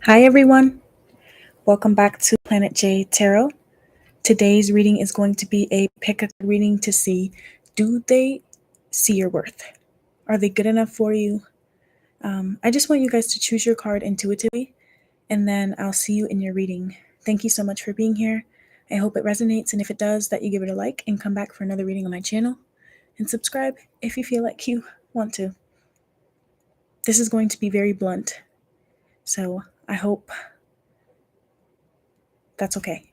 Hi everyone, welcome back to Planet J Tarot. Today's reading is going to be a pick a reading to see, do they see your worth? Are they good enough for you? I just want you guys to choose your card intuitively, and then I'll see you in your reading. Thank you so much for being here. I hope it resonates, and if it does, that you give it a like and come back for another reading on my channel, and subscribe if you feel like you want to. This is going to be very blunt, so I hope that's okay.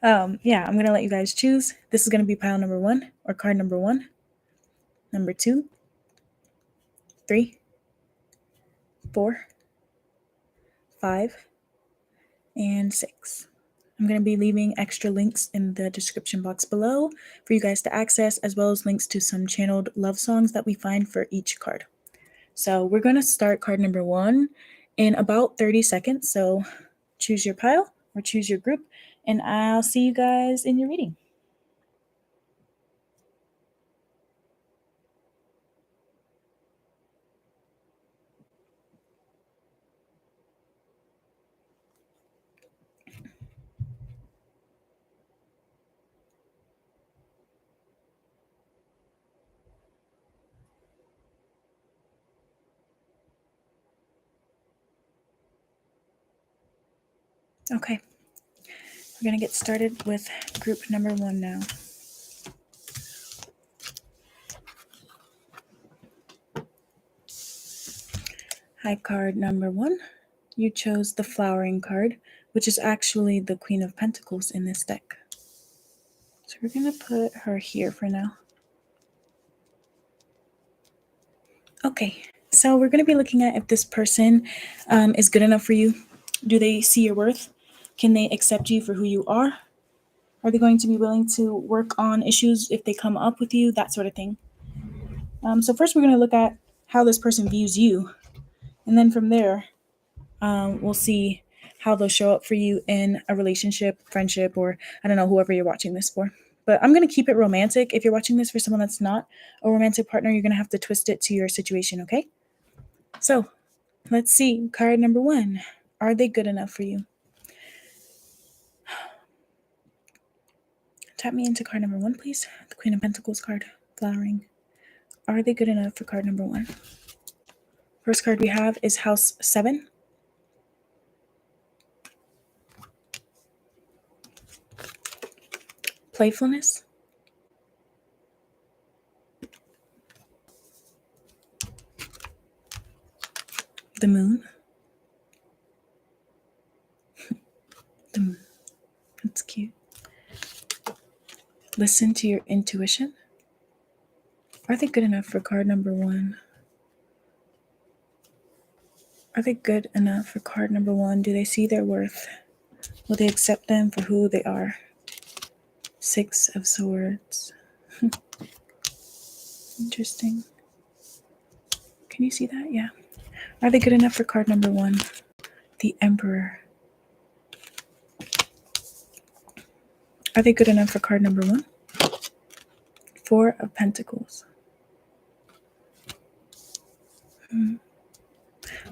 I'm going to let you guys choose. This is going to be pile number 1 or card number 1, number 2, 3, 4, 5, and 6. I'm going to be leaving extra links in the description box below for you guys to access, as well as links to some channeled love songs that we find for each card. So we're going to start card number 1 in about 30 seconds. So choose your pile or choose your group, and I'll see you guys in your reading. Okay, we're going to get started with group number 1 now. Hi, card number 1. You chose the flowering card, which is actually the Queen of Pentacles in this deck. So we're going to put her here for now. Okay, so we're going to be looking at if this person is good enough for you. Do they see your worth? Can they accept you for who you are? Are they going to be willing to work on issues if they come up with you? That sort of thing. So first we're going to look at how this person views you. And then from there, we'll see how they'll show up for you in a relationship, friendship, or I don't know, whoever you're watching this for. But I'm going to keep it romantic. If you're watching this for someone that's not a romantic partner, you're going to have to twist it to your situation, okay? So let's see. Card number 1. Are they good enough for you? Tap me into card number 1, please. The Queen of Pentacles card, flowering. Are they good enough for card number 1? First card we have is House 7. Playfulness. The Moon. The Moon. That's cute. Listen to your intuition. Are they good enough for card number 1? Are they good enough for card number 1? Do they see their worth? Will they accept them for who they are? 6 of Swords. Interesting. Can you see that? Yeah. Are they good enough for card number 1? The Emperor. Are they good enough for card number 1? 4 of Pentacles.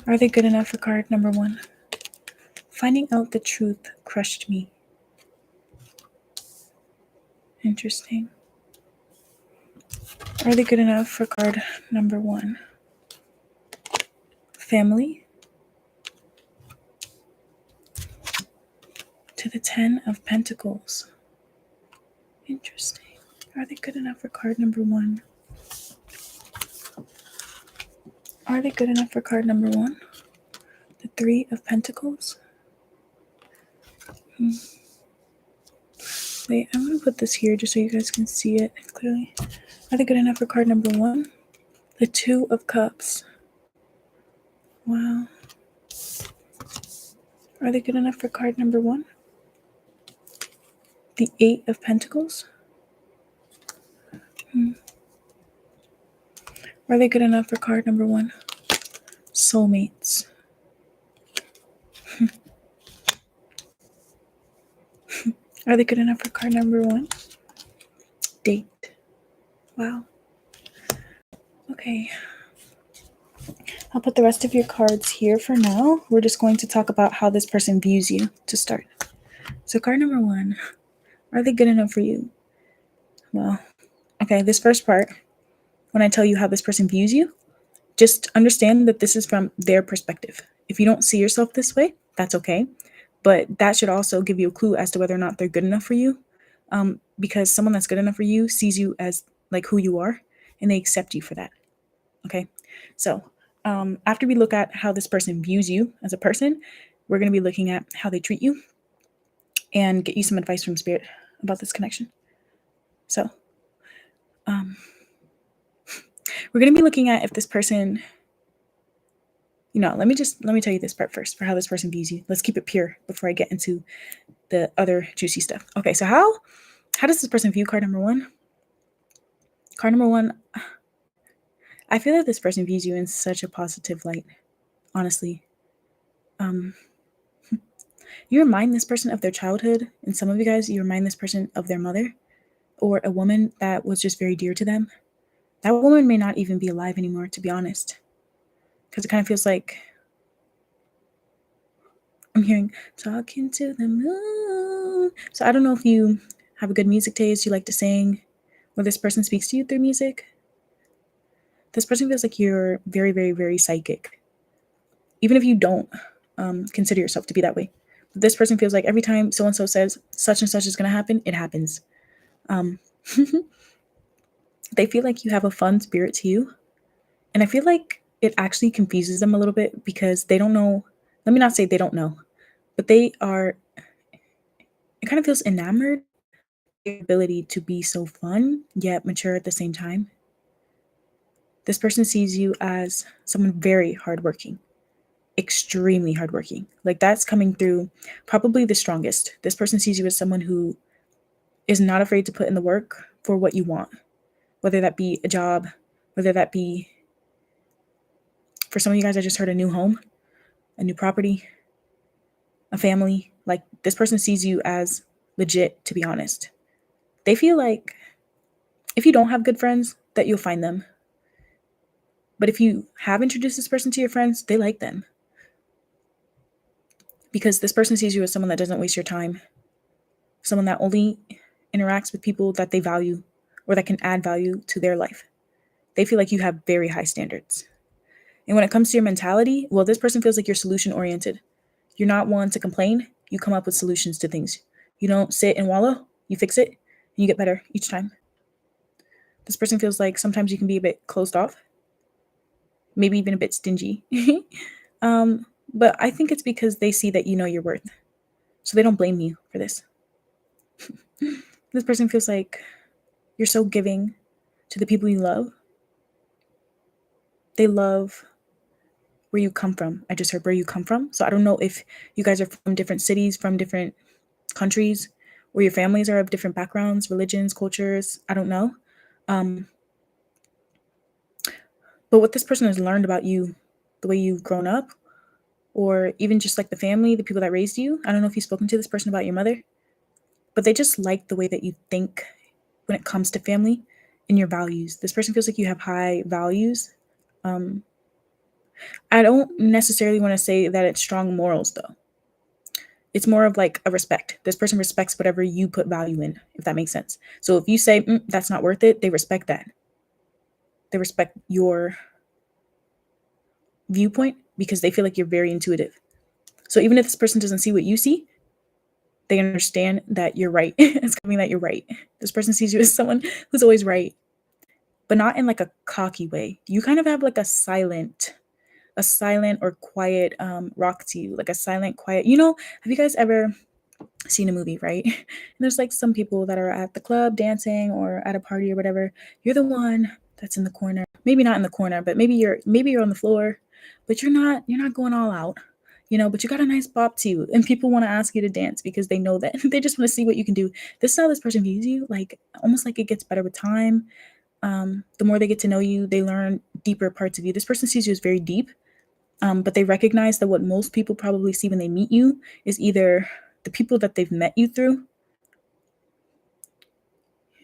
Are they good enough for card number 1? Finding out the truth crushed me. Interesting. Are they good enough for card number 1? Family. To the 10 of Pentacles. Interesting. Are they good enough for card number 1? Are they good enough for card number 1? The 3 of Pentacles. Wait, I'm going to put this here just so you guys can see it clearly. Are they good enough for card number 1? The 2 of Cups. Wow. Are they good enough for card number 1? The 8 of Pentacles. Are they good enough for card number 1? Soulmates. Are they good enough for card number 1? Date. Wow. Okay. I'll put the rest of your cards here for now. We're just going to talk about how this person views you to start. So card number 1, are they good enough for you? Well, okay, this first part, when I tell you how this person views you, just understand that this is from their perspective. If you don't see yourself this way, that's okay. But that should also give you a clue as to whether or not they're good enough for you. Because someone that's good enough for you sees you as like who you are, and they accept you for that. Okay. So after we look at how this person views you as a person, we're going to be looking at how they treat you and get you some advice from Spirit about this connection. So we're going to be looking at if this person, let me tell you this part first for how this person views you. Let's keep it pure before I get into the other juicy stuff. Okay, so how does this person view card number 1? Card number 1, I feel that this person views you in such a positive light, honestly. You remind this person of their childhood, and some of you guys, you remind this person of their mother or a woman that was just very dear to them. That woman may not even be alive anymore, to be honest, because it kind of feels like I'm hearing talking to the moon. So I don't know if you have a good music taste, you like to sing, or this person speaks to you through music. This person feels like you're very, very, very psychic, even if you don't consider yourself to be that way. But this person feels like every time so-and-so says such and such is going to happen, it happens. They feel like you have a fun spirit to you. And I feel like it actually confuses them a little bit because they don't know. Let me not say they don't know, but it kind of feels enamored with your ability to be so fun yet mature at the same time. This person sees you as someone very hardworking, extremely hardworking. Like that's coming through probably the strongest. This person sees you as someone who is not afraid to put in the work for what you want, whether that be a job, whether that be, for some of you guys, I just heard a new home, a new property, a family. Like this person sees you as legit, to be honest. They feel like if you don't have good friends, that you'll find them. But if you have introduced this person to your friends, they like them. Because this person sees you as someone that doesn't waste your time, someone that only interacts with people that they value or that can add value to their life. They feel like you have very high standards. And when it comes to your mentality, well, this person feels like you're solution oriented. You're not one to complain. You come up with solutions to things. You don't sit and wallow. You fix it and you get better each time. This person feels like sometimes you can be a bit closed off, maybe even a bit stingy. But I think it's because they see that you know your worth. So they don't blame you for this. This person feels like you're so giving to the people you love. They love where you come from. I just heard where you come from. So I don't know if you guys are from different cities, from different countries, or your families are of different backgrounds, religions, cultures. I don't know. But what this person has learned about you, the way you've grown up, or even just like the family, the people that raised you. I don't know if you've spoken to this person about your mother, but they just like the way that you think when it comes to family and your values. This person feels like you have high values. I don't necessarily want to say that it's strong morals, though. It's more of like a respect. This person respects whatever you put value in, if that makes sense. So if you say, that's not worth it, they respect that. They respect your viewpoint because they feel like you're very intuitive. So even if this person doesn't see what you see, they understand that you're right. It's coming that you're right. This person sees you as someone who's always right, but not in like a cocky way. You kind of have like a silent or quiet rock to you, like a silent, quiet. Have you guys ever seen a movie, right? And there's like some people that are at the club dancing or at a party or whatever. You're the one that's in the corner. Maybe not in the corner, but maybe you're on the floor, but you're not going all out. But you got a nice bop to you, and people want to ask you to dance because they know that they just want to see what you can do. This is how this person views you, like almost like it gets better with time. The more they get to know you, they learn deeper parts of you. This person sees you as very deep, but they recognize that what most people probably see when they meet you is either the people that they've met you through.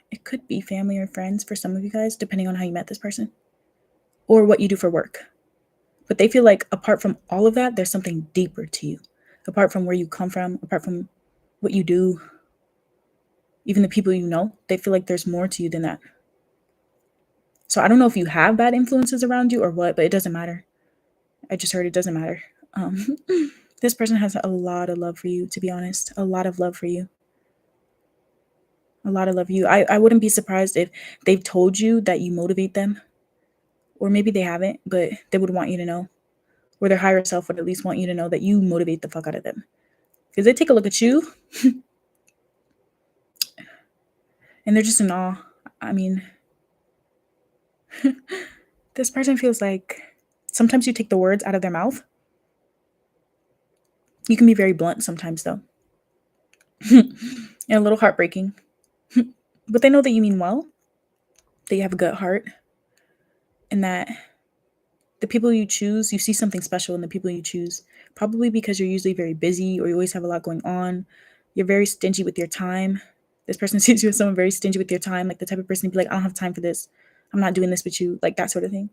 It could be family or friends for some of you guys, depending on how you met this person or what you do for work. But they feel like apart from all of that, there's something deeper to you. Apart from where you come from, apart from what you do, even the people you know, they feel like there's more to you than that. So I don't know if you have bad influences around you or what, but it doesn't matter. I just heard it doesn't matter. This person has a lot of love for you, to be honest. A lot of love for you. A lot of love for you. I wouldn't be surprised if they've told you that you motivate them. Or maybe they haven't, but they would want you to know. Or their higher self would at least want you to know that you motivate the fuck out of them. Because they take a look at you and they're just in awe. I mean, this person feels like sometimes you take the words out of their mouth. You can be very blunt sometimes, though, and a little heartbreaking. But they know that you mean well, that you have a good heart, and that the people you choose, you see something special in the people you choose. Probably because you're usually very busy or you always have a lot going on. You're very stingy with your time. This person sees you as someone very stingy with your time, like the type of person to be like, I don't have time for this. I'm not doing this with you, like that sort of thing.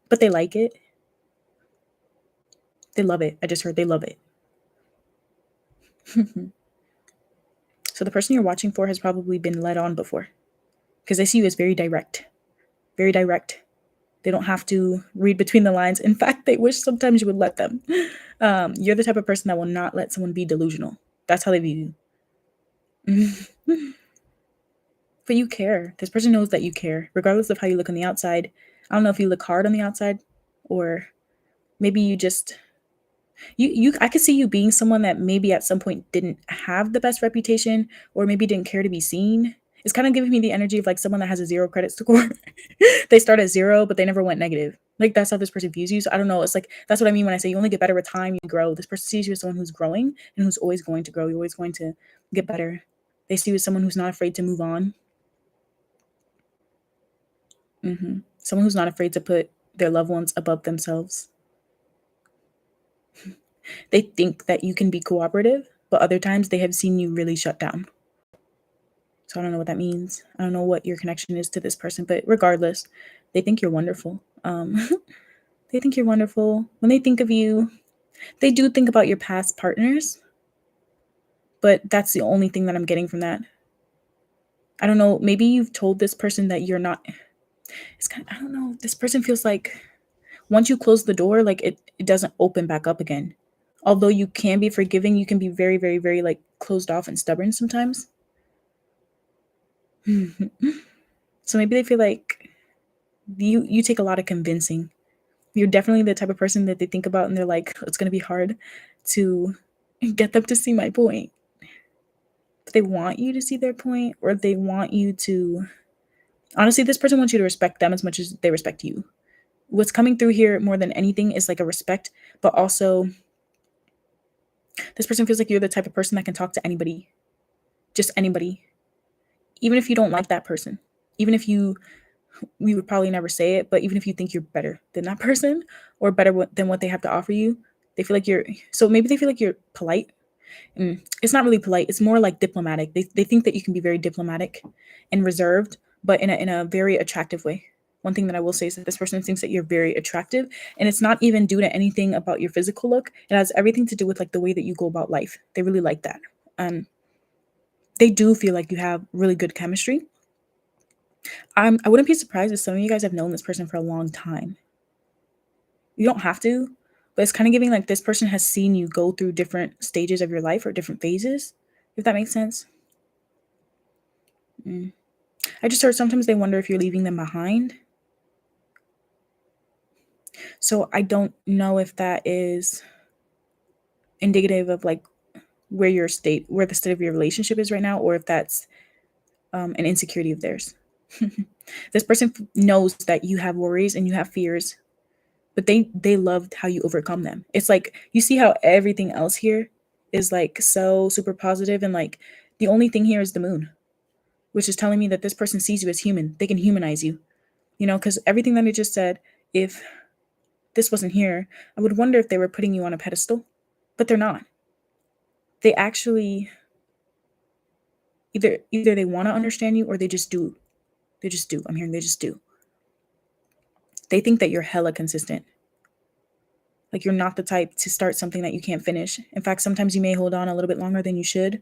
But they like it. They love it. I just heard they love it. So the person you're watching for has probably been led on before because they see you as very direct, very direct. They don't have to read between the lines. In fact, they wish sometimes you would let them. You're the type of person that will not let someone be delusional. That's how they view you. But you care. This person knows that you care, regardless of how you look on the outside. I don't know if you look hard on the outside, or maybe you just I could see you being someone that maybe at some point didn't have the best reputation, or maybe didn't care to be seen. It's kind of giving me the energy of like someone that has a 0 credit score. They start at 0, but they never went negative. Like that's how this person views you. So I don't know. It's like that's what I mean when I say you only get better with time, you grow. This person sees you as someone who's growing and who's always going to grow. You're always going to get better. They see you as someone who's not afraid to move on. Someone who's not afraid to put their loved ones above themselves. They think that you can be cooperative, but other times they have seen you really shut down. So I don't know what that means. I don't know what your connection is to this person, but regardless, they think you're wonderful. They think you're wonderful. When they think of you, they do think about your past partners, but that's the only thing that I'm getting from that. I don't know. Maybe you've told this person that you're not. It's kind of, I don't know. This person feels like once you close the door, like it doesn't open back up again. Although you can be forgiving, you can be very, very, very like closed off and stubborn sometimes. So maybe they feel like you take a lot of convincing. You're definitely the type of person that they think about and they're like, it's gonna be hard to get them to see my point. But they want you to see their point, or they want you to honestly, this person wants you to respect them as much as they respect you. What's coming through here more than anything is like a respect, but also this person feels like you're the type of person that can talk to anybody, just anybody, even if you don't like that person, even if we would probably never say it, but even if you think you're better than that person or better than what they have to offer you, they feel like you're, so maybe they feel like you're polite. It's not really polite. It's more like diplomatic. They think that you can be very diplomatic and reserved, but in a very attractive way. One thing that I will say is that this person thinks that you're very attractive, and it's not even due to anything about your physical look. It has everything to do with like the way that you go about life. They really like that. They do feel like you have really good chemistry. I wouldn't be surprised if some of you guys have known this person for a long time. You don't have to, but it's kind of giving like this person has seen you go through different stages of your life or different phases, if that makes sense. I just heard sometimes they wonder if you're leaving them behind. So I don't know if that is indicative of like where the state of your relationship is right now, or if that's an insecurity of theirs. This person knows that you have worries and you have fears, but they loved how you overcome them. It's like you see how everything else here is like so super positive, and like the only thing here is the moon, which is telling me that this person sees you as human. They can humanize you, because everything that I just said, if this wasn't here, I would wonder if they were putting you on a pedestal, but they're not. They actually either they want to understand you or they just do. They just do. I'm hearing they just do. They think that you're hella consistent. Like you're not the type to start something that you can't finish. In fact, sometimes you may hold on a little bit longer than you should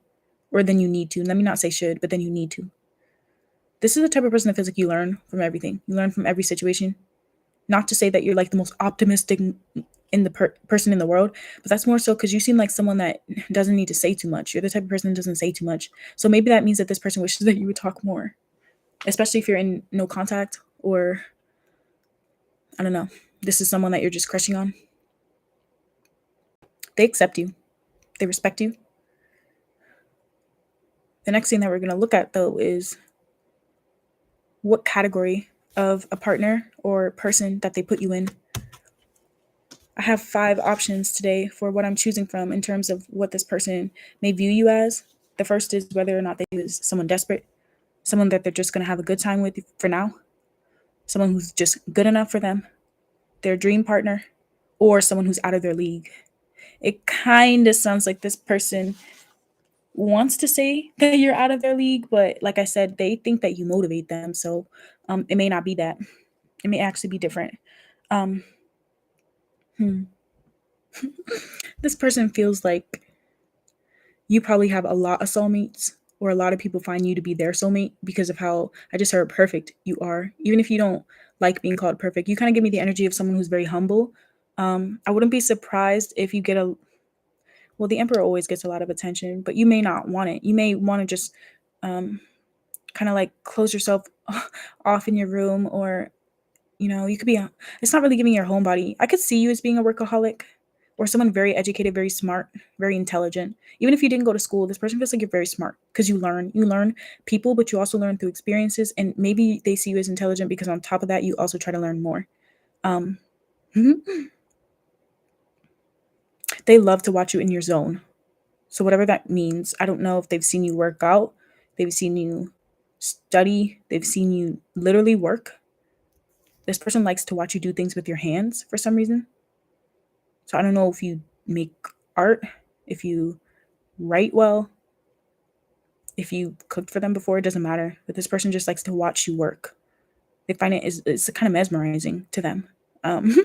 or than you need to. Let me not say should, but then you need to. This is the type of person that feels like you learn from everything. You learn from every situation. Not to say that you're like the most optimistic in the person in the world, but that's more so because you seem like someone that doesn't need to say too much. You're the type of person that doesn't say too much. So maybe that means that this person wishes that you would talk more, especially if you're in no contact or I don't know. This is someone that you're just crushing on. They accept you. They respect you. The next thing that we're going to look at though is what category of a partner or person that they put you in. I have 5 options today for what I'm choosing from in terms of what this person may view you as. The first is whether or not they view you as someone desperate, someone that they're just going to have a good time with for now, someone who's just good enough for them, their dream partner, or someone who's out of their league. It kind of sounds like this person wants to say that you're out of their league, but like I said, they think that you motivate them. So it may not be that. It may actually be different. Um, this person feels like you probably have a lot of soulmates, or a lot of people find you to be their soulmate because of how I just heard perfect you are. Even if you don't like being called perfect, you kind of give me the energy of someone who's very humble. I wouldn't be surprised if you get well, the emperor always gets a lot of attention, but you may not want it. You may want to just kind of like close yourself off in your room, or you could be it's not really giving your homebody. I could see you as being a workaholic or someone very educated, very smart, very intelligent. Even if you didn't go to school, this person feels like you're very smart because you learn people, but you also learn through experiences, and maybe they see you as intelligent because on top of that you also try to learn more. um they love to watch you in your zone. So whatever that means, I don't know if they've seen you work out, they've seen you study, they've seen you literally work. This person likes to watch you do things with your hands for some reason. So I don't know if you make art, if you write well, if you cooked for them before, it doesn't matter. But this person just likes to watch you work. They find it's kind of mesmerizing to them. Um,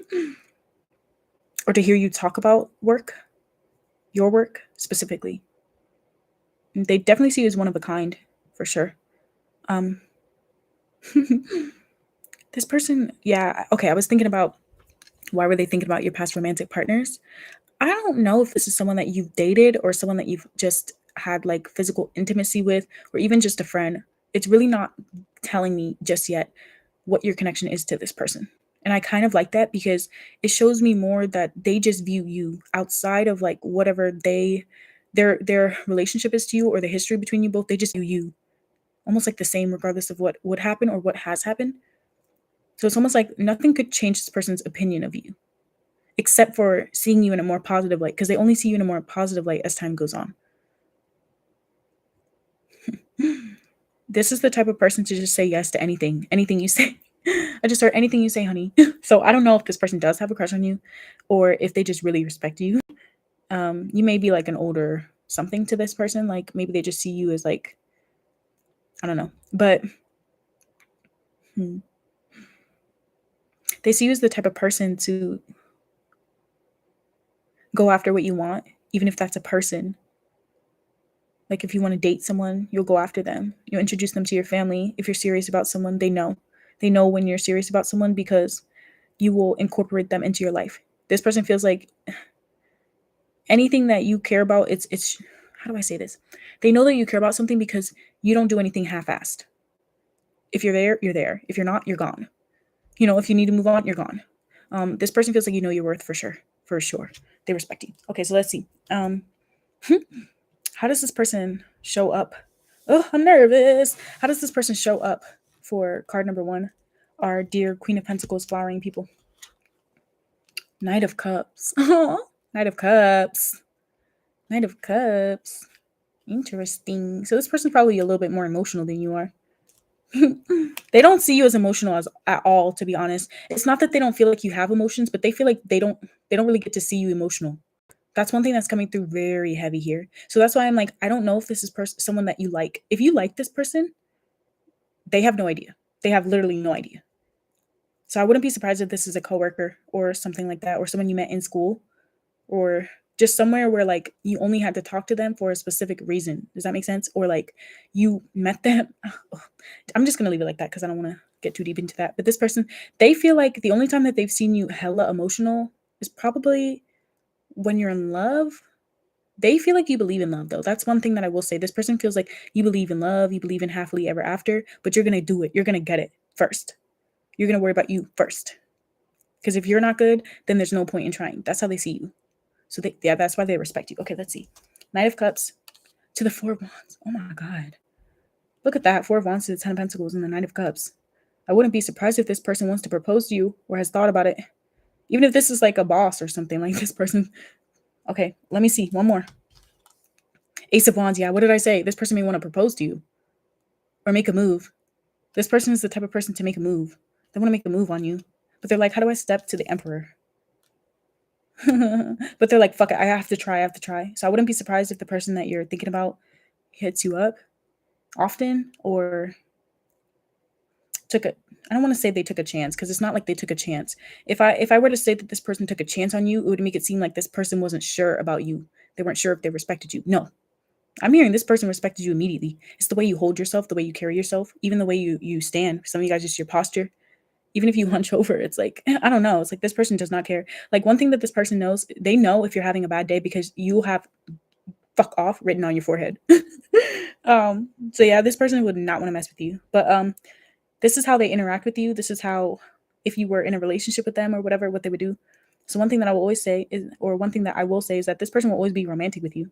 or to hear you talk about work, your work specifically. They definitely see you as one of a kind, for sure. Um, this person, yeah, okay, I was thinking about why were they thinking about your past romantic partners? I don't know if this is someone that you've dated or someone that you've just had like physical intimacy with, or even just a friend. It's really not telling me just yet what your connection is to this person. And I kind of like that because it shows me more that they just view you outside of like whatever their relationship is to you or the history between you both. They just view you almost like the same regardless of what would happen or what has happened. So it's almost like nothing could change this person's opinion of you except for seeing you in a more positive light, because they only see you in a more positive light as time goes on. This is the type of person to just say yes to anything you say. I just heard anything you say, honey. So I don't know if this person does have a crush on you or if they just really respect you. You may be like an older something to this person. Like maybe they just see you as like, I don't know. But they see you as the type of person to go after what you want, even if that's a person. Like if you want to date someone, you'll go after them. You'll introduce them to your family. If you're serious about someone, they know. They know when you're serious about someone because you will incorporate them into your life. This person feels like anything that you care about, it's how do I say this? They know that you care about something because you don't do anything half-assed. If you're there, you're there. If you're not, you're gone. If you need to move on, you're gone. This person feels like you know your worth for sure. For sure. They respect you. Okay, so let's see. How does this person show up? Oh, I'm nervous. How does this person show up for card number 1? Our dear Queen of Pentacles flowering people. Knight of Cups. Knight of Cups. Knight of Cups. Interesting. So this person's probably a little bit more emotional than you are. They don't see you as emotional at all, to be honest. It's not that they don't feel like you have emotions, but they feel like they don't really get to see you emotional. That's one thing that's coming through very heavy here. So that's why I'm like, I don't know if this is someone that you like. If you like this person, they have no idea. They have literally no idea. So I wouldn't be surprised if this is a coworker or something like that, or someone you met in school, or just somewhere where like you only had to talk to them for a specific reason. Does that make sense? Or like you met them. I'm just gonna leave it like that because I don't want to get too deep into that. But this person, they feel like the only time that they've seen you hella emotional is probably when you're in love. They feel like you believe in love, though. That's one thing that I will say. This person feels like you believe in love, you believe in happily ever after, but you're gonna do it. You're gonna get it first. You're gonna worry about you first. Because if you're not good, then there's no point in trying. That's how they see you. So yeah, that's why they respect you. Okay, let's see. Knight of Cups to the Four of Wands. Oh my God. Look at that. Four of Wands to the Ten of Pentacles and the Knight of Cups. I wouldn't be surprised if this person wants to propose to you or has thought about it. Even if this is like a boss or something, like this person. Okay, let me see. One more. Ace of Wands. Yeah, what did I say? This person may want to propose to you or make a move. This person is the type of person to make a move. They want to make a move on you. But they're like, how do I step to the Emperor? But they're like, fuck it, I have to try. So I wouldn't be surprised if the person that you're thinking about hits you up often or took a I don't want to say they took a chance because it's not like they took a chance. If I were to say that this person took a chance on you, it would make it seem like this person wasn't sure about you. They weren't sure if they respected you. No. I'm hearing this person respected you immediately. It's the way you hold yourself, the way you carry yourself, even the way you stand. Some of you guys, just your posture. Even if you hunch over, it's like, I don't know. It's like this person does not care. Like one thing that this person knows, they know if you're having a bad day because you have fuck off written on your forehead. So yeah, this person would not want to mess with you. But this is how they interact with you. This is how, if you were in a relationship with them or whatever, what they would do. So one thing that I will always say is, or one thing that I will say is that this person will always be romantic with you.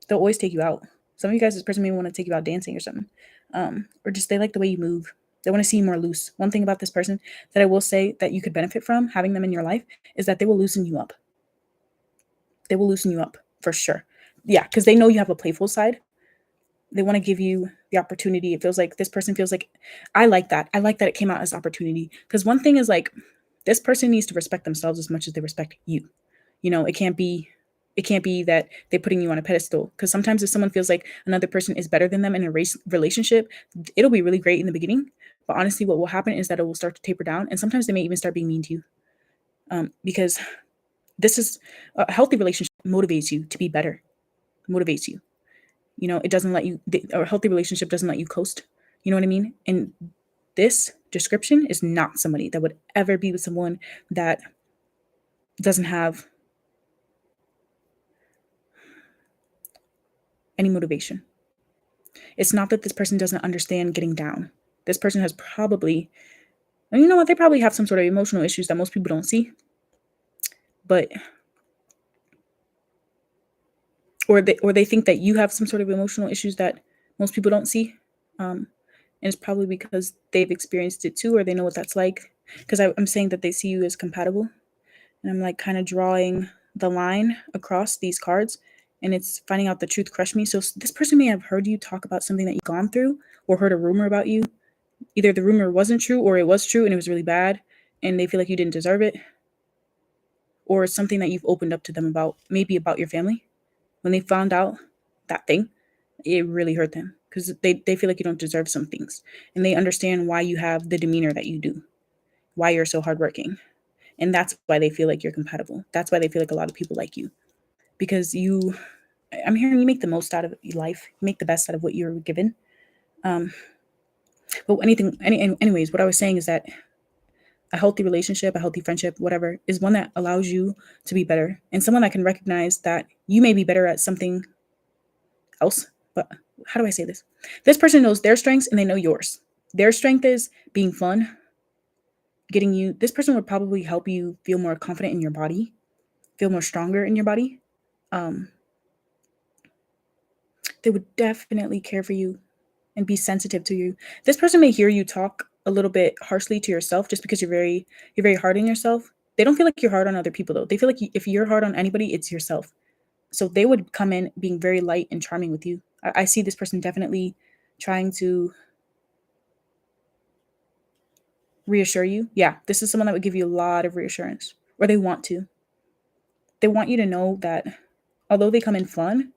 They'll always take you out. Some of you guys, this person may want to take you out dancing or something. Or just they like the way you move. They want to see you more loose. One thing about this person that I will say that you could benefit from having them in your life is that they will loosen you up. They will loosen you up for sure. Yeah, because they know you have a playful side. They want to give you the opportunity. It feels like this person feels like, I like that. I like that it came out as opportunity. Because one thing is like, this person needs to respect themselves as much as they respect you. You know, it can't be that they're putting you on a pedestal. Because sometimes if someone feels like another person is better than them in a relationship, it'll be really great in the beginning. But honestly, what will happen is that it will start to taper down. And sometimes they may even start being mean to you. Because this is a healthy relationship motivates you to be better, motivates you. You know, it doesn't let you, a healthy relationship doesn't let you coast. You know what I mean? And this description is not somebody that would ever be with someone that doesn't have any motivation. It's not that this person doesn't understand getting down. This person has probably, and you know what, they probably have some sort of emotional issues that most people don't see. But or they think that you have some sort of emotional issues that most people don't see. And it's probably because they've experienced it too, or they know what that's like. Because I'm saying that they see you as compatible. And I'm like kind of drawing the line across these cards, and it's finding out the truth crushed me. So this person may have heard you talk about something that you've gone through or heard a rumor about you. Either the rumor wasn't true or it was true and it was really bad and they feel like you didn't deserve it. Or it's something that you've opened up to them about, maybe about your family. When they found out that thing, it really hurt them because they feel like you don't deserve some things. And they understand why you have the demeanor that you do, why you're so hardworking. And that's why they feel like you're compatible. That's why they feel like a lot of people like you. Because I'm hearing you make the most out of your life. You make the best out of what you're given. But anyways, what I was saying is that a healthy relationship, a healthy friendship, whatever, is one that allows you to be better. And someone that can recognize that you may be better at something else. But how do I say this? This person knows their strengths and they know yours. Their strength is being fun, this person would probably help you feel more confident in your body, feel more stronger in your body. They would definitely care for you and be sensitive to you. This person may hear you talk a little bit harshly to yourself just because you're very hard on yourself. They don't feel like you're hard on other people though. They feel like if you're hard on anybody, it's yourself. So they would come in being very light and charming with you. I see this person definitely trying to reassure you. Yeah, this is someone that would give you a lot of reassurance, or they want to. They want you to know that although they come in fun,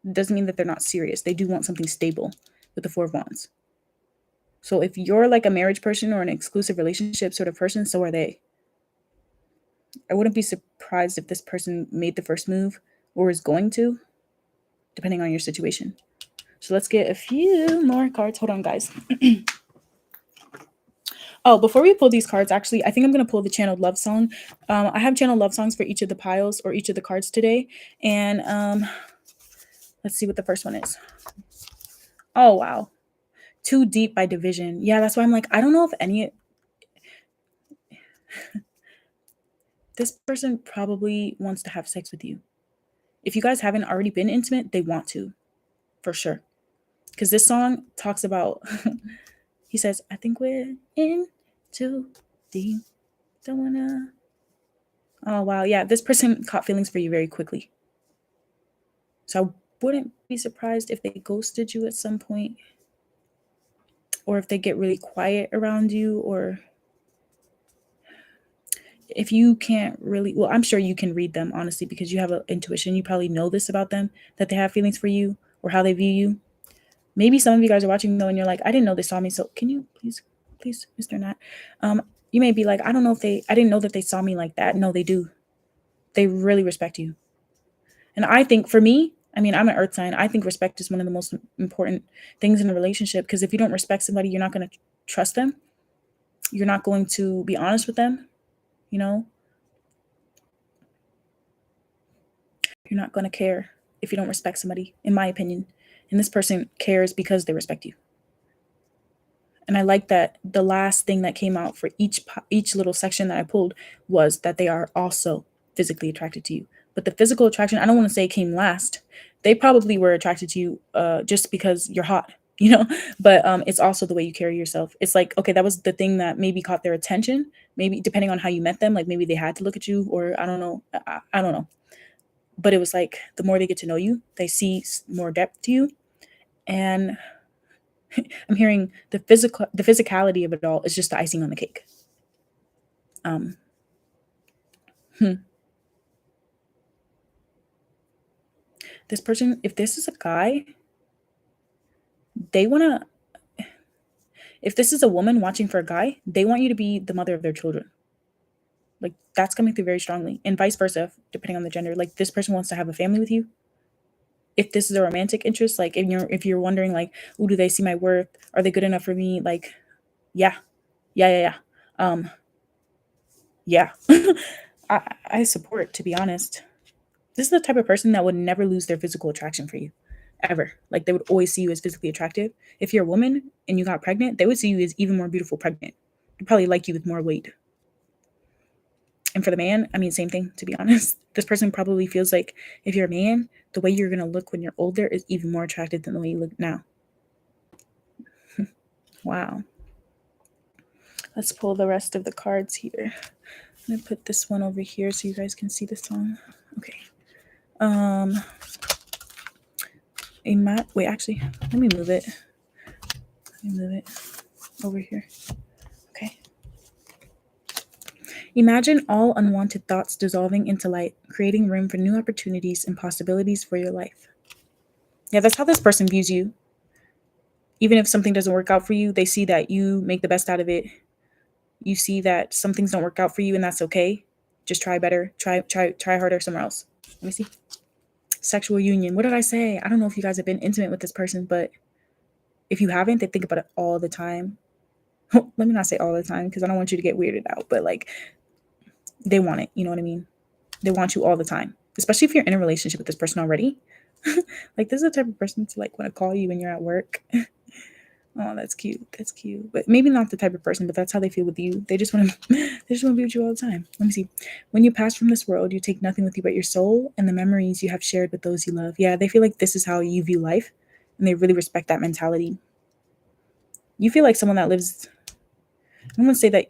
it doesn't mean that they're not serious. They do want something stable with the Four of Wands. So if you're like a marriage person or an exclusive relationship sort of person, so are they. I wouldn't be surprised if this person made the first move or is going to, depending on your situation. So let's get a few more cards. Hold on, guys. Oh, before we pull these cards, actually, I think I'm going to pull the channeled love song. I have channeled love songs for each of the piles or each of the cards today. And let's see what the first one is. Oh, wow. Too Deep by Division. Yeah, that's why I'm like, I don't know if any... This person probably wants to have sex with you. If you guys haven't already been intimate, they want to, for sure. Because this song talks about... He says, I think we're in too deep. Don't wanna... Oh, wow. Yeah, this person caught feelings for you very quickly. So I wouldn't be surprised if they ghosted you at some point, or if they get really quiet around you, or if you can't really... Well, I'm sure you can read them, honestly, because you have an intuition. You probably know this about them, that they have feelings for you or how they view you. Maybe some of you guys are watching though, and you're like, I didn't know they saw me. So can you please, Mr. Nat? You may be like, I didn't know that they saw me like that. No, they do. They really respect you. And I think for me, I mean, I'm an earth sign. I think respect is one of the most important things in a relationship, because if you don't respect somebody, you're not going to trust them. You're not going to be honest with them. You know, you're not going to care if you don't respect somebody, in my opinion. And this person cares because they respect you. And I like that the last thing that came out for each little section that I pulled was that they are also physically attracted to you. But the physical attraction, I don't want to say came last. They probably were attracted to you just because you're hot, you know? But it's also the way you carry yourself. It's like, okay, that was the thing that maybe caught their attention. Maybe depending on how you met them, like maybe they had to look at you, or I don't know. I don't know. But it was like the more they get to know you, they see more depth to you. And I'm hearing the physicality of it all is just the icing on the cake. Hmm. This person, if this is a guy, they want to... If this is a woman watching for a guy, they want you to be the mother of their children. Like, that's coming through very strongly. And vice versa, depending on the gender. Like, this person wants to have a family with you. If this is a romantic interest, like if you're wondering, like, oh, do they see my worth? Are they good enough for me? Like, yeah. Yeah. Yeah. I support, to be honest. This is the type of person that would never lose their physical attraction for you, ever. Like, they would always see you as physically attractive. If you're a woman and you got pregnant, they would see you as even more beautiful pregnant. They'd probably like you with more weight. And for the man, I mean, same thing, to be honest. This person probably feels like if you're a man, the way you're going to look when you're older is even more attractive than the way you look now. Wow. Let's pull the rest of the cards here. I'm going to put this one over here so you guys can see the song. Okay. Wait, actually, let me move it. Over here. Okay. Imagine all unwanted thoughts dissolving into light, creating room for new opportunities and possibilities for your life. Yeah, that's how this person views you. Even if something doesn't work out for you, they see that you make the best out of it. You see that some things don't work out for you, and that's okay. Just try better. Try harder somewhere else. Let me see. Sexual union. What did I say? I don't know if you guys have been intimate with this person, but if you haven't, they think about it all the time. Let me not say all the time, because I don't want you to get weirded out, but like, they want it. You know what I mean? They want you all the time, especially if you're in a relationship with this person already. Like, this is the type of person to like want to call you when you're at work. Oh, that's cute. That's cute. But maybe not the type of person, but that's how they feel with you. They just want to be with you all the time. Let me see. When you pass from this world, you take nothing with you but your soul and the memories you have shared with those you love. Yeah, they feel like this is how you view life, and they really respect that mentality. You feel like someone that lives... I don't want to say that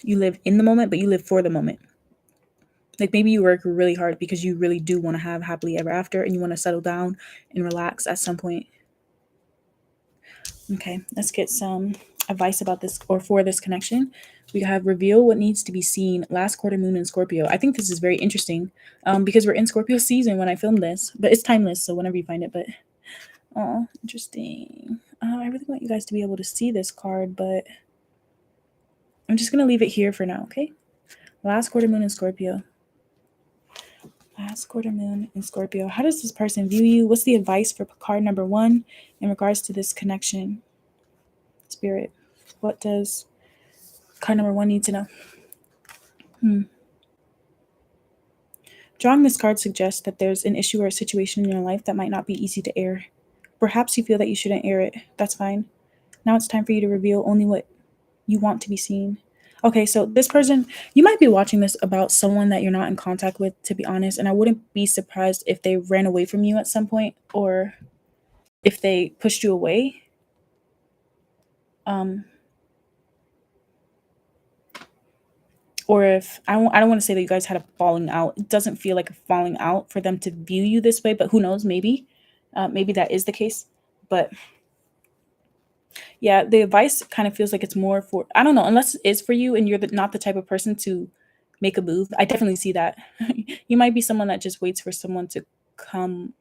you live in the moment, but you live for the moment. Like, maybe you work really hard because you really do want to have happily ever after, and you want to settle down and relax at some point. Okay, let's get some advice about this, or for this connection. We have reveal what needs to be seen. Last quarter moon in Scorpio. I think this is very interesting because we're in Scorpio season when I filmed this, but it's timeless, so whenever you find it. But oh, interesting. I really want you guys to be able to see this card, but I'm just going to leave it here for now, okay? Last quarter moon in Scorpio. Last quarter moon in Scorpio. How does this person view you? What's the advice for card number 1 in regards to this connection? Spirit, what does card number 1 need to know? Drawing this card suggests that there's an issue or a situation in your life that might not be easy to air. Perhaps you feel that you shouldn't air it. That's fine. Now it's time for you to reveal only what you want to be seen. Okay, so this person, you might be watching this about someone that you're not in contact with, to be honest, and I wouldn't be surprised if they ran away from you at some point or if they pushed you away. Or if I don't want to say that you guys had a falling out. It doesn't feel like a falling out for them to view you this way, but who knows? Maybe that is the case. But yeah, the advice kind of feels like it's more for, I don't know, unless it is for you and you're not the type of person to make a move. I definitely see that. You might be someone that just waits for someone to come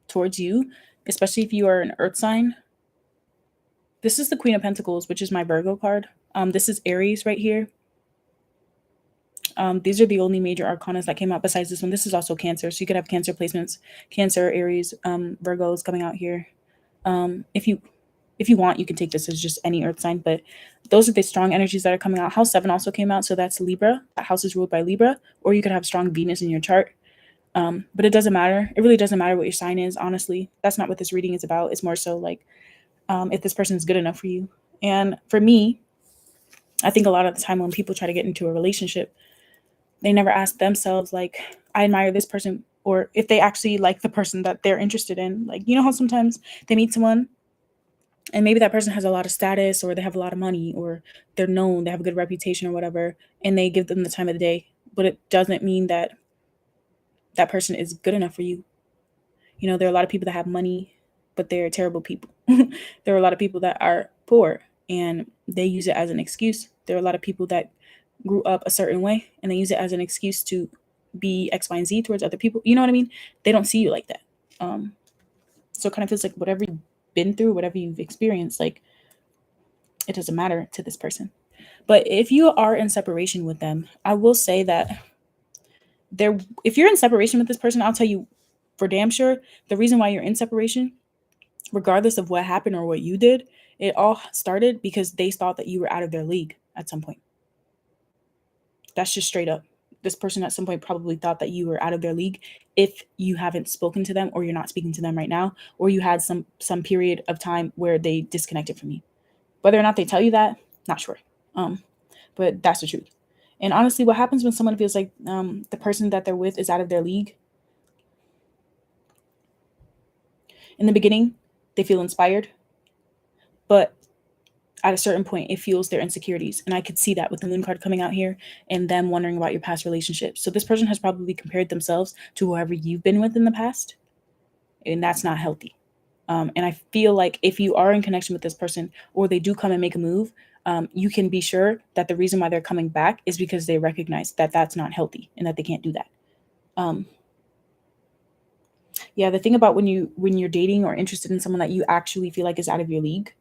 towards you, especially if you are an earth sign. This is the Queen of Pentacles, which is my Virgo card. This is Aries right here. These are the only major arcanas that came out besides this one. This is also Cancer, so you could have Cancer placements. Cancer, Aries, Virgo is coming out here. If you want, you can take this as just any earth sign, but those are the strong energies that are coming out. House 7 also came out, so that's Libra. That house is ruled by Libra, or you could have strong Venus in your chart. But it doesn't matter. It really doesn't matter what your sign is, honestly. That's not what this reading is about. It's more so like if this person is good enough for you. And for me, I think a lot of the time when people try to get into a relationship, they never ask themselves, like, I admire this person, or if they actually like the person that they're interested in. Like, you know how sometimes they meet someone and maybe that person has a lot of status or they have a lot of money or they're known, they have a good reputation or whatever, and they give them the time of the day, but it doesn't mean that that person is good enough for you. You know, there are a lot of people that have money, but they're terrible people. There are a lot of people that are poor and they use it as an excuse. There are a lot of people that grew up a certain way and they use it as an excuse to be X, Y, and Z towards other people. You know what I mean? They don't see you like that. So it kind of feels like whatever you've been through, whatever you've experienced, like it doesn't matter to this person. But if you are in separation with them, I will say that if you're in separation with this person, I'll tell you for damn sure, the reason why you're in separation, regardless of what happened or what you did, it all started because they thought that you were out of their league at some point. That's just straight up. This person at some point probably thought that you were out of their league if you haven't spoken to them or you're not speaking to them right now, or you had some period of time where they disconnected from you. Whether or not they tell you that, not sure. But that's the truth. And honestly, what happens when someone feels like the person that they're with is out of their league? In the beginning, they feel inspired, but at a certain point, it fuels their insecurities. And I could see that with the moon card coming out here and them wondering about your past relationships. So this person has probably compared themselves to whoever you've been with in the past, and that's not healthy. And I feel like if you are in connection with this person or they do come and make a move, you can be sure that the reason why they're coming back is because they recognize that that's not healthy and that they can't do that. Yeah, the thing about when you're dating or interested in someone that you actually feel like is out of your league,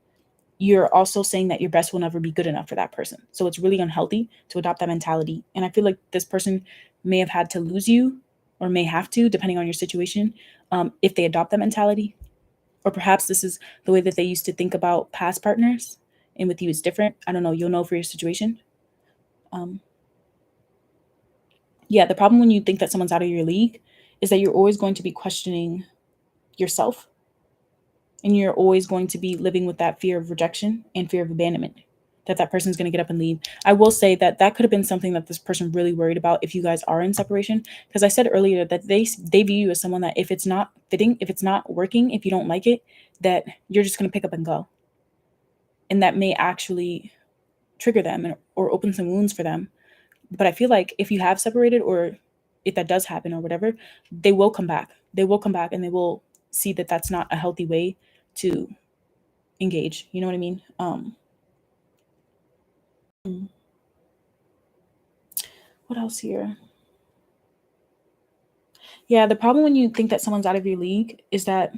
you're also saying that your best will never be good enough for that person. So it's really unhealthy to adopt that mentality. And I feel like this person may have had to lose you or may have to, depending on your situation, if they adopt that mentality. Or perhaps this is the way that they used to think about past partners, and with you it's different. I don't know. You'll know for your situation. Yeah, the problem when you think that someone's out of your league is that you're always going to be questioning yourself, and you're always going to be living with that fear of rejection and fear of abandonment, that person's going to get up and leave. I will say that that could have been something that this person really worried about if you guys are in separation, because I said earlier that they view you as someone that if it's not fitting, if it's not working, if you don't like it, that you're just going to pick up and go. And that may actually trigger them or open some wounds for them. But I feel like if you have separated, or if that does happen or whatever, they will come back. They will come back and they will see that that's not a healthy way to engage. You know what I mean? What else here? Yeah, the problem when you think that someone's out of your league is that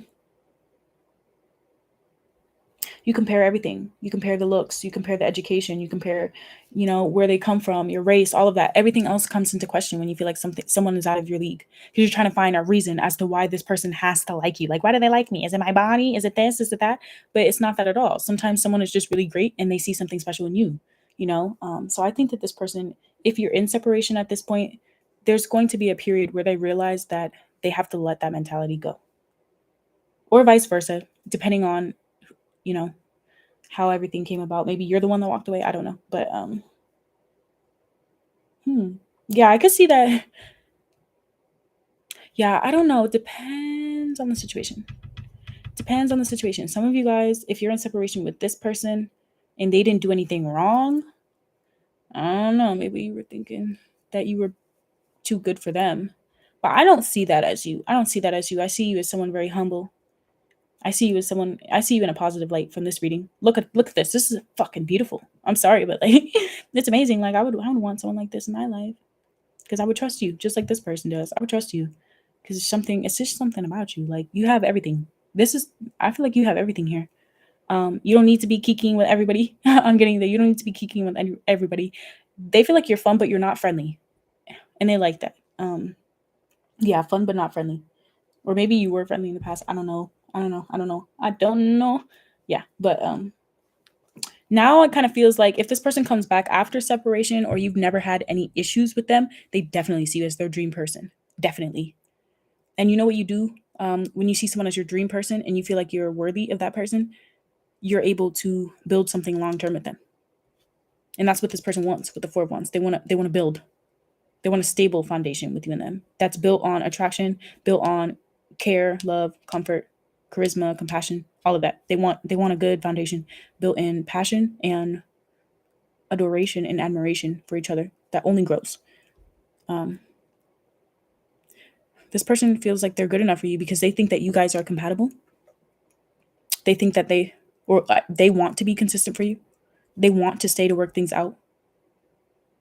You compare everything. You compare the looks, you compare the education, you compare, where they come from, your race, all of that. Everything else comes into question when you feel like someone is out of your league, because you're trying to find a reason as to why this person has to like you. Like, why do they like me? Is it my body? Is it this? Is it that? But it's not that at all. Sometimes someone is just really great and they see something special in you, So I think that this person, if you're in separation at this point, there's going to be a period where they realize that they have to let that mentality go, or vice versa, depending on, you know, how everything came about. Maybe you're the one that walked away. I don't know. But yeah, I could see that. Yeah, I don't know. It depends on the situation. Depends on the situation. Some of you guys, if you're in separation with this person and they didn't do anything wrong, I don't know. Maybe you were thinking that you were too good for them. But I don't see that as you. I don't see that as you. I see you as someone very humble. I see you in a positive light from this reading. Look at this. This is fucking beautiful. I'm sorry, but like it's amazing. Like I would want someone like this in my life, because I would trust you just like this person does. I would trust you because it's just something about you. Like you have everything. I feel like you have everything here. You don't need to be kikiing with everybody. I'm getting that. You don't need to be kikiing with everybody. They feel like you're fun, but you're not friendly, and they like that. Yeah, fun but not friendly. Or maybe you were friendly in the past. I don't know. Yeah, but now it kind of feels like if this person comes back after separation, or you've never had any issues with them, they definitely see you as their dream person. Definitely. And you know what you do when you see someone as your dream person and you feel like you're worthy of that person, you're able to build something long term with them. And that's what this person wants with the Four of Wands. They want to build. They want a stable foundation with you and them that's built on attraction, built on care, love, comfort, charisma, compassion, all of that. They want a good foundation built in passion and adoration and admiration for each other that only grows. This person feels like they're good enough for you because they think that you guys are compatible. They think that they want to be consistent for you. They want to stay to work things out.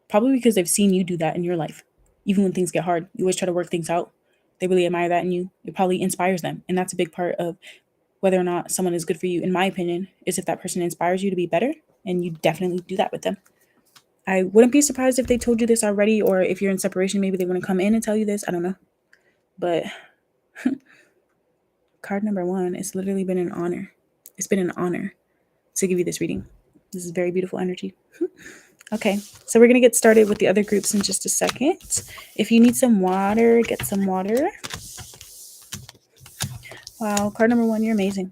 Probably because they've seen you do that in your life. Even when things get hard, you always try to work things out. They really admire that in you. It probably inspires them. And that's a big part of whether or not someone is good for you, in my opinion, is if that person inspires you to be better. And you definitely do that with them. I wouldn't be surprised if they told you this already, or if you're in separation, maybe they want to come in and tell you this. I don't know. But card number 1, it's literally been an honor. It's been an honor to give you this reading. This is very beautiful energy. Okay, so we're going to get started with the other groups in just a second. If you need some water, get some water. Wow, card number 1, you're amazing.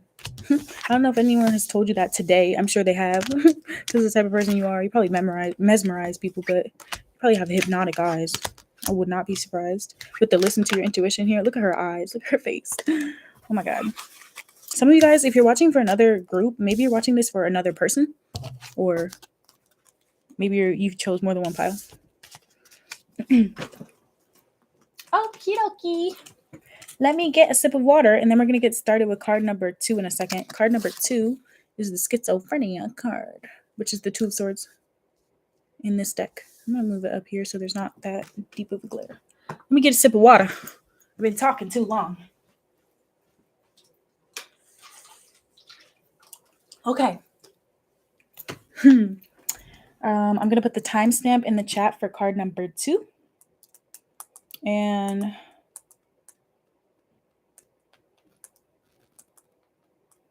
I don't know if anyone has told you that today. I'm sure they have, because the type of person you are. You probably mesmerize people, but you probably have hypnotic eyes. I would not be surprised. With the listen to your intuition here, look at her eyes, look at her face. Oh my God. Some of you guys, if you're watching for another group, maybe you're watching this for another person, or maybe you chose more than one pile. Okie dokie. Let me get a sip of water, and then we're going to get started with card number 2 in a second. Card number 2 is the schizophrenia card, which is the Two of Swords in this deck. I'm going to move it up here so there's not that deep of a glare. Let me get a sip of water. I've been talking too long. Okay. I'm going to put the timestamp in the chat for card number 2. And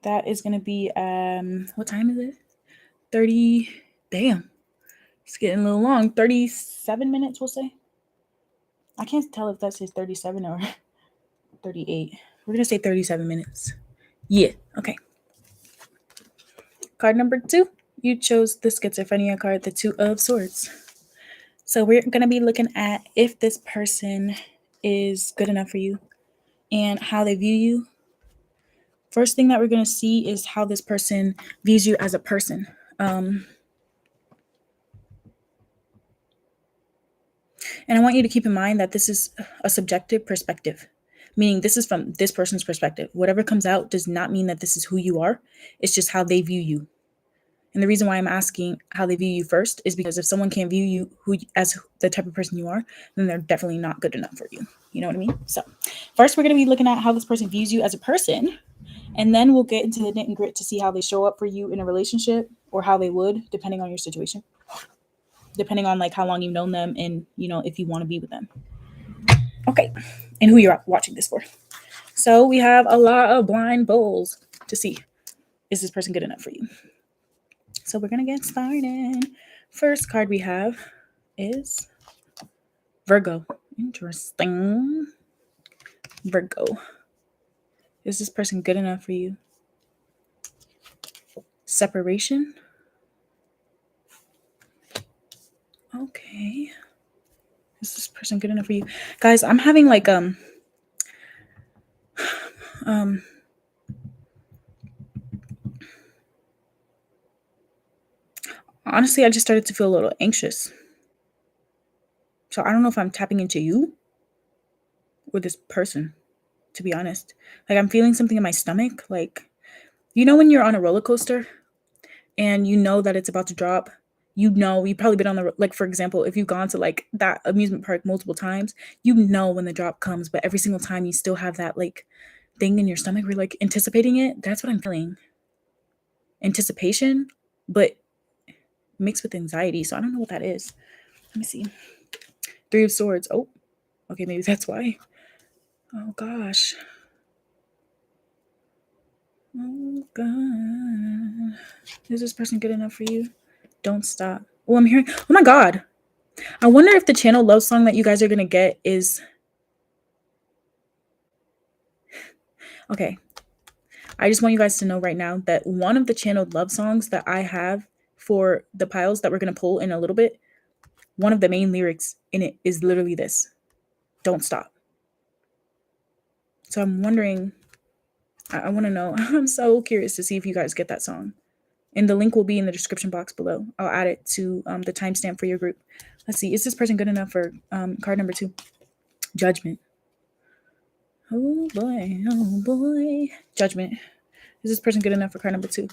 that is going to be, what time is it? 30, damn. It's getting a little long. 37 minutes, we'll say. I can't tell if that says 37 or 38. We're going to say 37 minutes. Yeah, okay. Card number 2, you chose the schizophrenia card, the Two of Swords. So we're going to be looking at if this person is good enough for you and how they view you. First thing that we're going to see is how this person views you as a person. And I want you to keep in mind that this is a subjective perspective, meaning this is from this person's perspective. Whatever comes out does not mean that this is who you are. It's just how they view you. And the reason why I'm asking how they view you first is because if someone can't view you as the type of person you are, then they're definitely not good enough for you. You know what I mean? So first, we're going to be looking at how this person views you as a person. And then we'll get into the knit and grit to see how they show up for you in a relationship, or how they would, depending on your situation, depending on like how long you've known them, and if you want to be with them. Okay, and who you're watching this for. So we have a lot of blind bulls to see, is this person good enough for you? So we're gonna get started. First card we have is Virgo. Interesting. Virgo. Is this person good enough for you? Separation. Okay. Is this person good enough for you? Guys, I'm having like honestly, I just started to feel a little anxious. So I don't know if I'm tapping into you or this person, to be honest. Like, I'm feeling something in my stomach. Like, when you're on a roller coaster and you know that it's about to drop, you've probably been on the, like, for example, if you've gone to like that amusement park multiple times, when the drop comes, but every single time you still have that like thing in your stomach where you're like anticipating it. That's what I'm feeling. Anticipation, but mixed with anxiety. So I don't know what that is. Let me see. 3 of Swords. Oh, okay, maybe that's why. Oh gosh. Oh God. Is this person good enough for you? Don't stop. Oh, I'm hearing. Oh my God. I wonder if the channel love song that you guys are going to get is. Okay. I just want you guys to know right now that one of the channeled love songs that I have for the piles that we're going to pull in a little bit, one of the main lyrics in it is literally this: don't stop. So I'm wondering, I want to know, I'm so curious to see if you guys get that song. And the link will be in the description box below. I'll add it to the timestamp for your group. Let's see. Is this person good enough for card number 2? Judgment. Oh boy. Oh boy. Judgment. Is this person good enough for card number 2?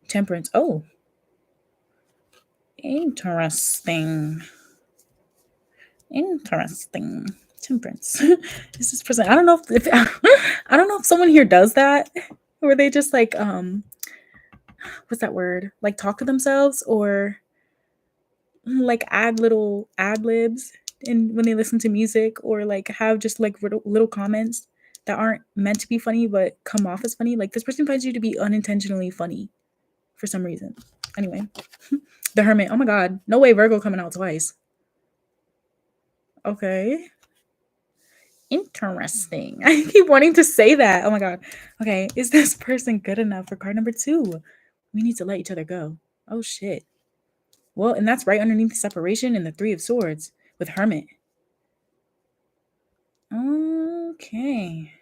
Temperance. Oh. Interesting. Interesting. Temperance. Is this person? I don't know if I don't know if someone here does that, where they just like what's that word? Like talk to themselves, or like add little ad libs and when they listen to music, or like have just like little comments that aren't meant to be funny but come off as funny. Like, this person finds you to be unintentionally funny for some reason. Anyway, the Hermit. Oh my God, no way Virgo coming out twice. Okay, interesting. I keep wanting to say that. Oh my God. Okay, is this person good enough for card number 2? We need to let each other go. Oh shit. Well, and that's right underneath the separation and the 3 of Swords with Hermit. Okay.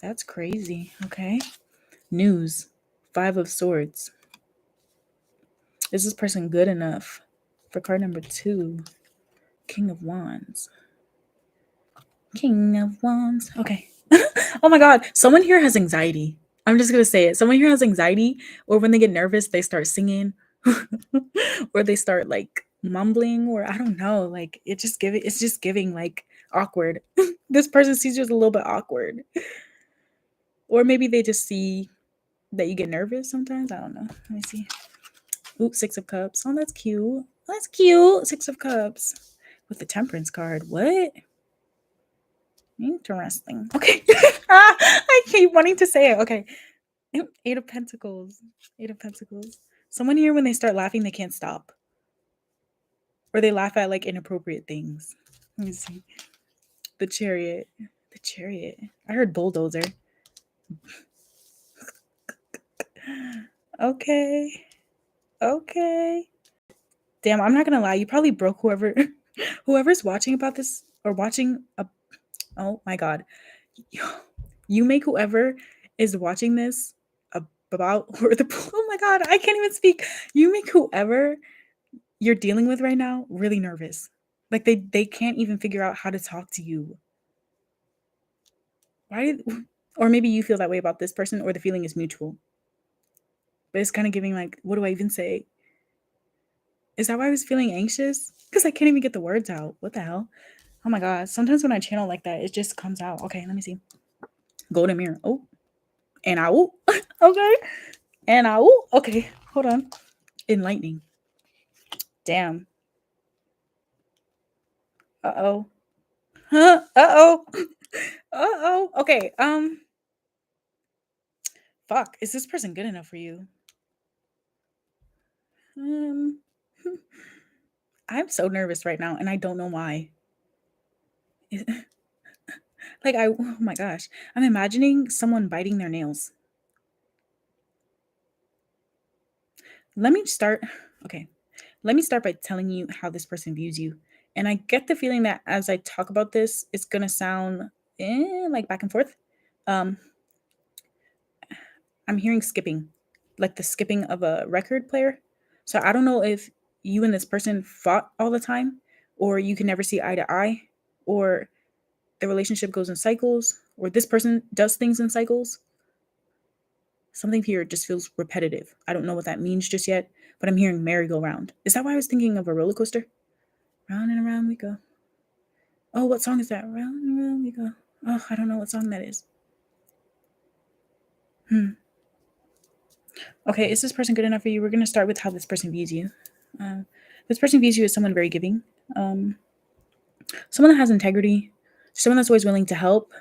That's crazy. Okay. News. 5 of Swords. Is this person good enough for card number 2? King of Wands. King of Wands. Okay. Oh my God. Someone here has anxiety. I'm just going to say it. Someone here has anxiety, or when they get nervous, they start singing or they start like mumbling, or I don't know. Like, it's just giving like awkward. This person sees you as a little bit awkward. Or maybe they just see that you get nervous sometimes. I don't know. Let me see. Ooh, 6 of Cups. Oh, that's cute. That's cute. 6 of Cups with the Temperance card. What? Interesting. Okay. I keep wanting to say it. Okay. 8 of Pentacles. 8 of Pentacles. Someone here, when they start laughing, they can't stop. Or they laugh at like inappropriate things. Let me see. The Chariot. The Chariot. I heard bulldozer. Okay. Okay. Damn, I'm not gonna lie. You probably broke whoever's watching about this, or watching oh my God. You make whoever is watching this about, or oh my God, I can't even speak. You make whoever you're dealing with right now really nervous. Like, they can't even figure out how to talk to you. Why? Or maybe you feel that way about this person, or the feeling is mutual. But it's kind of giving like, what do I even say? Is that why I was feeling anxious? Because I can't even get the words out. What the hell? Oh my God. Sometimes when I channel like that, it just comes out. Okay, let me see. Golden Mirror. Oh. And I will. Okay. And I will. Okay. Hold on. Enlightening. Damn. Uh-oh. Huh? Uh-oh. Uh-oh. Okay. Fuck. Is this person good enough for you? Um I'm so nervous right now and I don't know why. Like oh my gosh. I'm imagining someone biting their nails. Let me start. Okay. Let me start by telling you how this person views you. And I get the feeling that as I talk about this, it's gonna sound like back and forth. Um, I'm hearing skipping, like the skipping of a record player. So I don't know if you and this person fought all the time, or you can never see eye to eye, or the relationship goes in cycles, or this person does things in cycles. Something here just feels repetitive. I don't know what that means just yet, but I'm hearing merry-go-round. Is that why I was thinking of a roller coaster? Round and around we go. Oh, what song is that? Round and round we go. Oh, I don't know what song that is. Okay, is this person good enough for you? We're going to start with how this person views you. This person views you as someone very giving, someone that has integrity, someone that's always willing to help.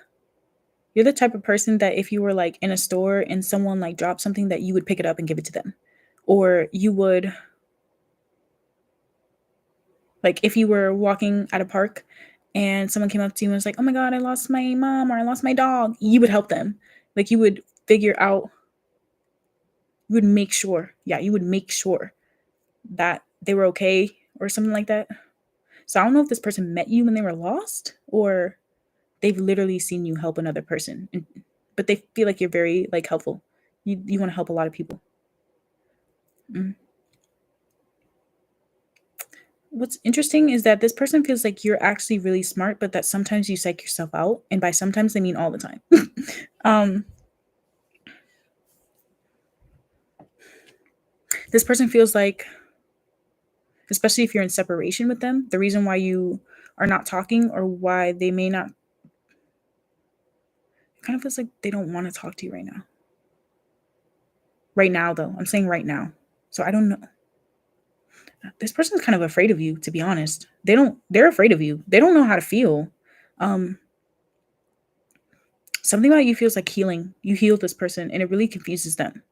You're the type of person that if you were like in a store and someone like dropped something, that you would pick it up and give it to them. Or you would, like, if you were walking at a park and someone came up to you and was like, oh my God, I lost my mom or I lost my dog, you would help them. Like, you would figure out, you would make sure, yeah, you would make sure that they were okay or something like that. So I don't know if this person met you when they were lost or they've literally seen you help another person, but they feel like you're very like helpful. You want to help a lot of people. Mm. What's interesting is that this person feels like you're actually really smart, but that sometimes you psych yourself out, and by sometimes they mean all the time. This person feels like, especially if you're in separation with them, the reason why you are not talking or why they may not, it kind of feels like they don't want to talk to you right now. Right now, though, I'm saying right now. So I don't know. This person's kind of afraid of you, to be honest. They're afraid of you. They don't know how to feel. Um, Something about you feels like healing. You healed this person and it really confuses them.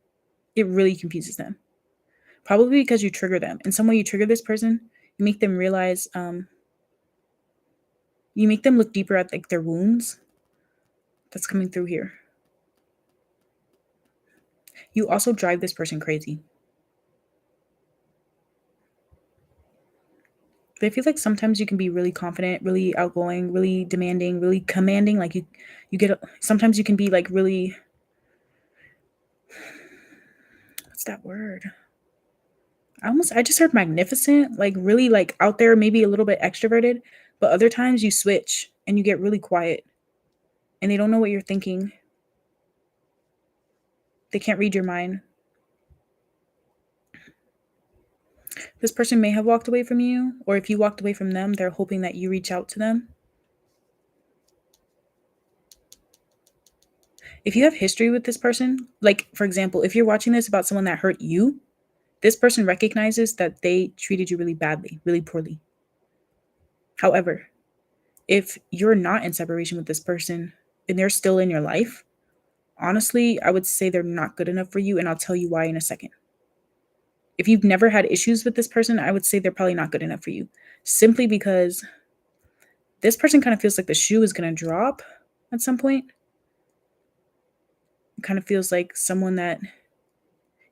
It really confuses them. Probably because you trigger them. In some way you trigger this person, you make them realize, you make them look deeper at like their wounds that's coming through here. You also drive this person crazy. They feel like sometimes you can be really confident, really outgoing, really demanding, really commanding. Like you get, sometimes you can be like really, what's that word? I just heard magnificent, like really like out there, maybe a little bit extroverted, but other times you switch and you get really quiet and they don't know what you're thinking. They can't read your mind. This person may have walked away from you, or if you walked away from them, they're hoping that you reach out to them. If you have history with this person, like for example, if you're watching this about someone that hurt you, this person recognizes that they treated you really badly, really poorly. However, if you're not in separation with this person and they're still in your life, honestly, I would say they're not good enough for you, and I'll tell you why in a second. If you've never had issues with this person, I would say they're probably not good enough for you, simply because this person kind of feels like the shoe is going to drop at some point. It kind of feels like someone that,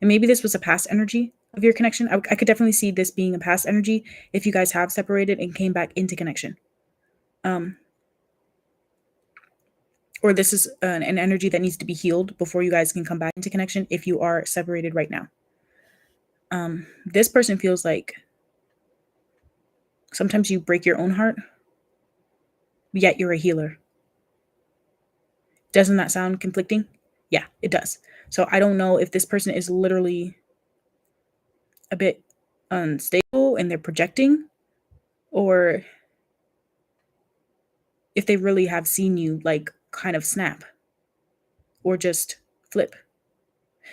and maybe this was a past energy of your connection. I could definitely see this being a past energy if you guys have separated and came back into connection. Or this is an energy that needs to be healed before you guys can come back into connection if you are separated right now. This person feels like sometimes you break your own heart, yet you're a healer. Doesn't that sound conflicting? Yeah, it does. So I don't know if this person is literally a bit unstable and they're projecting, or if they really have seen you like kind of snap or just flip.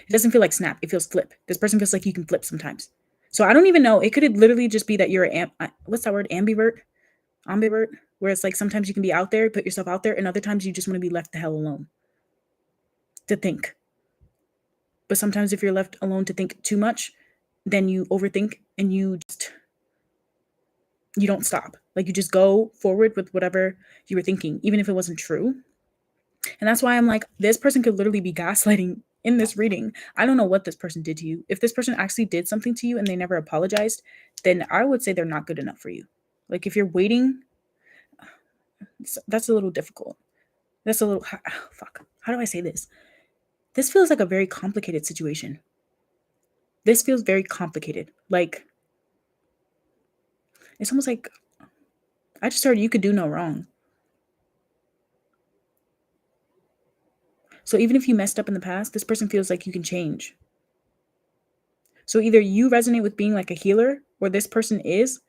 It doesn't feel like snap. It feels flip. This person feels like you can flip sometimes. So I don't even know. It could literally just be that you're what's that word? Ambivert, where it's like sometimes you can be out there, put yourself out there, and other times you just want to be left the hell alone to think. But sometimes if you're left alone to think too much, then you overthink and you don't stop. Like you just go forward with whatever you were thinking, even if it wasn't true. And that's why I'm like, this person could literally be gaslighting in this reading. I don't know what this person did to you. If this person actually did something to you and they never apologized, then I would say they're not good enough for you. Like if you're waiting, that's a little difficult. That's a little, fuck. How do I say this? This feels like a very complicated situation. This feels very complicated. Like, it's almost like I just heard you could do no wrong. So even if you messed up in the past, this person feels like you can change. So either you resonate with being like a healer, or this person is,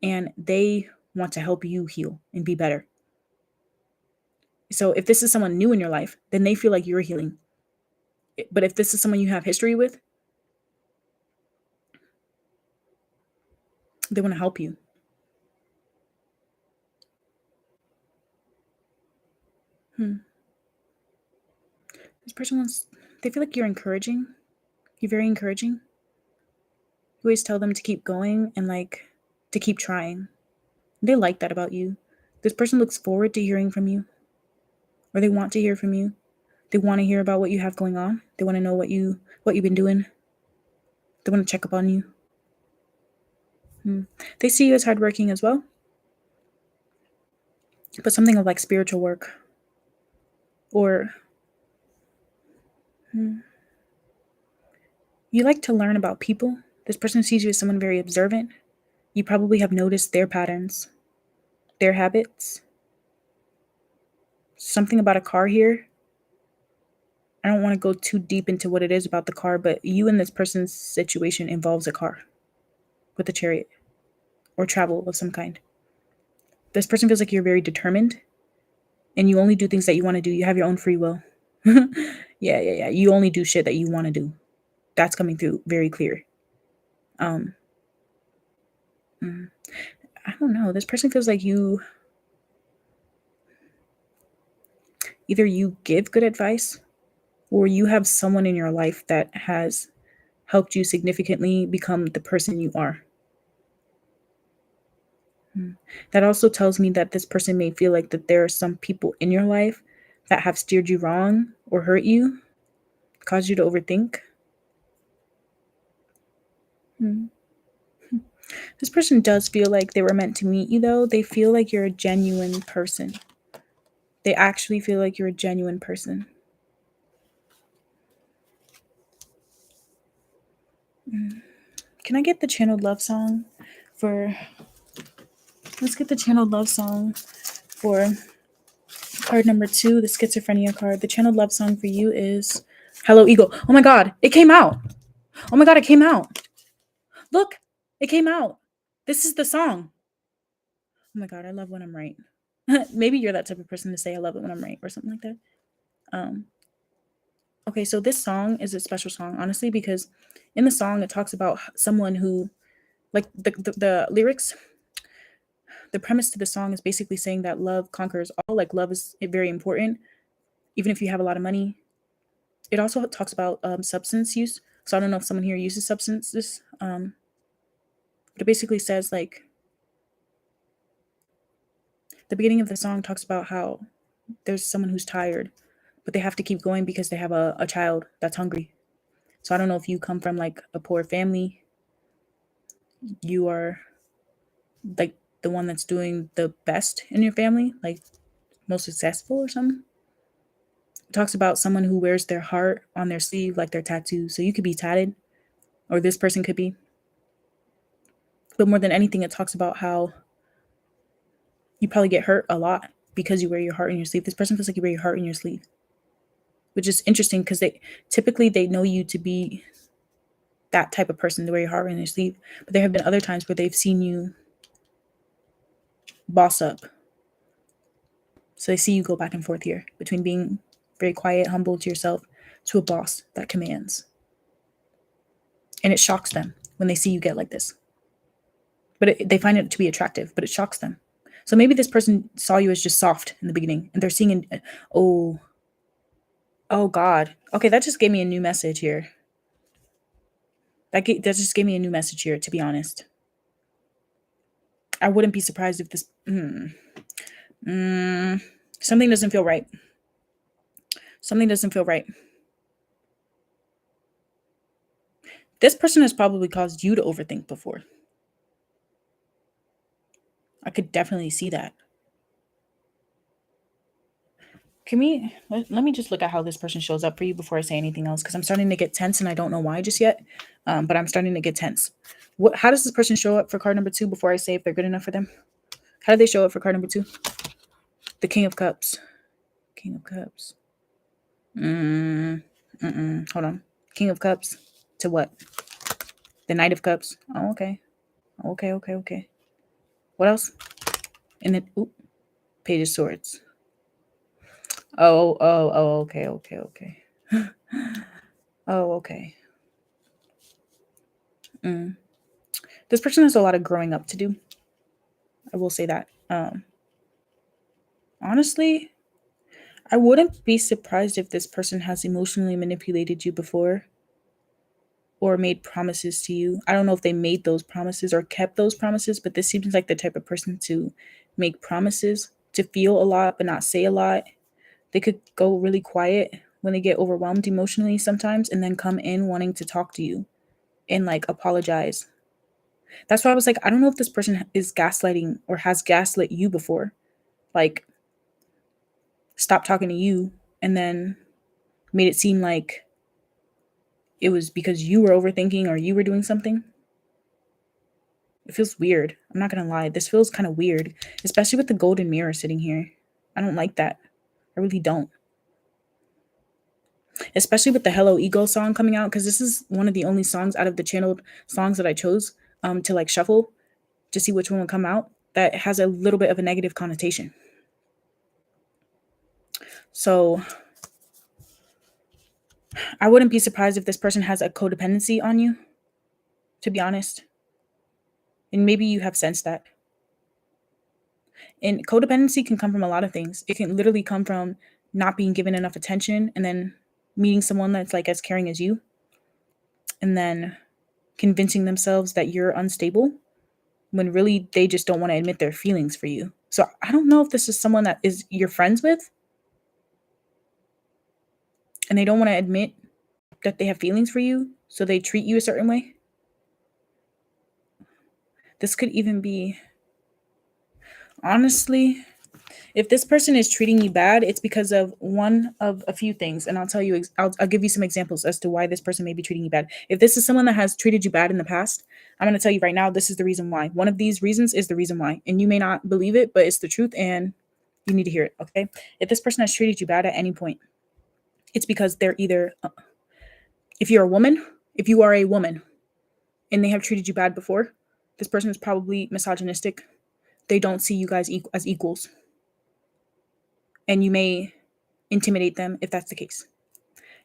and they want to help you heal and be better. So if this is someone new in your life, then they feel like you're healing. But if this is someone you have history with, they want to help you. This person they feel like you're encouraging. You're very encouraging. You always tell them to keep going and like to keep trying. They like that about you. This person looks forward to hearing from you, or they want to hear from you. They want to hear about what you have going on. They want to know what you've been doing. They want to check up on you. They see you as hardworking as well, but something of like spiritual work, or you like to learn about people. This person sees you as someone very observant. You probably have noticed their patterns, their habits. Something about a car here. I don't want to go too deep into what it is about the car, but you and this person's situation involves a car with a chariot or travel of some kind. This person feels like you're very determined and you only do things that you want to do. You have your own free will. Yeah. You only do shit that you want to do. That's coming through very clear. I don't know. This person feels like either you give good advice or you have someone in your life that has helped you significantly become the person you are. That also tells me that this person may feel like that there are some people in your life that have steered you wrong or hurt you, caused you to overthink. This person does feel like they were meant to meet you, though. They feel like you're a genuine person. They actually feel like you're a genuine person. Can I get the channeled love song for... Let's get the channeled love song for card number 2, the schizophrenia card. The channeled love song for you is Hello Eagle. Oh my God, it came out. Oh my God, it came out. Look, it came out. This is the song. Oh my God, I love when I'm right. Maybe you're that type of person to say I love it when I'm right or something like that. Okay, so this song is a special song, honestly, because in the song it talks about someone who, like the lyrics, the premise to the song is basically saying that love conquers all. Like love is very important, even if you have a lot of money. It also talks about substance use. So I don't know if someone here uses substances, but it basically says like the beginning of the song talks about how there's someone who's tired, but they have to keep going because they have a child that's hungry. So I don't know if you come from like a poor family, you are like the one that's doing the best in your family, like most successful or something. It talks about someone who wears their heart on their sleeve, like their tattoo. So you could be tatted, or this person could be. But more than anything, it talks about how you probably get hurt a lot because you wear your heart in your sleeve. This person feels like you wear your heart in your sleeve, which is interesting because they know you to be that type of person to wear your heart in your sleeve. But there have been other times where they've seen you boss up. So they see you go back and forth here between being very quiet, humble to yourself, to a boss that commands. And it shocks them when they see you get like this. But they find it to be attractive, but it shocks them. So maybe this person saw you as just soft in the beginning, and they're seeing, oh God. Okay, that just gave me a new message here. That just gave me a new message here, to be honest. I wouldn't be surprised if this... something doesn't feel right. Something doesn't feel right. This person has probably caused you to overthink before. I could definitely see that. Let me just look at how this person shows up for you before I say anything else, because I'm starting to get tense and I don't know why just yet, but I'm starting to get tense. How does this person show up for card number 2 before I say if they're good enough for them? How do they show up for card number 2? The King of Cups. King of Cups. Hold on. King of Cups to what? The Knight of Cups. Oh, okay. Okay. What else? And then, Page of Swords. Oh, okay. Oh, okay. This person has a lot of growing up to do. I will say that. Honestly, I wouldn't be surprised if this person has emotionally manipulated you before or made promises to you. I don't know if they made those promises or kept those promises, but this seems like the type of person to make promises, to feel a lot but not say a lot. They could go really quiet when they get overwhelmed emotionally sometimes, and then come in wanting to talk to you and like apologize. That's why I was like, I don't know if this person is gaslighting or has gaslit you before. Like, stop talking to you and then made it seem like it was because you were overthinking or you were doing something. It feels weird. I'm not going to lie. This feels kind of weird, especially with the golden mirror sitting here. I don't like that. I really don't. Especially with the Hello Ego song coming out, because this is one of the only songs out of the channeled songs that I chose to like shuffle to see which one would come out that has a little bit of a negative connotation. So I wouldn't be surprised if this person has a codependency on you, to be honest. And maybe you have sensed that. And codependency can come from a lot of things. It can literally come from not being given enough attention and then meeting someone that's like as caring as you, and then convincing themselves that you're unstable when really they just don't want to admit their feelings for you. So I don't know if this is someone that is you're friends with and they don't want to admit that they have feelings for you, so they treat you a certain way. This could even be, honestly, if this person is treating you bad, it's because of one of a few things. And I'll tell you, I'll give you some examples as to why this person may be treating you bad. If this is someone that has treated you bad in the past, I'm going to tell you right now, this is the reason why. One of these reasons is the reason why. And you may not believe it, but it's the truth and you need to hear it, okay? If this person has treated you bad at any point, it's because they're either, if you are a woman and they have treated you bad before, this person is probably misogynistic. They don't see you guys as equals. And you may intimidate them if that's the case.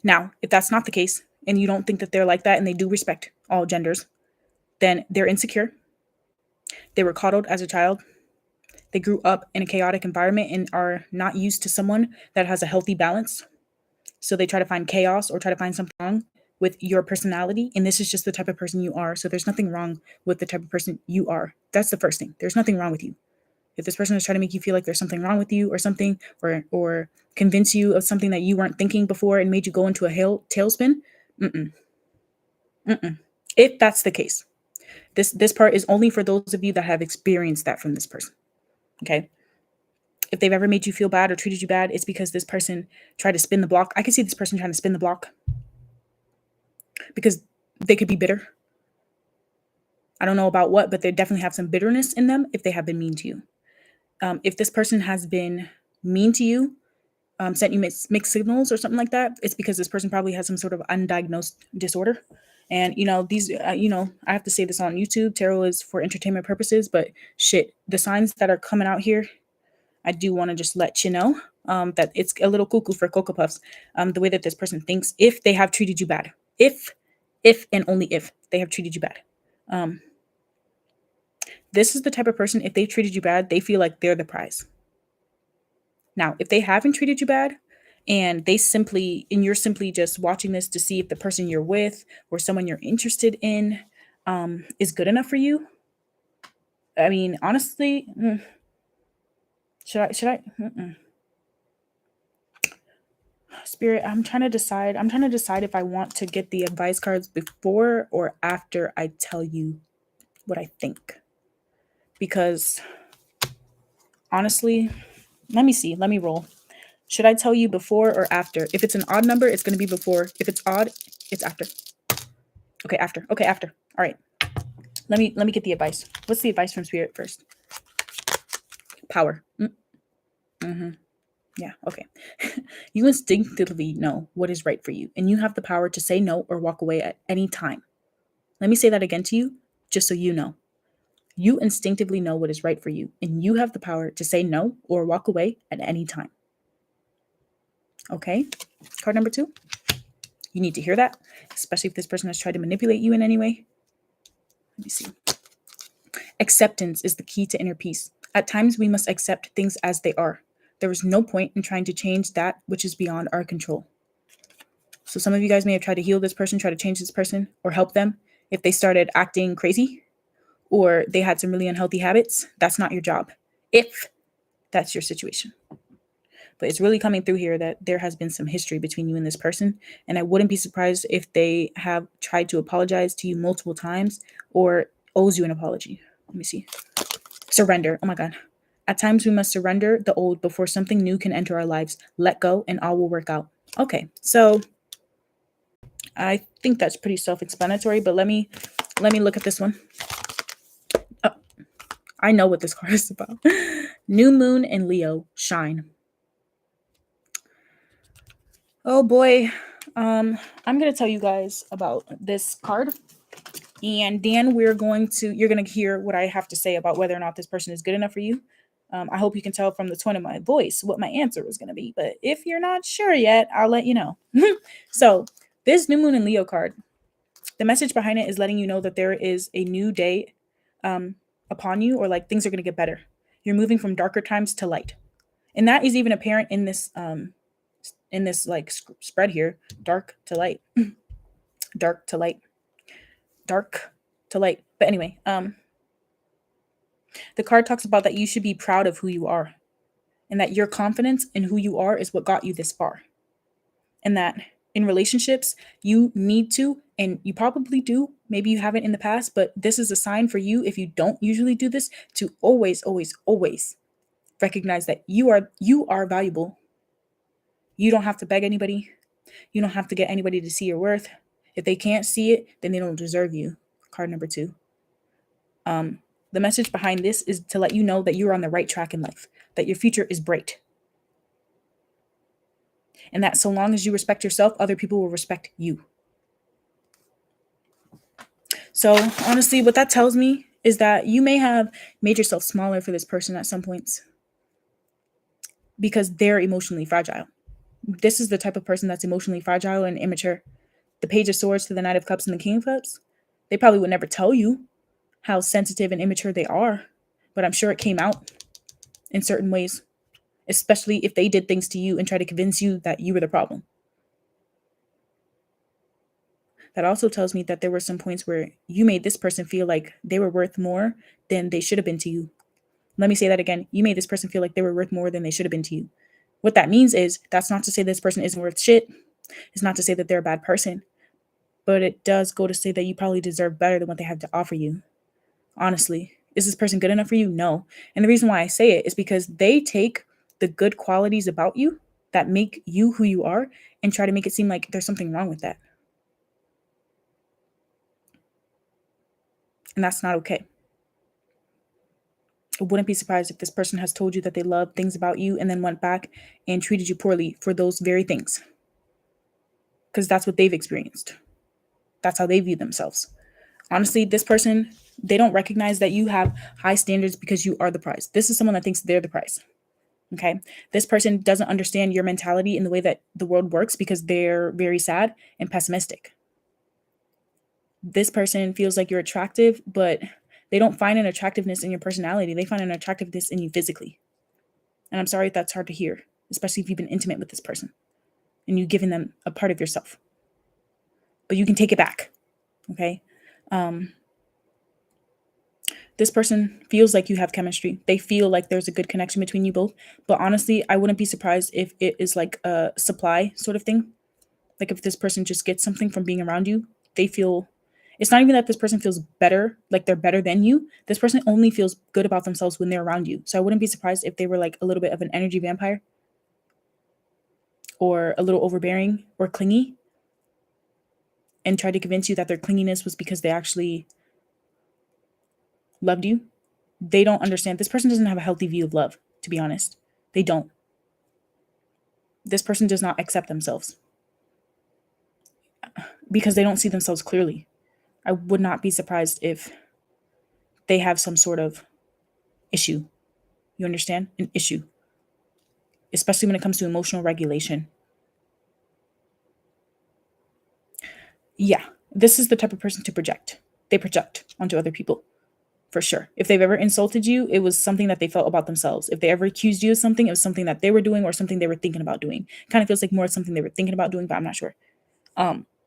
Now, if that's not the case, and you don't think that they're like that and they do respect all genders, then they're insecure. They were coddled as a child. They grew up in a chaotic environment and are not used to someone that has a healthy balance. So they try to find chaos or try to find something wrong with your personality. And this is just the type of person you are. So there's nothing wrong with the type of person you are. That's the first thing. There's nothing wrong with you. If this person is trying to make you feel like there's something wrong with you or something, or convince you of something that you weren't thinking before and made you go into a tailspin, if that's the case, this part is only for those of you that have experienced that from this person, okay? If they've ever made you feel bad or treated you bad, it's because this person tried to spin the block. I can see this person trying to spin the block because they could be bitter. I don't know about what, but they definitely have some bitterness in them if they have been mean to you. If this person has been mean to you, sent you mixed signals or something like that, it's because this person probably has some sort of undiagnosed disorder. And, I have to say this on YouTube. Tarot is for entertainment purposes, but shit, the signs that are coming out here, I do want to just let you know that it's a little cuckoo for Cocoa Puffs, the way that this person thinks, if they have treated you bad. If and only if they have treated you bad. This is the type of person, if they treated you bad, they feel like they're the prize. Now, if they haven't treated you bad and you're simply just watching this to see if the person you're with or someone you're interested in is good enough for you. I mean, honestly, should I? Spirit, I'm trying to decide if I want to get the advice cards before or after I tell you what I think. Because honestly, let me roll. Should I tell you before or after? If it's an odd number, it's going to be before. If it's odd, it's after. Okay, after. Okay, after. All right. Let me get the advice. What's the advice from Spirit first? Power. Yeah, okay. You instinctively know what is right for you, and you have the power to say no or walk away at any time. Let me say that again to you, just so you know. You instinctively know what is right for you, and you have the power to say no or walk away at any time. Okay? Card number 2. You need to hear that, especially if this person has tried to manipulate you in any way. Let me see. Acceptance is the key to inner peace. At times, we must accept things as they are. There is no point in trying to change that which is beyond our control. So some of you guys may have tried to heal this person, try to change this person, or help them if they started acting crazy or they had some really unhealthy habits. That's not your job, if that's your situation. But it's really coming through here that there has been some history between you and this person, and I wouldn't be surprised if they have tried to apologize to you multiple times or owes you an apology. Let me see. Surrender. Oh my God. At times, we must surrender the old before something new can enter our lives. Let go and all will work out. Okay, so I think that's pretty self-explanatory, but let me look at this one. Oh, I know what this card is about. New moon and Leo, shine. Oh boy. I'm going to tell you guys about this card. And Dan, you're going to hear what I have to say about whether or not this person is good enough for you. I hope you can tell from the tone of my voice what my answer is going to be. But if you're not sure yet, I'll let you know. So this new moon and Leo card, the message behind it is letting you know that there is a new day upon you, or like things are going to get better. You're moving from darker times to light. And that is even apparent in this like spread here, dark to light, dark to light, dark to light. But anyway, the card talks about that you should be proud of who you are, and that your confidence in who you are is what got you this far. And that in relationships, you need to, and you probably do, maybe you haven't in the past, but this is a sign for you, if you don't usually do this, to always, always, always recognize that you are valuable. You don't have to beg anybody. You don't have to get anybody to see your worth. If they can't see it, then they don't deserve you. Card number 2. The message behind this is to let you know that you're on the right track in life, that your future is bright. And that so long as you respect yourself, other people will respect you. So honestly, what that tells me is that you may have made yourself smaller for this person at some points because they're emotionally fragile. This is the type of person that's emotionally fragile and immature. The Page of Swords to the Knight of Cups and the King of Cups, they probably would never tell you how sensitive and immature they are, but I'm sure it came out in certain ways, especially if they did things to you and try to convince you that you were the problem. That also tells me that there were some points where you made this person feel like they were worth more than they should have been to you. Let me say that again. You made this person feel like they were worth more than they should have been to you. What that means is, that's not to say this person isn't worth shit. It's not to say that they're a bad person, but it does go to say that you probably deserve better than what they have to offer you. Honestly, is this person good enough for you? No. And the reason why I say it is because they take the good qualities about you that make you who you are and try to make it seem like there's something wrong with that. And that's not okay. I wouldn't be surprised if this person has told you that they love things about you and then went back and treated you poorly for those very things. Because that's what they've experienced. That's how they view themselves. Honestly, this person, they don't recognize that you have high standards because you are the prize. This is someone that thinks they're the prize. Okay. This person doesn't understand your mentality in the way that the world works because they're very sad and pessimistic. This person feels like you're attractive, but they don't find an attractiveness in your personality. They find an attractiveness in you physically. And I'm sorry if that's hard to hear, especially if you've been intimate with this person and you've given them a part of yourself. But you can take it back. Okay. This person feels like you have chemistry. They feel like there's a good connection between you both. But honestly, I wouldn't be surprised if it is like a supply sort of thing. Like if this person just gets something from being around you, they feel it's not even that this person feels better, like they're better than you. This person only feels good about themselves when they're around you. So I wouldn't be surprised if they were like a little bit of an energy vampire or a little overbearing or clingy and tried to convince you that their clinginess was because they actually loved you. They don't understand. This person doesn't have a healthy view of love, to be honest. They don't. This person does not accept themselves because they don't see themselves clearly. I would not be surprised if they have some sort of issue. You understand? An issue, especially when it comes to emotional regulation. Yeah, this is the type of person to project. They project onto other people. For sure. If they've ever insulted you, it was something that they felt about themselves. If they ever accused you of something, it was something that they were doing or something they were thinking about doing. Kind of feels like more something they were thinking about doing, but I'm not sure.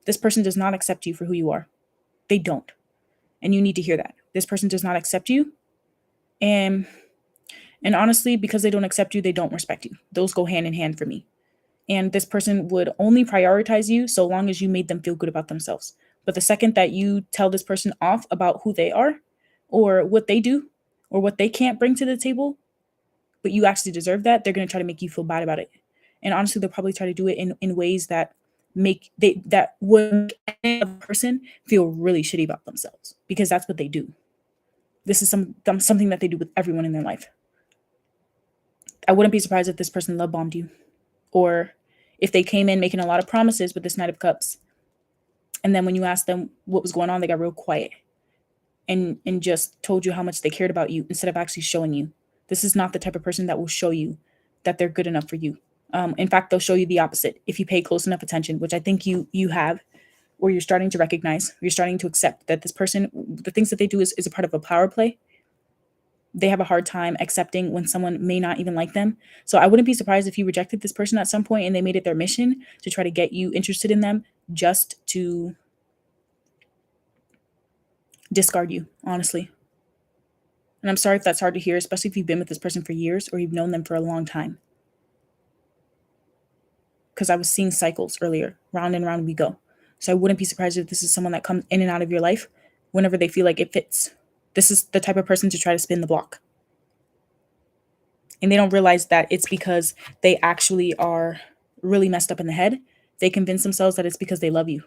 This person does not accept you for who you are. They don't. And you need to hear that. This person does not accept you. And honestly, because they don't accept you, they don't respect you. Those go hand in hand for me. And this person would only prioritize you so long as you made them feel good about themselves. But the second that you tell this person off about who they are or what they do or what they can't bring to the table, but you actually deserve that, they're going to try to make you feel bad about it. And honestly, they'll probably try to do it in ways that that would make any other person feel really shitty about themselves because that's what they do. This is something that they do with everyone in their life. I wouldn't be surprised if this person love bombed you or if they came in making a lot of promises with this Knight of Cups. And then when you asked them what was going on, they got real quiet and just told you how much they cared about you instead of actually showing you. This is not the type of person that will show you that they're good enough for you. In fact, they'll show you the opposite if you pay close enough attention, which I think you have, or you're starting to recognize, you're starting to accept that this person, the things that they do is a part of a power play. They have a hard time accepting when someone may not even like them. So I wouldn't be surprised if you rejected this person at some point and they made it their mission to try to get you interested in them just to discard you, honestly. And I'm sorry if that's hard to hear, especially if you've been with this person for years or you've known them for a long time. Because I was seeing cycles earlier, round and round we go. So I wouldn't be surprised if this is someone that comes in and out of your life whenever they feel like it fits. This is the type of person to try to spin the block. And they don't realize that it's because they actually are really messed up in the head. They convince themselves that it's because they love you.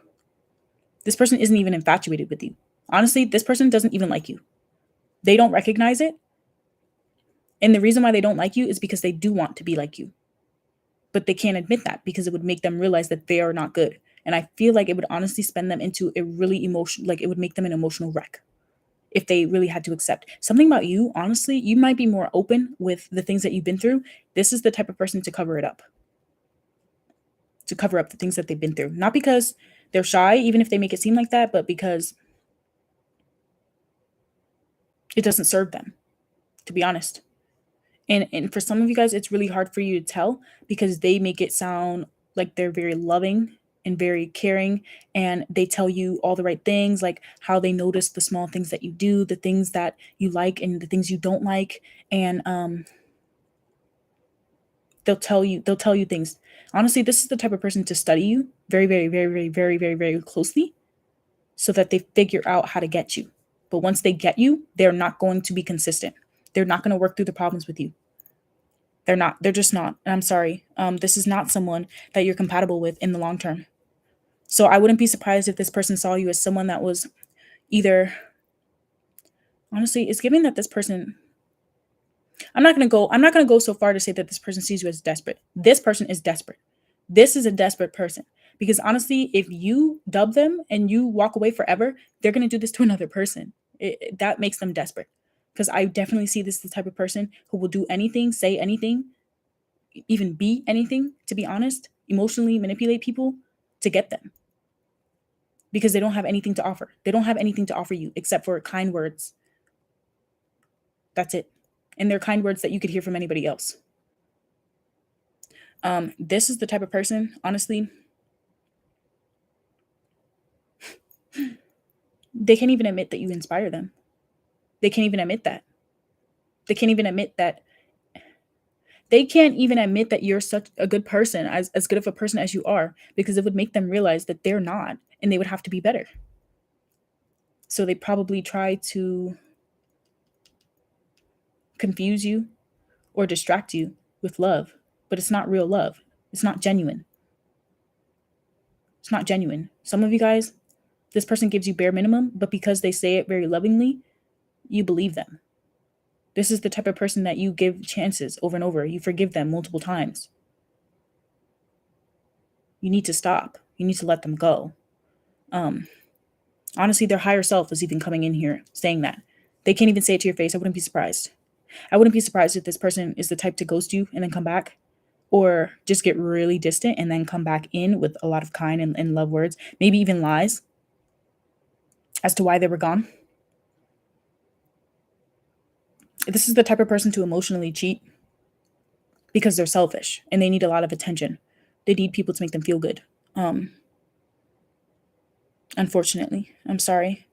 This person isn't even infatuated with you. Honestly, this person doesn't even like you. They don't recognize it. And the reason why they don't like you is because they do want to be like you. But they can't admit that because it would make them realize that they are not good. And I feel like it would honestly spend them into a really emotional, like it would make them an emotional wreck if they really had to accept something about you. Honestly, you might be more open with the things that you've been through. This is the type of person to cover it up, to cover up the things that they've been through. Not because they're shy, even if they make it seem like that, but because it doesn't serve them, to be honest. And for some of you guys, it's really hard for you to tell because they make it sound like they're very loving and very caring, and they tell you all the right things, like how they notice the small things that you do, the things that you like and the things you don't like. And they'll tell you things. Honestly, this is the type of person to study you very, very, very, very, very, very, very closely so that they figure out how to get you. But once they get you, they're not going to be consistent. They're not going to work through the problems with you. They're not. They're just not. And I'm sorry. This is not someone that you're compatible with in the long term. So I wouldn't be surprised if this person saw you as someone that was either, honestly, it's giving that this person, I'm not gonna go so far to say that this person sees you as desperate. This person is desperate. This is a desperate person. Because honestly, if you dub them and you walk away forever, they're gonna do this to another person. That makes them desperate. Because I definitely see this the type of person who will do anything, say anything, even be anything, to be honest, emotionally manipulate people to get them, because they don't have anything to offer. They don't have anything to offer you except for kind words. That's it. And they're kind words that you could hear from anybody else. This is the type of person, honestly, they can't even admit that you inspire them. They can't even admit that. They can't even admit that. They can't even admit that you're such a good person, as good of a person as you are, because it would make them realize that they're not, and they would have to be better. So they probably try to confuse you or distract you with love, but it's not real love. It's not genuine. It's not genuine. Some of you guys, this person gives you bare minimum, but because they say it very lovingly, you believe them. This is the type of person that you give chances over and over. You forgive them multiple times. You need to stop. You need to let them go. Honestly, their higher self is even coming in here saying that. They can't even say it to your face. I wouldn't be surprised. I wouldn't be surprised if this person is the type to ghost you and then come back, or just get really distant and then come back in with a lot of kind and love words, maybe even lies as to why they were gone. This is the type of person to emotionally cheat because they're selfish and they need a lot of attention. They need people to make them feel good. Unfortunately, I'm sorry.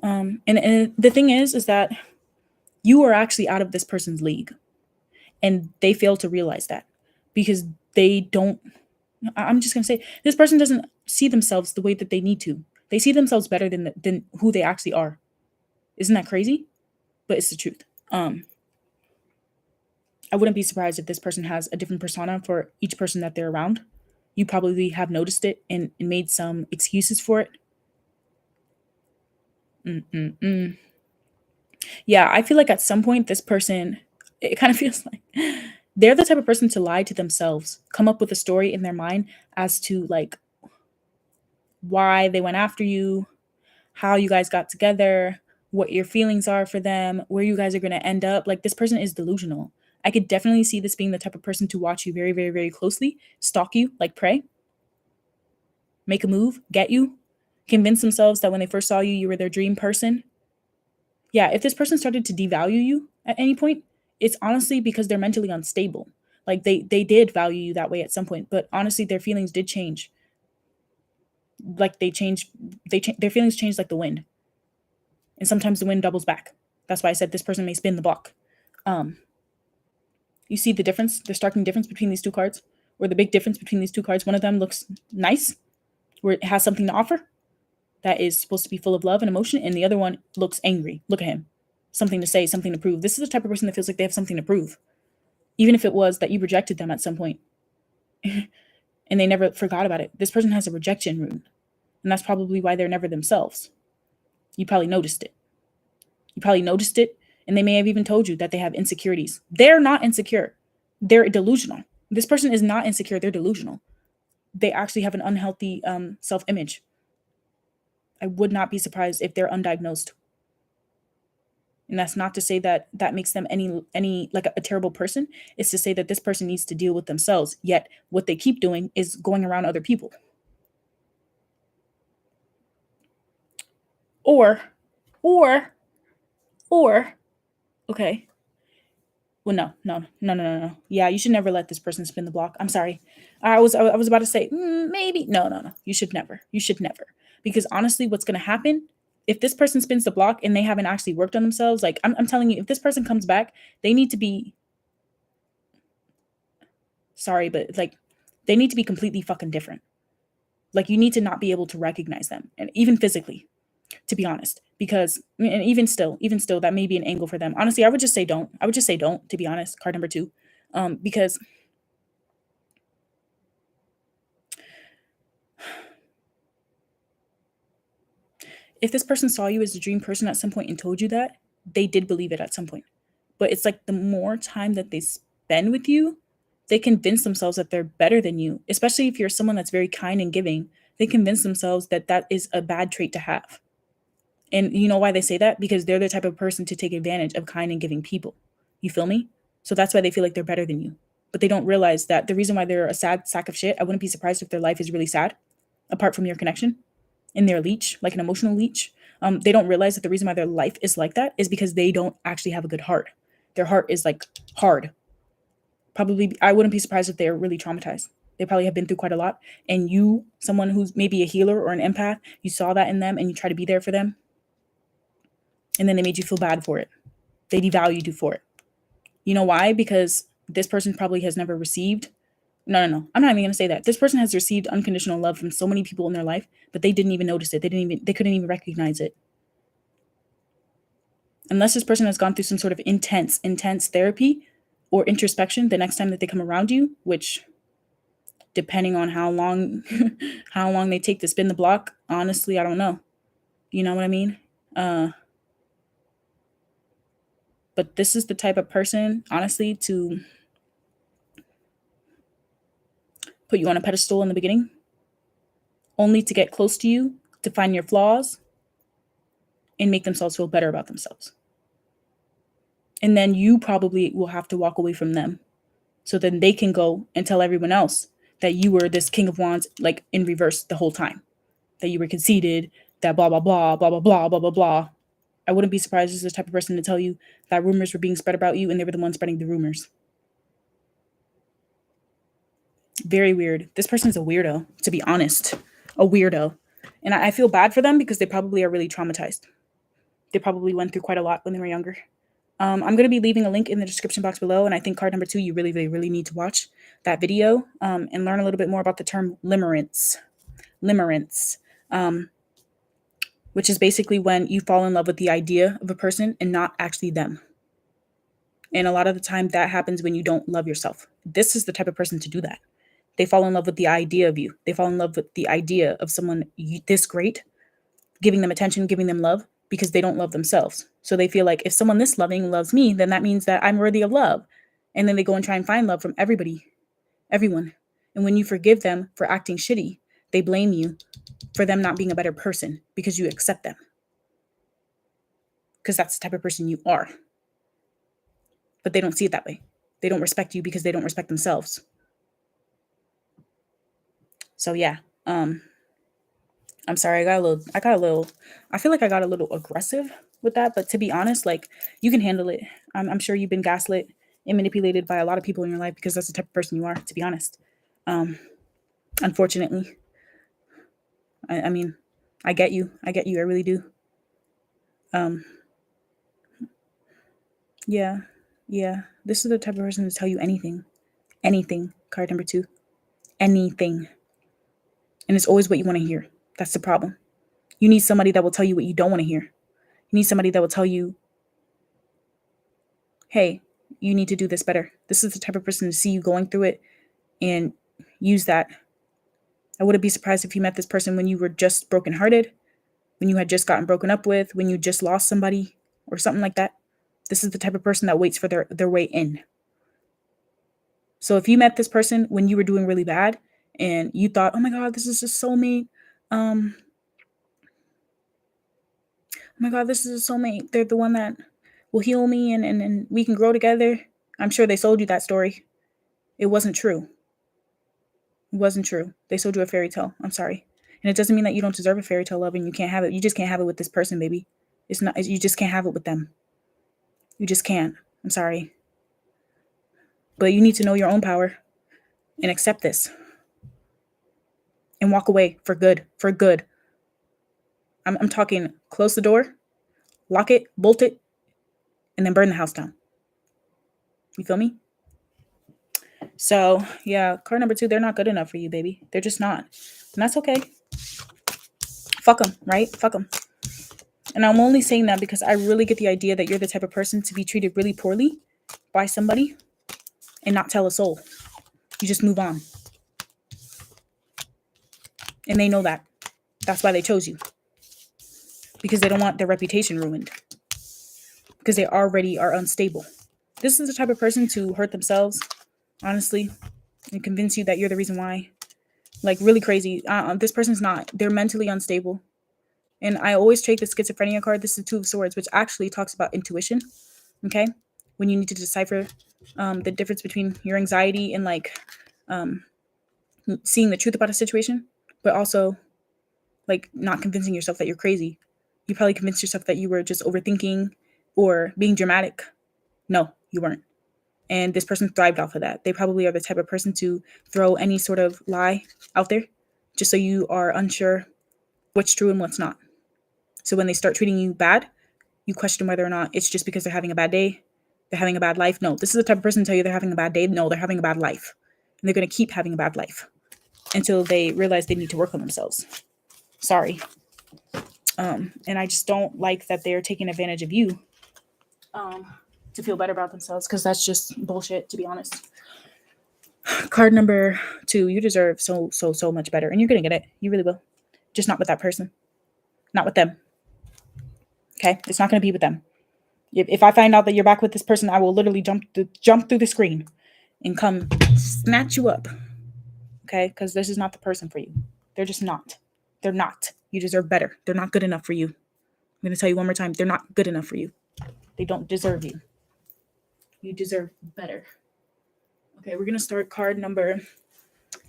And the thing is that you are actually out of this person's league, and they fail to realize that because they don't. I'm just gonna say this person doesn't see themselves the way that they need to. They see themselves better than who they actually are. Isn't that crazy? But it's the truth. I wouldn't be surprised if this person has a different persona for each person that they're around. You probably have noticed it and made some excuses for it. Yeah, I feel like at some point this person, it kind of feels like they're the type of person to lie to themselves, come up with a story in their mind as to like why they went after you, how you guys got together, what your feelings are for them, where you guys are going to end up. Like, this person is delusional. I could definitely see this being the type of person to watch you very, very, very closely, stalk you like prey, make a move, get you, convince themselves that when they first saw you, you were their dream person. Yeah, if this person started to devalue you at any point, it's honestly because they're mentally unstable. Like they did value you that way at some point, but honestly, their feelings did change. Like their feelings change like the wind, and sometimes the wind doubles back. That's why I said this person may spin the block. You see the difference, the starking difference between these two cards, or the big difference between these two cards. One of them looks nice, where it has something to offer that is supposed to be full of love and emotion, and the other one looks angry. Look at him. Something to say, something to prove. This is the type of person that feels like they have something to prove, even if it was that you rejected them at some point and they never forgot about it. This person has a rejection rune, and that's probably why they're never themselves. You probably noticed it. And they may have even told you that they have insecurities. They're not insecure. They're delusional. This person is not insecure. They're delusional. They actually have an unhealthy self-image. I would not be surprised if they're undiagnosed. And that's not to say that that makes them any like a terrible person. It's to say that this person needs to deal with themselves. Yet what they keep doing is going around other people. Or, okay. Well, no. Yeah, you should never let this person spin the block. I'm sorry. I was about to say maybe. No. You should never. Because honestly, what's going to happen if this person spins the block and they haven't actually worked on themselves? Like I'm telling you, if this person comes back, they need to be. Sorry, but like they need to be completely fucking different. Like you need to not be able to recognize them, and even physically, to be honest, because and even still, that may be an angle for them. Honestly, I would just say don't. To be honest. Card number 2, because if this person saw you as a dream person at some point and told you that, they did believe it at some point. But it's like the more time that they spend with you, they convince themselves that they're better than you, especially if you're someone that's very kind and giving. They convince themselves that that is a bad trait to have. And you know why they say that? Because they're the type of person to take advantage of kind and giving people. You feel me? So that's why they feel like they're better than you. but they don't realize that the reason why they're a sad sack of shit, I wouldn't be surprised if their life is really sad, apart from your connection, in their leech, like an emotional leech. They don't realize that the reason why their life is like that is because they don't actually have a good heart. Their heart is like hard. Probably, I wouldn't be surprised if they're really traumatized. They probably have been through quite a lot. And you, someone who's maybe a healer or an empath, you saw that in them and you try to be there for them. And then they made you feel bad for it. They devalued you for it. You know why? Because this person probably has never received. No. I'm not even going to say that. This person has received unconditional love from so many people in their life, but they didn't even notice it. They couldn't even recognize it. Unless this person has gone through some sort of intense therapy or introspection the next time that they come around you, which depending on how long they take to spin the block, honestly, I don't know. You know what I mean? But this is the type of person, honestly, to put you on a pedestal in the beginning, only to get close to you, to find your flaws, and make themselves feel better about themselves. And then you probably will have to walk away from them. So then they can go and tell everyone else that you were this King of Wands, like in reverse the whole time. That you were conceited, that blah, blah, blah, blah, blah, blah, blah, blah, blah. I wouldn't be surprised as the type of person to tell you that rumors were being spread about you and they were the ones spreading the rumors. Very weird. This person's a weirdo, to be honest. A weirdo. And I feel bad for them because they probably are really traumatized. They probably went through quite a lot when they were younger. I'm going to be leaving a link in the description box below. And I think card number 2, you really, really, really need to watch that video and learn a little bit more about the term limerence. Limerence. Which is basically when you fall in love with the idea of a person and not actually them. And a lot of the time that happens when you don't love yourself. This is the type of person to do that. They fall in love with the idea of you. They fall in love with the idea of someone this great, giving them attention, giving them love, because they don't love themselves. So they feel like if someone this loving loves me, then that means that I'm worthy of love. And then they go and try and find love from everybody, everyone. And when you forgive them for acting shitty, they blame you for them not being a better person because you accept them. Because that's the type of person you are. But they don't see it that way. They don't respect you because they don't respect themselves. So yeah, I'm sorry, I feel like I got a little aggressive with that, but to be honest, like, you can handle it. I'm sure you've been gaslit and manipulated by a lot of people in your life because that's the type of person you are, to be honest. Unfortunately, I mean, I get you, I really do. Yeah, this is the type of person to tell you anything, card number 2, anything. And it's always what you want to hear. That's the problem. You need somebody that will tell you what you don't want to hear. You need somebody that will tell you, hey, you need to do this better. This is the type of person to see you going through it and use that. I wouldn't be surprised if you met this person when you were just brokenhearted, when you had just gotten broken up with, when you just lost somebody or something like that. This is the type of person that waits for their way in. So if you met this person when you were doing really bad and you thought, oh my God, this is a soulmate. Oh my God, this is a soulmate. They're the one that will heal me and we can grow together. I'm sure they sold you that story. It wasn't true. It wasn't true. They sold you a fairy tale. I'm sorry. And it doesn't mean that you don't deserve a fairy tale love and you can't have it. You just can't have it with this person, baby. You just can't have it with them. You just can't. I'm sorry. But you need to know your own power and accept this. And walk away for good. For good. I'm talking close the door, lock it, bolt it, and then burn the house down. You feel me? So, yeah, card number 2, they're not good enough for you, baby. They're just not. And that's okay. Fuck them, right? Fuck them. And I'm only saying that because I really get the idea that you're the type of person to be treated really poorly by somebody and not tell a soul. You just move on. And they know that. That's why they chose you. Because they don't want their reputation ruined. Because they already are unstable. This is the type of person to hurt themselves, honestly, and convince you that you're the reason why. Like, really crazy. This person's not. They're mentally unstable. And I always take the schizophrenia card. This is the 2 of Swords, which actually talks about intuition. Okay? when you need to decipher the difference between your anxiety and like seeing the truth about a situation, but also like not convincing yourself that you're crazy. You probably convinced yourself that you were just overthinking or being dramatic. No, you weren't. And this person thrived off of that. They probably are the type of person to throw any sort of lie out there just so you are unsure what's true and what's not. So when they start treating you bad, you question whether or not it's just because they're having a bad day, they're having a bad life. No, this is the type of person to tell you they're having a bad day. No, they're having a bad life. And they're going to keep having a bad life until they realize they need to work on themselves. Sorry. And I just don't like that they're taking advantage of you to feel better about themselves, because that's just bullshit, to be honest. Card number 2, you deserve so much better, and you're going to get it. You really will. Just not with that person. Not with them. Okay? It's not going to be with them. If I find out that you're back with this person, I will literally jump through the screen and come snatch you up. Okay? Because this is not the person for you. They're just not. They're not. You deserve better. They're not good enough for you. I'm going to tell you one more time. They're not good enough for you. They don't deserve you. You deserve better. Okay, we're going to start card number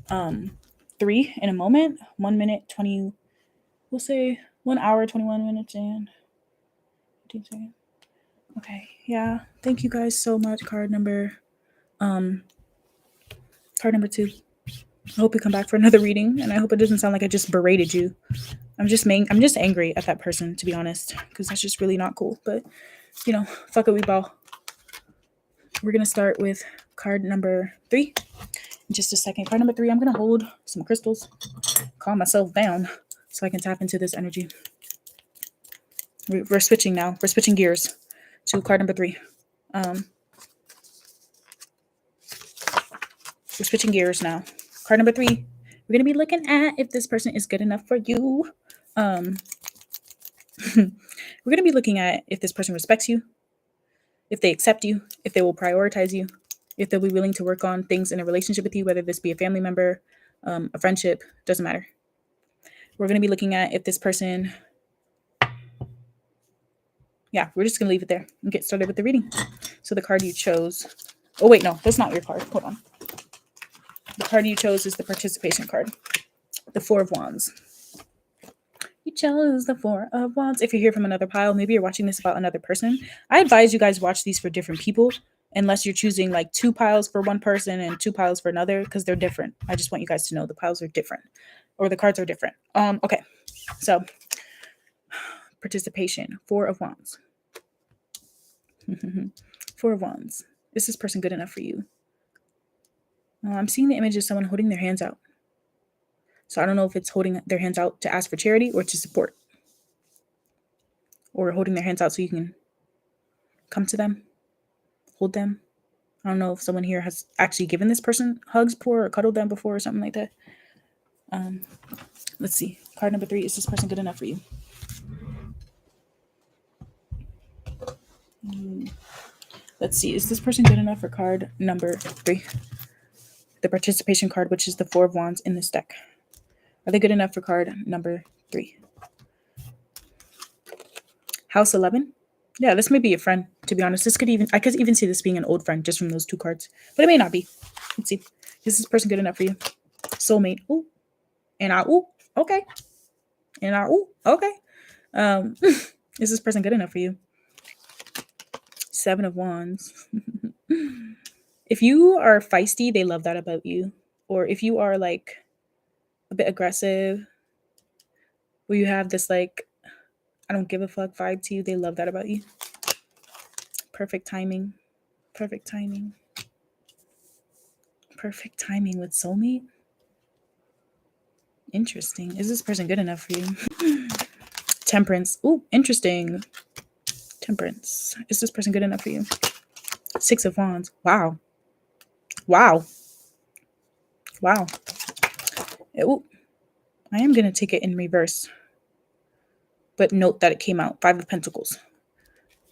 3 in a moment. 1 minute, 20, we'll say 1 hour, 21 minutes and 15 seconds. Okay, yeah. Thank you guys so much. Card number 2. I hope you come back for another reading, and I hope it doesn't sound like I just berated you. I'm just angry at that person, to be honest, because that's just really not cool. But, you know, fuck it, we ball. We're going to start with card number 3 in just a second. Card number 3, I'm going to hold some crystals, calm myself down so I can tap into this energy. We're switching now. We're switching gears to card number 3. We're switching gears now. Card number 3, we're going to be looking at if this person is good enough for you. We're going to be looking at if this person respects you, if they accept you, if they will prioritize you, if they'll be willing to work on things in a relationship with you, whether this be a family member, a friendship, doesn't matter. We're going to be looking at if this person, yeah, we're just going to leave it there and get started with the reading. So the card you chose, oh wait, no, that's not your card. Hold on. The card you chose is the participation card, the 4 of Wands. You chose the 4 of Wands. If you're here from another pile, maybe you're watching this about another person. I advise you guys watch these for different people, unless you're choosing like 2 piles for one person and 2 piles for another, because they're different. I just want you guys to know the piles are different, or the cards are different. Okay, so participation, 4 of Wands. 4 of Wands. Is this person good enough for you? I'm seeing the image of someone holding their hands out. So I don't know if it's holding their hands out to ask for charity or to support, or holding their hands out so you can come to them, hold them. I don't know if someone here has actually given this person hugs before or cuddled them before or something like that. Let's see. Card number 3, is this person good enough for you? Let's see. Is this person good enough for card number 3? The participation card, which is the 4 of Wands in this deck. Are they good enough for card number 3? House 11. Yeah, this may be a friend, to be honest. I could even see this being an old friend just from those 2 cards. But it may not be. Let's see. Is this person good enough for you? Soulmate. Ooh. And ooh. Okay. And ooh. Okay. Is this person good enough for you? 7 of Wands. If you are feisty, they love that about you. Or if you are like a bit aggressive, where you have this like, I don't give a fuck vibe to you, they love that about you. Perfect timing. Perfect timing. Perfect timing with soulmate. Interesting. Is this person good enough for you? Temperance. Ooh, interesting. Temperance. Is this person good enough for you? 6 of Wands. Wow. Wow. Wow. Ooh. I am going to take it in reverse. But note that it came out 5 of Pentacles.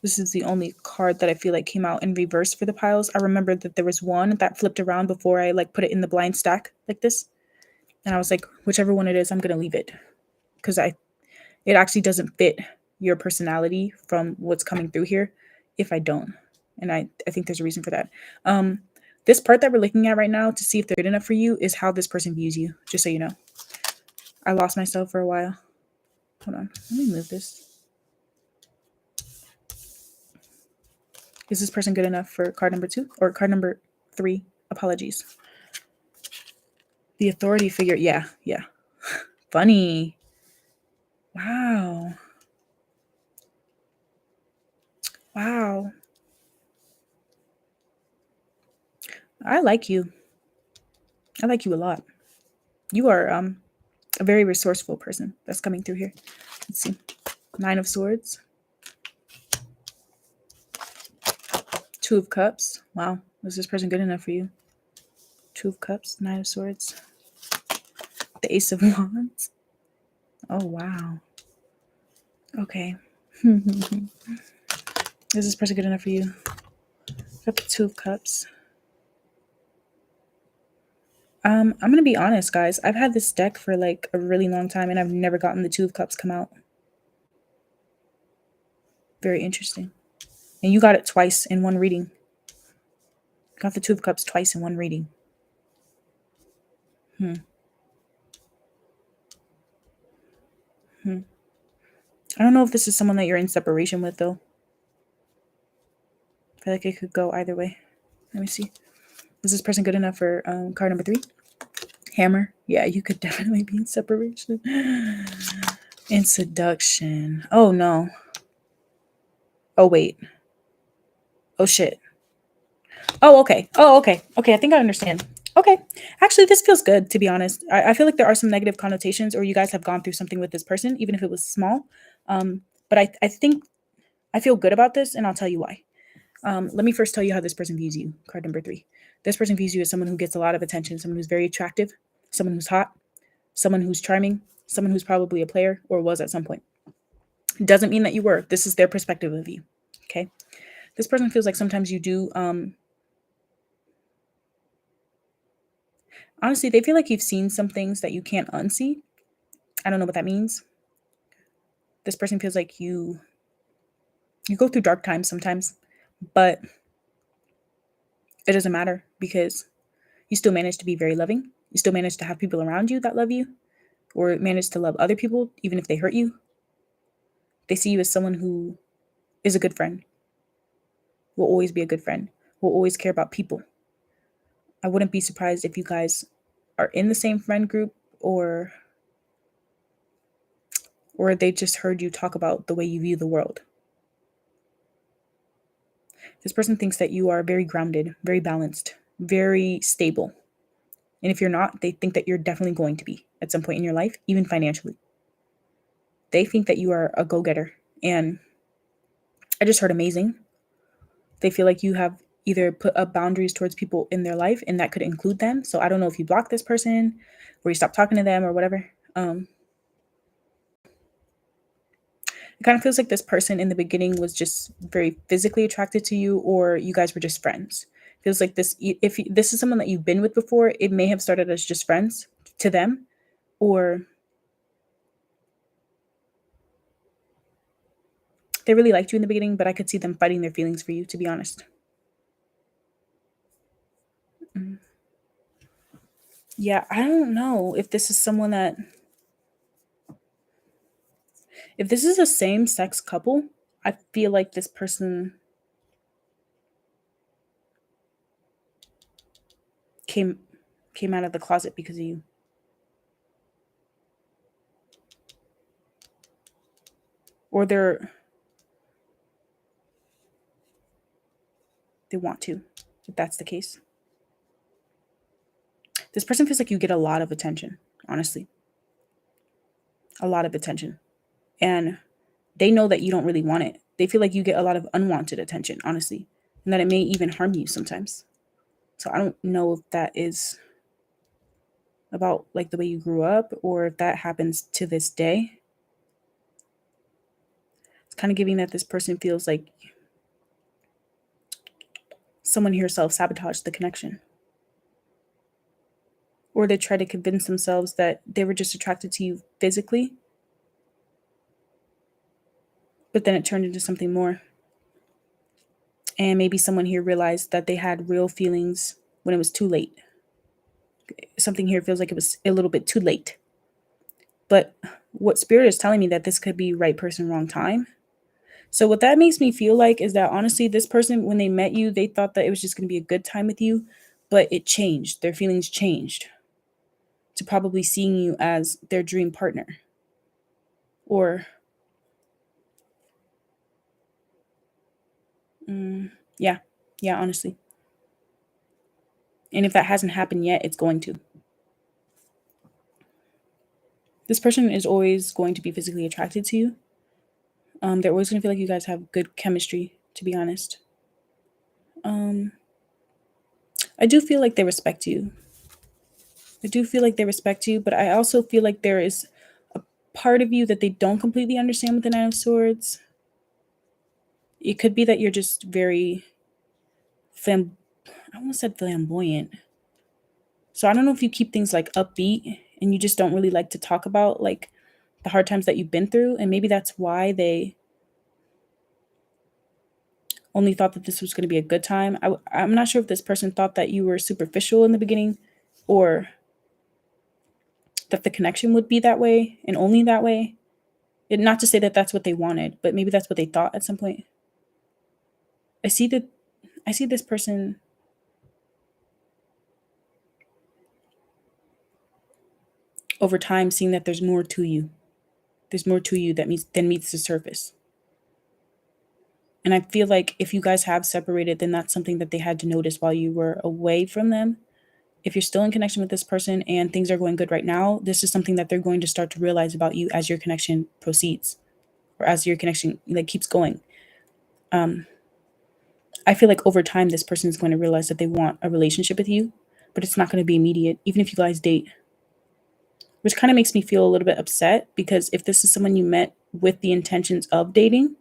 This is the only card that I feel like came out in reverse for the piles. I remember that there was one that flipped around before I like put it in the blind stack like this. And I was like, whichever one it is, I'm going to leave it. Because it actually doesn't fit your personality from what's coming through here if I don't. And I think there's a reason for that. This part that we're looking at right now to see if they're good enough for you is how this person views you, just so you know. I lost myself for a while. Hold on. Let me move this. Is this person good enough for card number 2 or card number 3? Apologies. The authority figure. Yeah. Funny. Wow. I like you. I like you a lot. You are a very resourceful person that's coming through here. Let's see. 9 of Swords. 2 of Cups. Wow. Was this person good enough for you? 2 of Cups, 9 of Swords. The Ace of Wands. Oh, wow. Okay. Is this person good enough for you? Got the 2 of Cups. I'm going to be honest, guys. I've had this deck for like a really long time, and I've never gotten the 2 of Cups come out. Very interesting. And you got it twice in one reading. Got the 2 of Cups twice in one reading. I don't know if this is someone that you're in separation with, though. I feel like it could go either way. Let me see. Is this person good enough for card number 3? Hammer. Yeah, you could definitely be in separation. In seduction. Oh, no. Oh, wait. Oh, shit. Oh, okay. Okay, I think I understand. Okay. Actually, this feels good, to be honest. I feel like there are some negative connotations, or you guys have gone through something with this person, even if it was small. But I think I feel good about this, and I'll tell you why. Let me first tell you how this person views you. Card number 3. This person views you as someone who gets a lot of attention, someone who's very attractive, someone who's hot, someone who's charming, someone who's probably a player or was at some point. Doesn't mean that you were. This is their perspective of you. Okay. This person feels like sometimes you do. Honestly, they feel like you've seen some things that you can't unsee. I don't know what that means. This person feels like you go through dark times sometimes, but it doesn't matter because you still manage to be very loving. You still manage to have people around you that love you, or manage to love other people even if they hurt you. They see you as someone who is a good friend, will always be a good friend, will always care about people. I wouldn't be surprised if you guys are in the same friend group, or they just heard you talk about the way you view the world. This person thinks that you are very grounded, very balanced, very stable. And if you're not, they think that you're definitely going to be at some point in your life, even financially. They think that you are a go-getter. And I just heard amazing. They feel like you have either put up boundaries towards people in their life, and that could include them. So I don't know if you block this person or you stop talking to them or whatever. It kind of feels like this person in the beginning was just very physically attracted to you, or you guys were just friends. Feels like this, if this is someone that you've been with before, it may have started as just friends to them, or they really liked you in the beginning, but I could see them fighting their feelings for you, to be honest. Yeah, I don't know if this is someone that, if this is a same-sex couple, I feel like this person came out of the closet because of you. Or they want to, if that's the case. This person feels like you get a lot of attention, honestly. A lot of attention. And they know that you don't really want it. They feel like you get a lot of unwanted attention, honestly, and that it may even harm you sometimes. So I don't know if that is about like the way you grew up, or if that happens to this day. It's kind of giving that this person feels like someone here self-sabotaged the connection. Or they try to convince themselves that they were just attracted to you physically, but then it turned into something more. And maybe someone here realized that they had real feelings when it was too late. Something here feels like it was a little bit too late. But what spirit is telling me that this could be right person, wrong time. So what that makes me feel like is that honestly, this person, when they met you, they thought that it was just going to be a good time with you, but it changed. Their feelings changed to probably seeing you as their dream partner. Or, yeah, honestly. And if that hasn't happened yet, it's going to. This person is always going to be physically attracted to you. They're always going to feel like you guys have good chemistry, to be honest. I do feel like they respect you. But I also feel like there is a part of you that they don't completely understand with the Nine of Swords. It could be that you're just very I almost said flamboyant. So I don't know if you keep things like upbeat and you just don't really like to talk about like the hard times that you've been through, and maybe that's why they only thought that this was going to be a good time. I'm not sure if this person thought that you were superficial in the beginning, or that the connection would be that way and only that way. And not to say that that's what they wanted, but maybe that's what they thought at some point. I see this person over time seeing that there's more to you. There's more to you than meets the surface. And I feel like if you guys have separated, then that's something that they had to notice while you were away from them. If you're still in connection with this person and things are going good right now, this is something that they're going to start to realize about you as your connection proceeds, or as your connection like keeps going. I feel like over time, this person is going to realize that they want a relationship with you, but it's not going to be immediate, even if you guys date. Which kind of makes me feel a little bit upset, because if this is someone you met with the intentions of dating,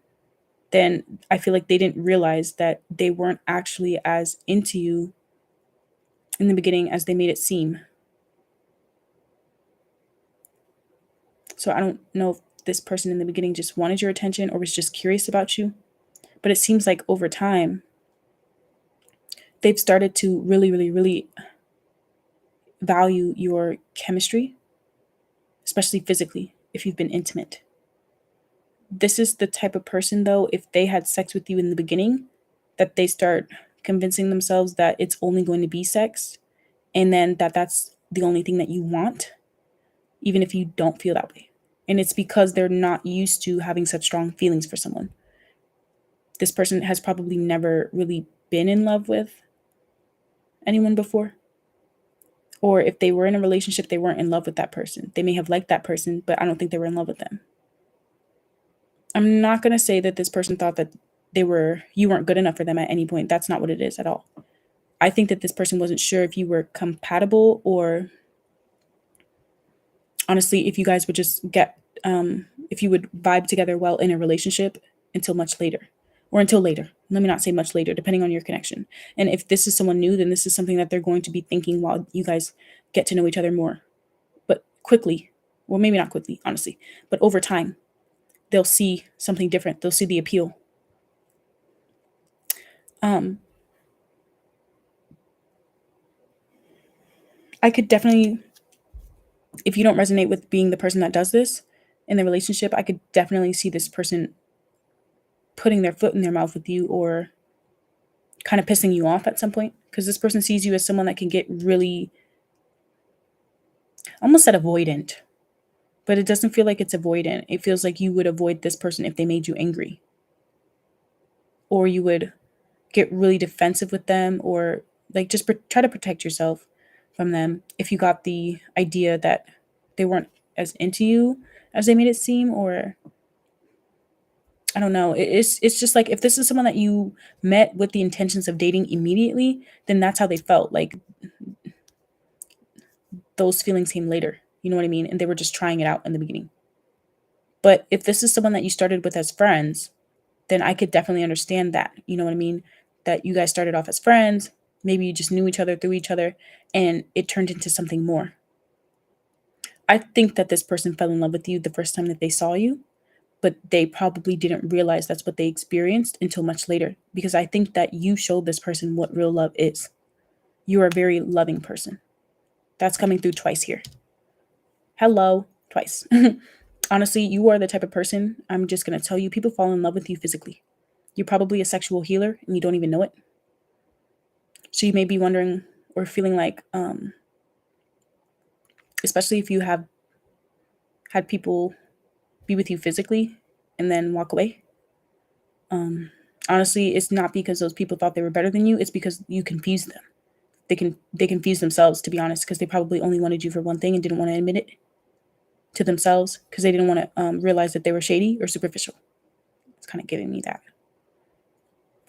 then I feel like they didn't realize that they weren't actually as into you in the beginning as they made it seem. So I don't know if this person in the beginning just wanted your attention or was just curious about you. But it seems like over time, they've started to really, really, really value your chemistry, especially physically, if you've been intimate. This is the type of person, though, if they had sex with you in the beginning, that they start convincing themselves that it's only going to be sex, and then that's the only thing that you want, even if you don't feel that way. And it's because they're not used to having such strong feelings for someone. This person has probably never really been in love with anyone before. Or if they were in a relationship, they weren't in love with that person. They may have liked that person, but I don't think they were in love with them. I'm not going to say that this person thought that you weren't good enough for them at any point. That's not what it is at all. I think that this person wasn't sure if you were compatible, or honestly, if you guys would just if you would vibe together well in a relationship until much later, or until later. Let me not say much later, depending on your connection. And if this is someone new, then this is something that they're going to be thinking while you guys get to know each other more. But quickly, well, maybe not quickly, honestly, but over time, they'll see something different. They'll see the appeal. I could definitely, if you don't resonate with being the person that does this in the relationship, I could definitely see this person putting their foot in their mouth with you, or kind of pissing you off at some point, because this person sees you as someone that can get really, almost said avoidant, but it doesn't feel like it's avoidant. It feels like you would avoid this person if they made you angry, or you would get really defensive with them, or like just try to protect yourself from them if you got the idea that they weren't as into you as they made it seem. Or I don't know. It's just like, if this is someone that you met with the intentions of dating immediately, then that's how they felt. Like those feelings came later. You know what I mean? And they were just trying it out in the beginning. But if this is someone that you started with as friends, then I could definitely understand that. You know what I mean? That you guys started off as friends. Maybe you just knew each other through each other, and it turned into something more. I think that this person fell in love with you the first time that they saw you, but they probably didn't realize that's what they experienced until much later. Because I think that you showed this person what real love is. You are a very loving person. That's coming through twice here. Hello, twice. Honestly, you are the type of person, I'm just going to tell you, people fall in love with you physically. You're probably a sexual healer and you don't even know it. So you may be wondering or feeling like, especially if you have had people be with you physically and then walk away. Honestly, it's not because those people thought they were better than you. It's because you confused them. They confused themselves, to be honest, because they probably only wanted you for one thing and didn't want to admit it to themselves because they didn't want to realize that they were shady or superficial. It's kind of giving me that.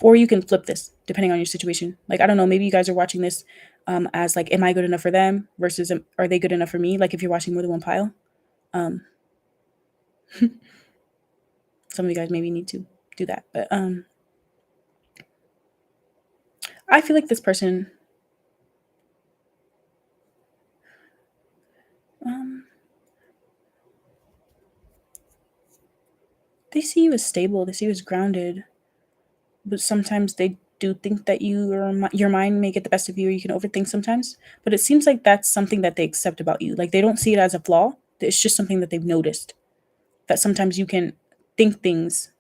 Or you can flip this depending on your situation. Like, I don't know, maybe you guys are watching this as like, am I good enough for them versus are they good enough for me? Like if you're watching more than one pile. Some of you guys maybe need to do that. But I feel like this person they see you as stable, they see you as grounded, but sometimes they do think that your mind may get the best of you, or you can overthink sometimes. But it seems like that's something that they accept about you. Like they don't see it as a flaw. It's just something that they've noticed. That sometimes you can think things,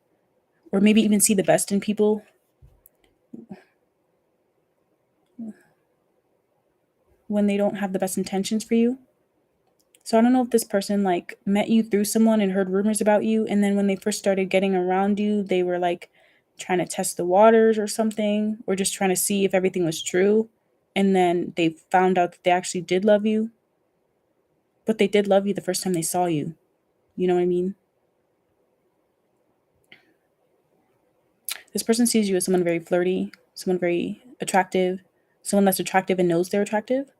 or maybe even see the best in people when they don't have the best intentions for you. So I don't know if this person like met you through someone and heard rumors about you, and then when they first started getting around you, they were like trying to test the waters or something, or just trying to see if everything was true. And then they found out that they actually did love you. But they did love you the first time they saw you. You know what I mean? This person sees you as someone very flirty, someone very attractive, someone that's attractive and knows they're attractive.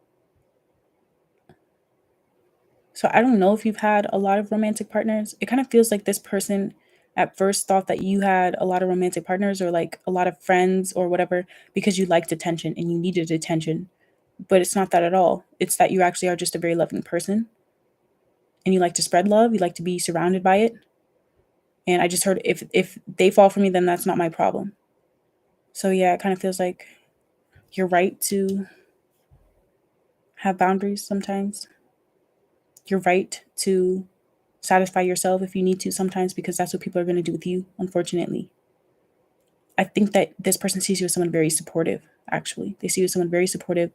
So I don't know if you've had a lot of romantic partners. It kind of feels like this person at first thought that you had a lot of romantic partners or like a lot of friends or whatever because you liked attention and you needed attention. But it's not that at all. It's that you actually are just a very loving person and you like to spread love. You like to be surrounded by it. And I just heard if they fall for me, then that's not my problem. So yeah, it kind of feels like you're right to have boundaries sometimes. You're right to satisfy yourself if you need to sometimes because that's what people are going to do with you, unfortunately. I think that this person sees you as someone very supportive, actually. They see you as someone very supportive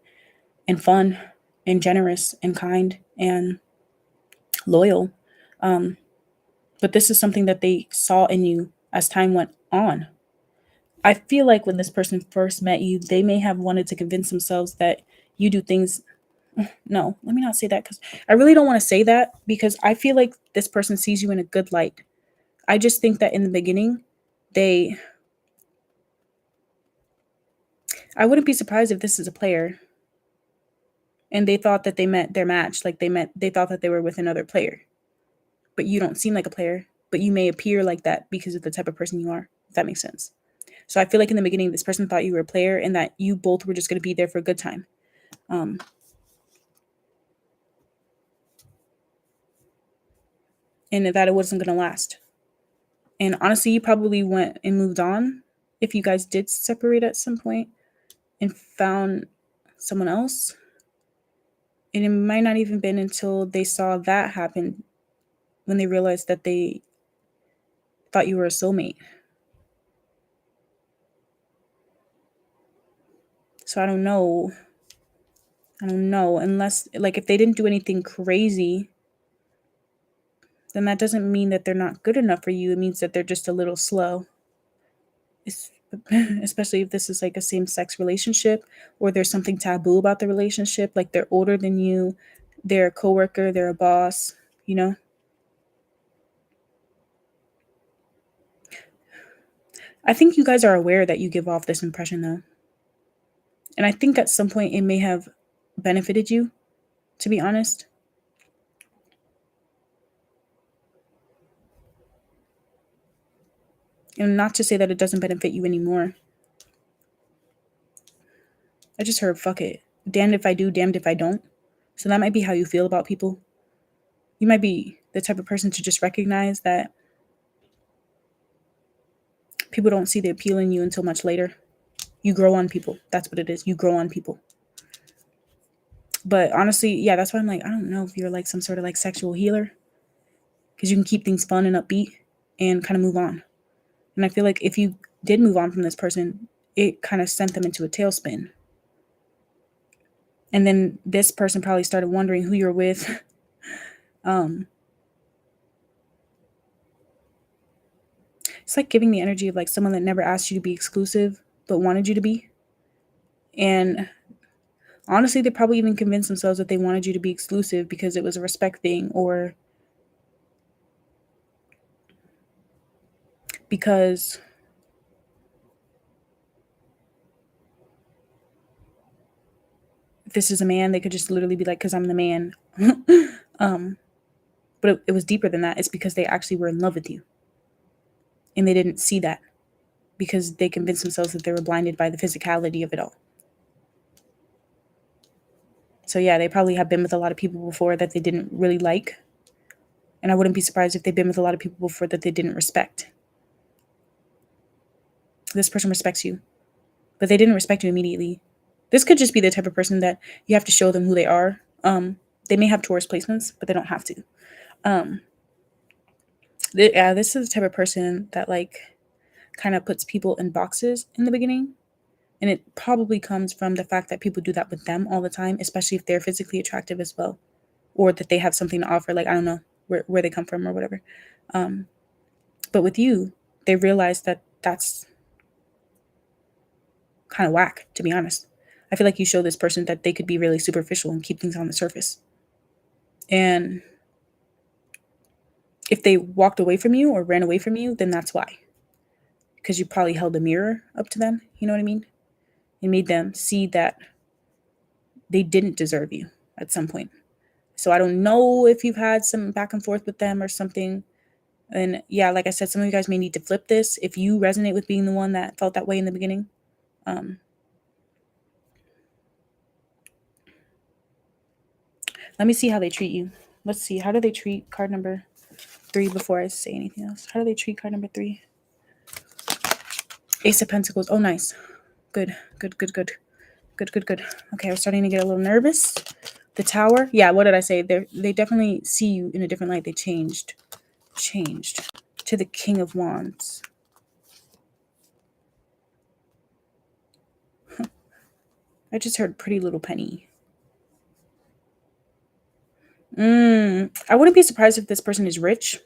and fun and generous and kind and loyal. But this is something that they saw in you as time went on. I feel like when this person first met you, they may have wanted to convince themselves that you do things. No, let me not say that because I really don't want to say that because I feel like this person sees you in a good light. I just think that in the beginning, I wouldn't be surprised if this is a player and they thought that they met their match. Like they thought that they were with another player, but you don't seem like a player, but you may appear like that because of the type of person you are, if that makes sense. So I feel like in the beginning, this person thought you were a player and that you both were just going to be there for a good time. And that it wasn't going to last. And honestly, you probably went and moved on if you guys did separate at some point and found someone else. And it might not even been until they saw that happen when they realized that they thought you were a soulmate. So I don't know. Unless, like, if they didn't do anything crazy, then that doesn't mean that they're not good enough for you. It means that they're just a little slow. Especially if this is like a same-sex relationship or there's something taboo about the relationship, like they're older than you, they're a coworker, they're a boss, you know? I think you guys are aware that you give off this impression though. And I think at some point it may have benefited you, to be honest. And not to say that it doesn't benefit you anymore. I just heard fuck it. Damned if I do, damned if I don't. So that might be how you feel about people. You might be the type of person to just recognize that people don't see the appeal in you until much later. You grow on people. That's what it is. You grow on people. But honestly, yeah, that's why I'm like, I don't know if you're like some sort of like sexual healer, because you can keep things fun and upbeat and kind of move on. And I feel like if you did move on from this person, it kind of sent them into a tailspin. And then this person probably started wondering who you're with. It's like giving the energy of like someone that never asked you to be exclusive, but wanted you to be. And honestly, they probably even convinced themselves that they wanted you to be exclusive because it was a respect thing, or because if this is a man, they could just literally be like, because I'm the man. But it was deeper than that. It's because they actually were in love with you. And they didn't see that because they convinced themselves that they were blinded by the physicality of it all. So yeah, they probably have been with a lot of people before that they didn't really like. And I wouldn't be surprised if they've been with a lot of people before that they didn't respect. This person respects you, but they didn't respect you immediately. This could just be the type of person that you have to show them who they are. They may have Taurus placements, but they don't have to. This is the type of person that like kind of puts people in boxes in the beginning. And it probably comes from the fact that people do that with them all the time, especially if they're physically attractive as well, or that they have something to offer. Like, I don't know where they come from or whatever. But with you, they realize that that's kind of whack, to be honest. I feel like you show this person that they could be really superficial and keep things on the surface. And if they walked away from you or ran away from you, then that's why. Because you probably held a mirror up to them, you know what I mean? And made them see that they didn't deserve you at some point. So I don't know if you've had some back and forth with them or something. And yeah, like I said, some of you guys may need to flip this if you resonate with being the one that felt that way in the beginning. Let me see how they treat you. Let's see. How do they treat card number 3 before I say anything else? How do they treat card number 3? Ace of Pentacles. Oh, nice. Good. Okay, I was starting to get a little nervous. The Tower. Yeah, what did I say? They definitely see you in a different light. They changed to the King of Wands. I just heard Pretty Little Penny. I wouldn't be surprised if this person is rich.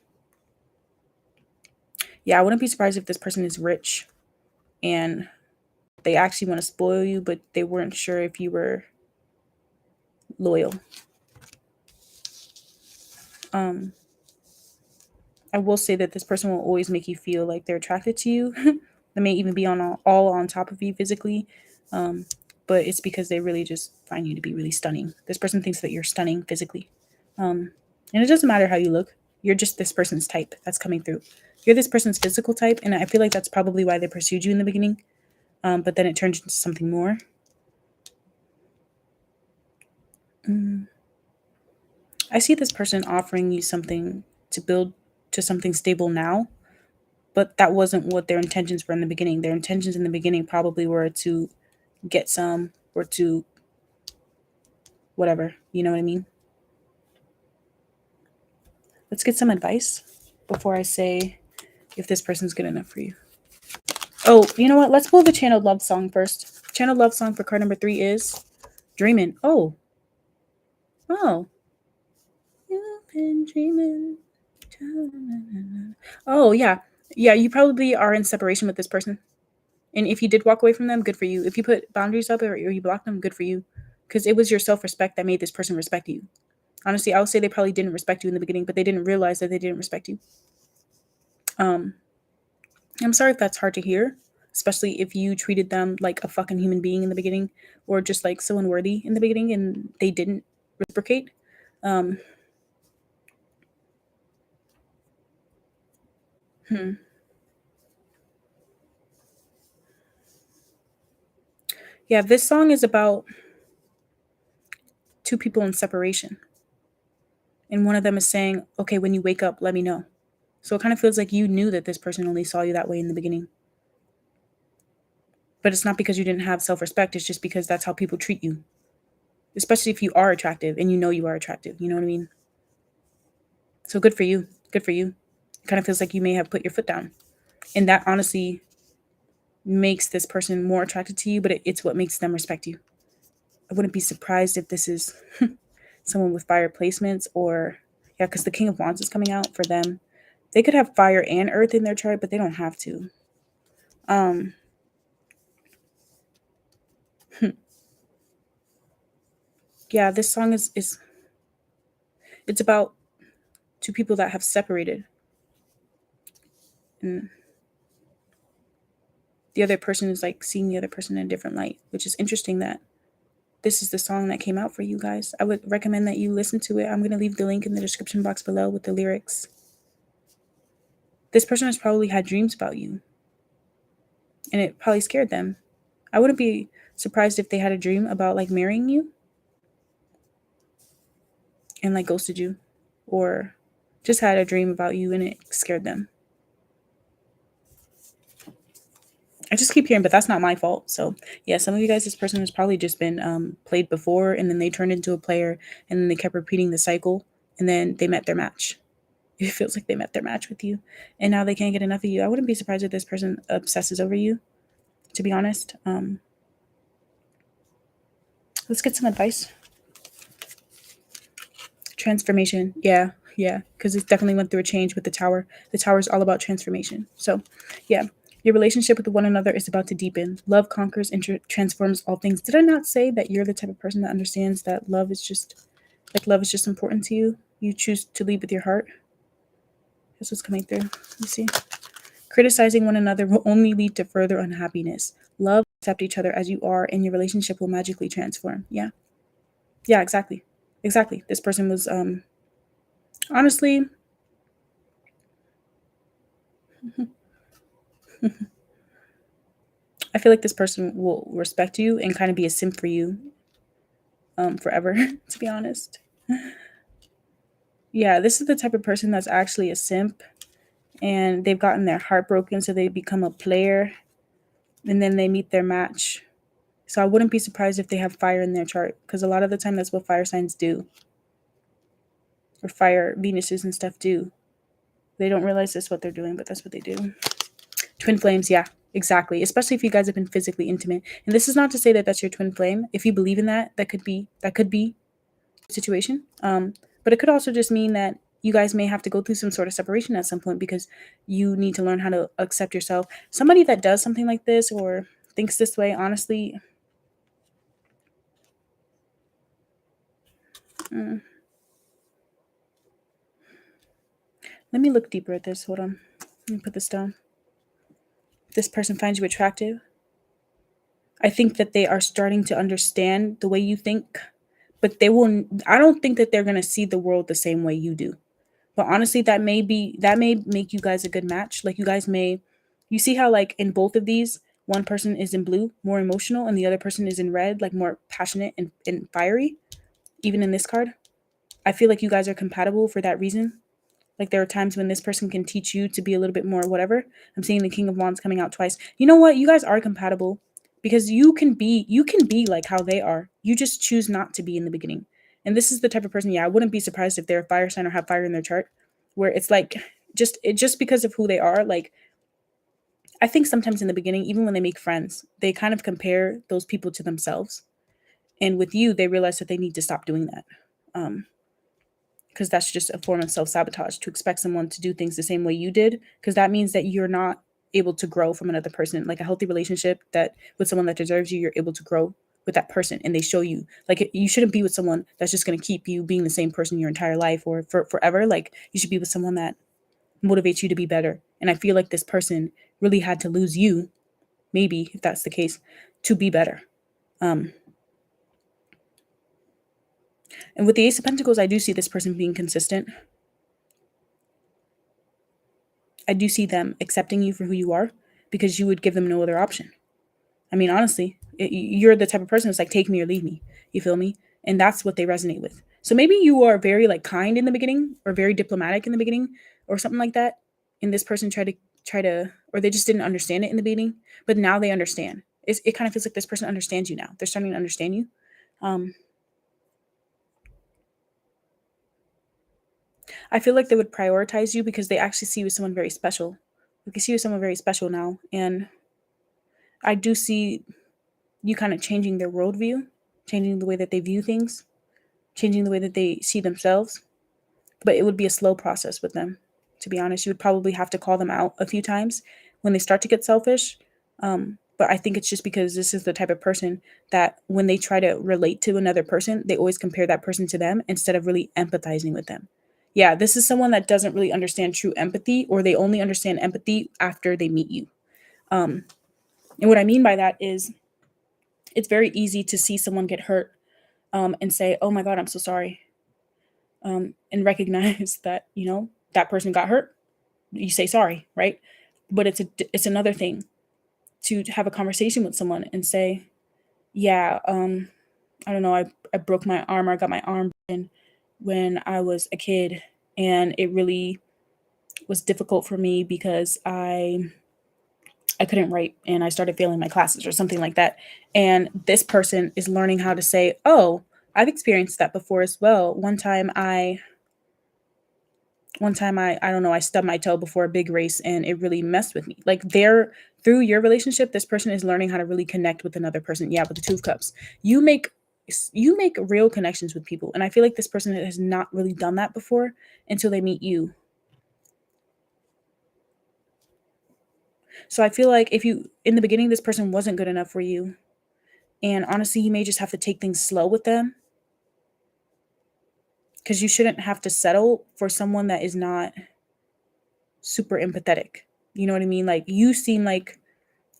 Yeah, I wouldn't be surprised if this person is rich and they actually want to spoil you, but they weren't sure if you were loyal. I will say that this person will always make you feel like they're attracted to you. They may even be all on top of you physically, but it's because they really just find you to be really stunning. This person thinks that you're stunning physically. And it doesn't matter how you look. You're just this person's type that's coming through. You're this person's physical type, and I feel like that's probably why they pursued you in the beginning. But then it turned into something more. I see this person offering you something to build to something stable now, but that wasn't what their intentions were in the beginning. Their intentions in the beginning probably were to get some or to whatever, you know what I mean? Let's get some advice before I say if this person's good enough for you. Oh, you know what? Let's pull the channeled love song first. Channeled love song for card number 3 is Dreamin'. Oh. You've been dreaming. Oh, yeah. Yeah, you probably are in separation with this person. And if you did walk away from them, good for you. If you put boundaries up or you blocked them, good for you. Because it was your self-respect that made this person respect you. Honestly, I would say they probably didn't respect you in the beginning, but they didn't realize that they didn't respect you. I'm sorry if that's hard to hear, especially if you treated them like a fucking human being in the beginning or just like so unworthy in the beginning and they didn't reciprocate. Yeah, this song is about 2 people in separation. And one of them is saying, okay, when you wake up, let me know. So it kind of feels like you knew that this person only saw you that way in the beginning. But it's not because you didn't have self-respect. It's just because that's how people treat you, especially if you are attractive and you know you are attractive. You know what I mean? So good for you. Good for you. It kind of feels like you may have put your foot down. And that honestly makes this person more attracted to you, but it's what makes them respect you. I wouldn't be surprised if this is someone with fire placements, or, yeah, because the King of Wands is coming out for them. They could have fire and earth in their chart, but they don't have to. Yeah, this song is it's about two people that have separated. And the other person is like seeing the other person in a different light, which is interesting that this is the song that came out for you guys. I would recommend that you listen to it. I'm going to leave the link in the description box below with the lyrics. This person has probably had dreams about you, and it probably scared them. I wouldn't be surprised if they had a dream about like marrying you and like ghosted you, or just had a dream about you and it scared them. I just keep hearing, but that's not my fault. So yeah, some of you guys, this person has probably just been played before, and then they turned into a player, and then they kept repeating the cycle, and then they met their match. It feels like they met their match with you, and now they can't get enough of you. I wouldn't be surprised if this person obsesses over you, to be honest. Let's get some advice. Transformation. Yeah, because it definitely went through a change with the tower. The tower is all about transformation. So yeah, your relationship with one another is about to deepen. Love conquers and transforms all things. Did I not say that you're the type of person that understands that love is just important to you? You choose to lead with your heart. That's what's coming through. You see? Criticizing one another will only lead to further unhappiness. Love, accept each other as you are, and your relationship will magically transform. Yeah, exactly. This person was honestly, I feel like this person will respect you and kind of be a simp for you forever, to be honest. Yeah, this is the type of person that's actually a simp, and they've gotten their heart broken, so they become a player, and then they meet their match. So I wouldn't be surprised if they have fire in their chart, because a lot of the time that's what fire signs do, or fire Venuses and stuff do. They don't realize that's what they're doing, but that's what they do. Twin flames, yeah, exactly. Especially if you guys have been physically intimate. And this is not to say that that's your twin flame. If you believe in that, that could be a situation. But it could also just mean that you guys may have to go through some sort of separation at some point, because you need to learn how to accept yourself. Somebody that does something like this or thinks this way, honestly, let me look deeper at this. Hold on. Let me put this down. This person finds you attractive. I think that they are starting to understand the way you think, but I don't think that they're going to see the world the same way you do. But honestly, that may make you guys a good match. Like, you see how like in both of these, one person is in blue, more emotional, and the other person is in red, like more passionate and fiery. Even in this card, I feel like you guys are compatible for that reason. Like, there are times when this person can teach you to be a little bit more whatever. I'm seeing the King of Wands coming out twice. You know what? You guys are compatible, because you can be like how they are. You just choose not to be in the beginning. And this is the type of person, yeah, I wouldn't be surprised if they're a fire sign or have fire in their chart, where it's like just because of who they are. Like, I think sometimes in the beginning, even when they make friends, they kind of compare those people to themselves. And with you, they realize that they need to stop doing that. Because that's just a form of self-sabotage, to expect someone to do things the same way you did, because that means that you're not able to grow from another person. Like, a healthy relationship that with someone that deserves you, you're able to grow with that person, and they show you. Like, you shouldn't be with someone that's just going to keep you being the same person your entire life or for forever. Like, you should be with someone that motivates you to be better. And I feel like this person really had to lose you, maybe, if that's the case, to be better. And with the Ace of Pentacles, I do see this person being consistent. I do see them accepting you for who you are, because you would give them no other option. I mean, honestly, you're the type of person that's like, take me or leave me. You feel me? And that's what they resonate with. So maybe you are very like kind in the beginning, or very diplomatic in the beginning, or something like that. And this person tried to, or they just didn't understand it in the beginning, but now they understand. it kind of feels like this person understands you now. They're starting to understand you. Um, I feel like they would prioritize you because they actually see you as someone very special. They can see you as someone very special now. And I do see you kind of changing their worldview, changing the way that they view things, changing the way that they see themselves. But it would be a slow process with them, to be honest. You would probably have to call them out a few times when they start to get selfish. But I think it's just because this is the type of person that when they try to relate to another person, they always compare that person to them instead of really empathizing with them. Yeah, this is someone that doesn't really understand true empathy, or they only understand empathy after they meet you. Um, and what I mean by that is it's very easy to see someone get hurt, and say, "Oh my God, I'm so sorry," and recognize that that person got hurt. You say sorry, right? But it's another thing to have a conversation with someone and say, "Yeah, I don't know, I broke my arm, or I got my arm broken when I was a kid, and it really was difficult for me because I couldn't write and I started failing my classes," or something like that. And this person is learning how to say, "Oh, I've experienced that before as well. One time I don't know, I stubbed my toe before a big race and it really messed with me." Like, through your relationship, this person is learning how to really connect with another person. Yeah, with the Two of Cups. You make you make real connections with people. And I feel like this person has not really done that before until they meet you. So I feel like if you in the beginning this person wasn't good enough for you, and honestly, you may just have to take things slow with them, because you shouldn't have to settle for someone that is not super empathetic. You know what I mean? Like, you seem like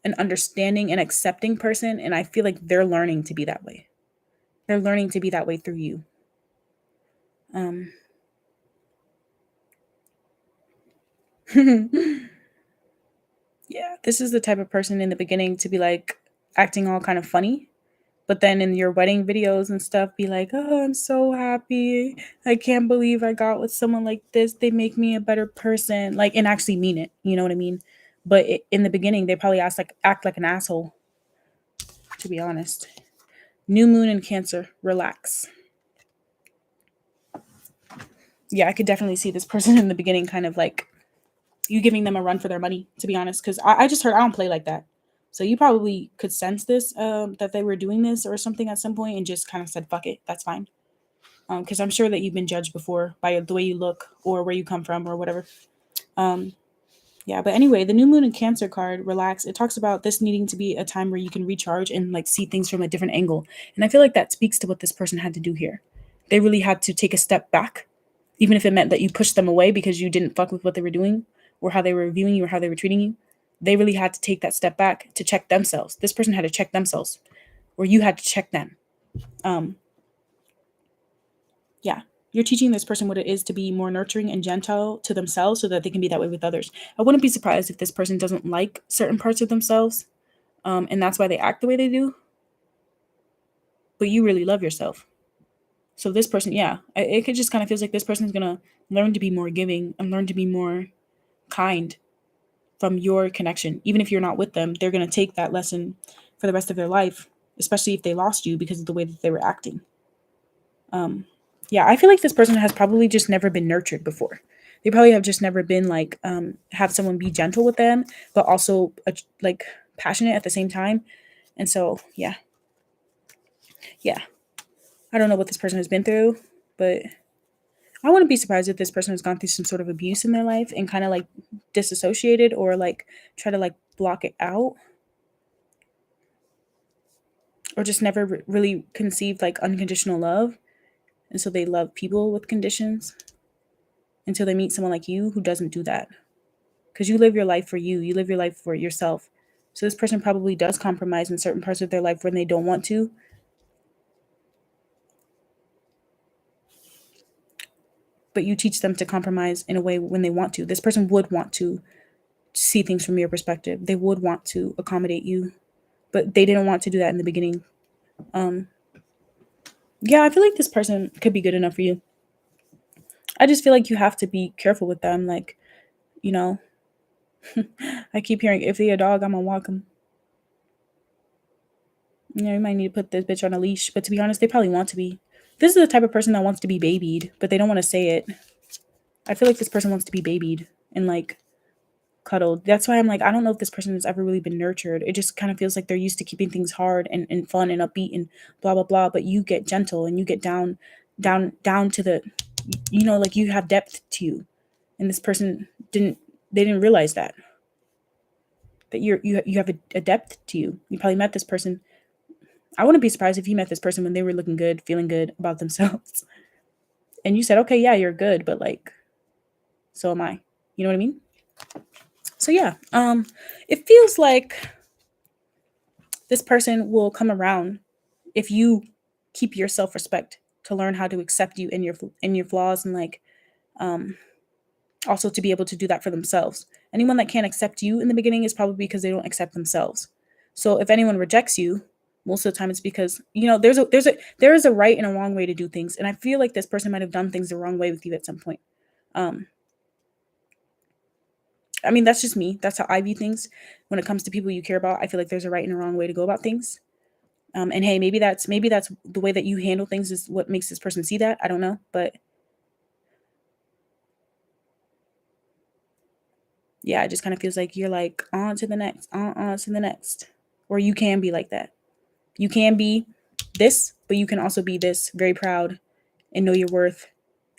an understanding and accepting person, and I feel like they're learning to be that way. They're learning to be that way through you. Um yeah, this is the type of person in the beginning to be like acting all kind of funny, but then in your wedding videos and stuff be like, "Oh, I'm so happy. I can't believe I got with someone like this. They make me a better person." Like, and actually mean it. You know what I mean? But in the beginning, they probably act like an asshole, to be honest. New moon in Cancer, relax. Yeah, I could definitely see this person in the beginning kind of like you giving them a run for their money, to be honest, because I just heard I don't play like that. So you probably could sense this, that they were doing this or something at some point and just kind of said, "Fuck it, that's fine." Because I'm sure that you've been judged before by the way you look or where you come from or whatever. Um, yeah, but anyway, the new moon in Cancer card, relax. It talks about this needing to be a time where you can recharge and like see things from a different angle. And I feel like that speaks to what this person had to do here. They really had to take a step back, even if it meant that you pushed them away because you didn't fuck with what they were doing or how they were viewing you or how they were treating you. They really had to take that step back to check themselves. This person had to check themselves, or you had to check them. Um, yeah, you're teaching this person what it is to be more nurturing and gentle to themselves so that they can be that way with others. I wouldn't be surprised if this person doesn't like certain parts of themselves, and that's why they act the way they do. But you really love yourself. So this person, yeah, it could just kind of feels like this person is gonna learn to be more giving and learn to be more kind from your connection. Even if you're not with them, they're gonna take that lesson for the rest of their life, especially if they lost you because of the way that they were acting. Um, yeah, I feel like this person has probably just never been nurtured before. They probably have just never been like have someone be gentle with them, but also like passionate at the same time. And so yeah, yeah. I don't know what this person has been through, but I wouldn't be surprised if this person has gone through some sort of abuse in their life and kind of like disassociated or like try to like block it out, or just never really conceived like unconditional love. And so they love people with conditions until they meet someone like you who doesn't do that. Because you live your life for you live your life for yourself. So this person probably does compromise in certain parts of their life when they don't want to, but you teach them to compromise in a way when they want to. This person would want to see things from your perspective. They would want to accommodate you, but they didn't want to do that in the beginning. Um, yeah, I feel like this person could be good enough for you. I just feel like you have to be careful with them. Like, you know, I keep hearing, if they a dog, I'm gonna walk him. You know, you might need to put this bitch on a leash. But to be honest, they probably want to be. This is the type of person that wants to be babied, but they don't want to say it. I feel like this person wants to be babied and like cuddled. That's why I'm like, I don't know if this person has ever really been nurtured. It just kind of feels like they're used to keeping things hard and fun and upbeat and blah blah blah. But you get gentle and you get down to the, you know, like you have depth to you. And this person didn't realize that you have a depth to you. You probably met this person. I wouldn't be surprised if you met this person when they were looking good, feeling good about themselves. And you said, okay, yeah, you're good, but like, so am I. You know what I mean? So yeah, it feels like this person will come around if you keep your self-respect to learn how to accept you in your flaws and like um also to be able to do that for themselves. Anyone that can't accept you in the beginning is probably because they don't accept themselves. So if anyone rejects you, most of the time it's because, you know, there is a right and a wrong way to do things. And I feel like this person might have done things the wrong way with you at some point. Um, I mean, that's just me. That's how I view things when it comes to people you care about. I feel like there's a right and a wrong way to go about things. And hey, maybe that's the way that you handle things is what makes this person see that. I don't know, but yeah, it just kind of feels like you're like on to the next, on to the next. Or you can be like that. You can be this, but you can also be this, very proud and know your worth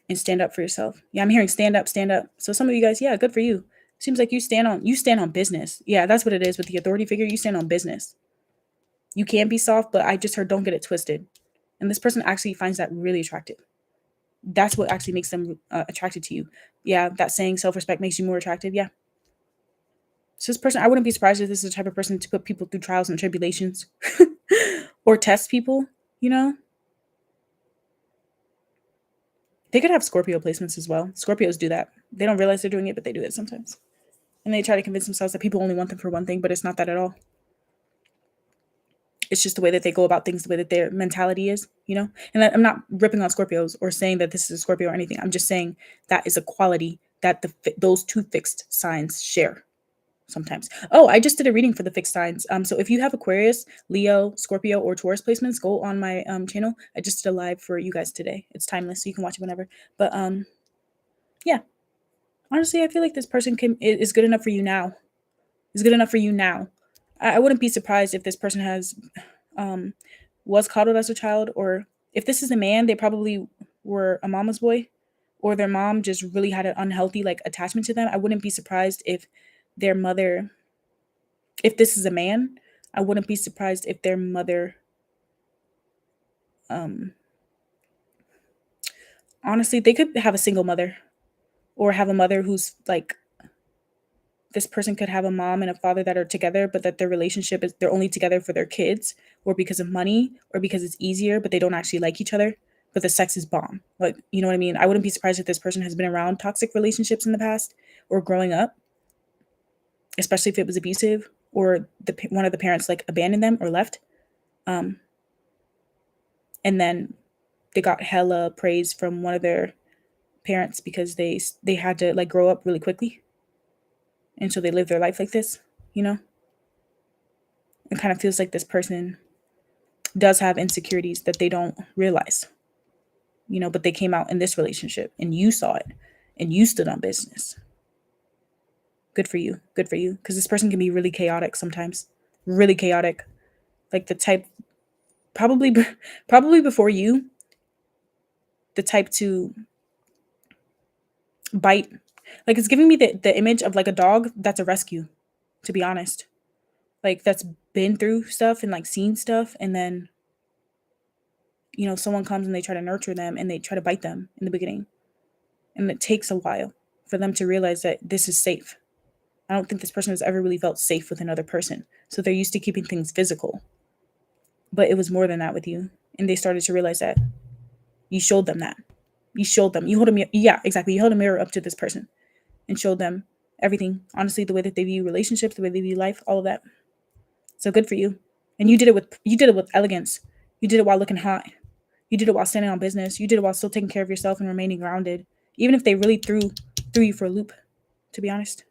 and stand up for yourself. Yeah, I'm hearing stand up, stand up. So some of you guys, yeah, good for you. Seems like you stand on business. Yeah, that's what it is with the authority figure. You stand on business. You can be soft, but I just heard don't get it twisted. And this person actually finds that really attractive. That's what actually makes them attracted to you. Yeah, that saying self-respect makes you more attractive. Yeah. So this person, I wouldn't be surprised if this is the type of person to put people through trials and tribulations or test people, you know? They could have Scorpio placements as well. Scorpios do that. They don't realize they're doing it, but they do it sometimes. And they try to convince themselves that people only want them for one thing, but it's not that at all. It's just the way that they go about things, the way that their mentality is, you know? And I'm not ripping on Scorpios or saying that this is a Scorpio or anything. I'm just saying that is a quality that those two fixed signs share sometimes. Oh, I just did a reading for the fixed signs. So if you have Aquarius, Leo, Scorpio, or Taurus placements, go on my channel. I just did a live for you guys today. It's timeless, so you can watch it whenever. But yeah, honestly, I feel like this person is good enough for you now. Is good enough for you now. I wouldn't be surprised if this person has was coddled as a child, or if this is a man, they probably were a mama's boy, or their mom just really had an unhealthy like attachment to them. I wouldn't be surprised if their mother, if this is a man, I wouldn't be surprised if their mother, um, honestly, they could have a single mother or have a mother who's like, this person could have a mom and a father that are together, but that their relationship is they're only together for their kids or because of money or because it's easier, but they don't actually like each other. But the sex is bomb. Like, you know what I mean? I wouldn't be surprised if this person has been around toxic relationships in the past or growing up, especially if it was abusive or one of the parents like abandoned them or left. Um, and then they got hella praise from one of their parents because they had to like grow up really quickly, and so they live their life like this, you know. It kind of feels like this person does have insecurities that they don't realize, you know, but they came out in this relationship and you saw it and you stood on business. Good for you. Good for you. Because this person can be really chaotic sometimes, really chaotic. Like the type, probably, probably before you, the type to bite. Like it's giving me the image of like a dog that's a rescue, to be honest. Like that's been through stuff and like seen stuff. And then, you know, someone comes and they try to nurture them and they try to bite them in the beginning. And it takes a while for them to realize that this is safe. I don't think this person has ever really felt safe with another person. So they're used to keeping things physical. But it was more than that with you. And they started to realize that you showed them that. You showed them. You hold a mirror. Yeah, exactly. You held a mirror up to this person and showed them everything. Honestly, the way that they view relationships, the way they view life, all of that. So good for you. And you did it with elegance. You did it while looking hot. You did it while standing on business. You did it while still taking care of yourself and remaining grounded. Even if they really threw you for a loop, to be honest.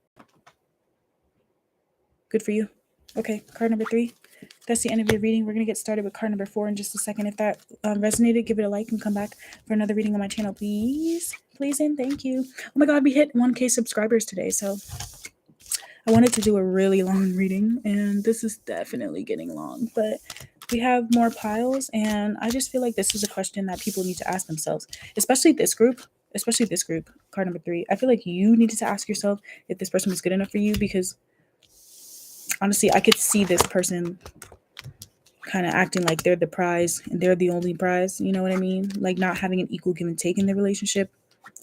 Good for you. Okay, card number 3. That's the end of your reading. We're going to get started with card number 4 in just a second. If that resonated, give it a like and come back for another reading on my channel, please. Please and thank you. Oh my God, we hit 1K subscribers today. So I wanted to do a really long reading, and this is definitely getting long. But we have more piles, and I just feel like this is a question that people need to ask themselves, especially this group. Especially this group, card number 3. I feel like you needed to ask yourself if this person was good enough for you, because honestly, I could see this person kind of acting like they're the prize and they're the only prize. You know what I mean? Like not having an equal give and take in the relationship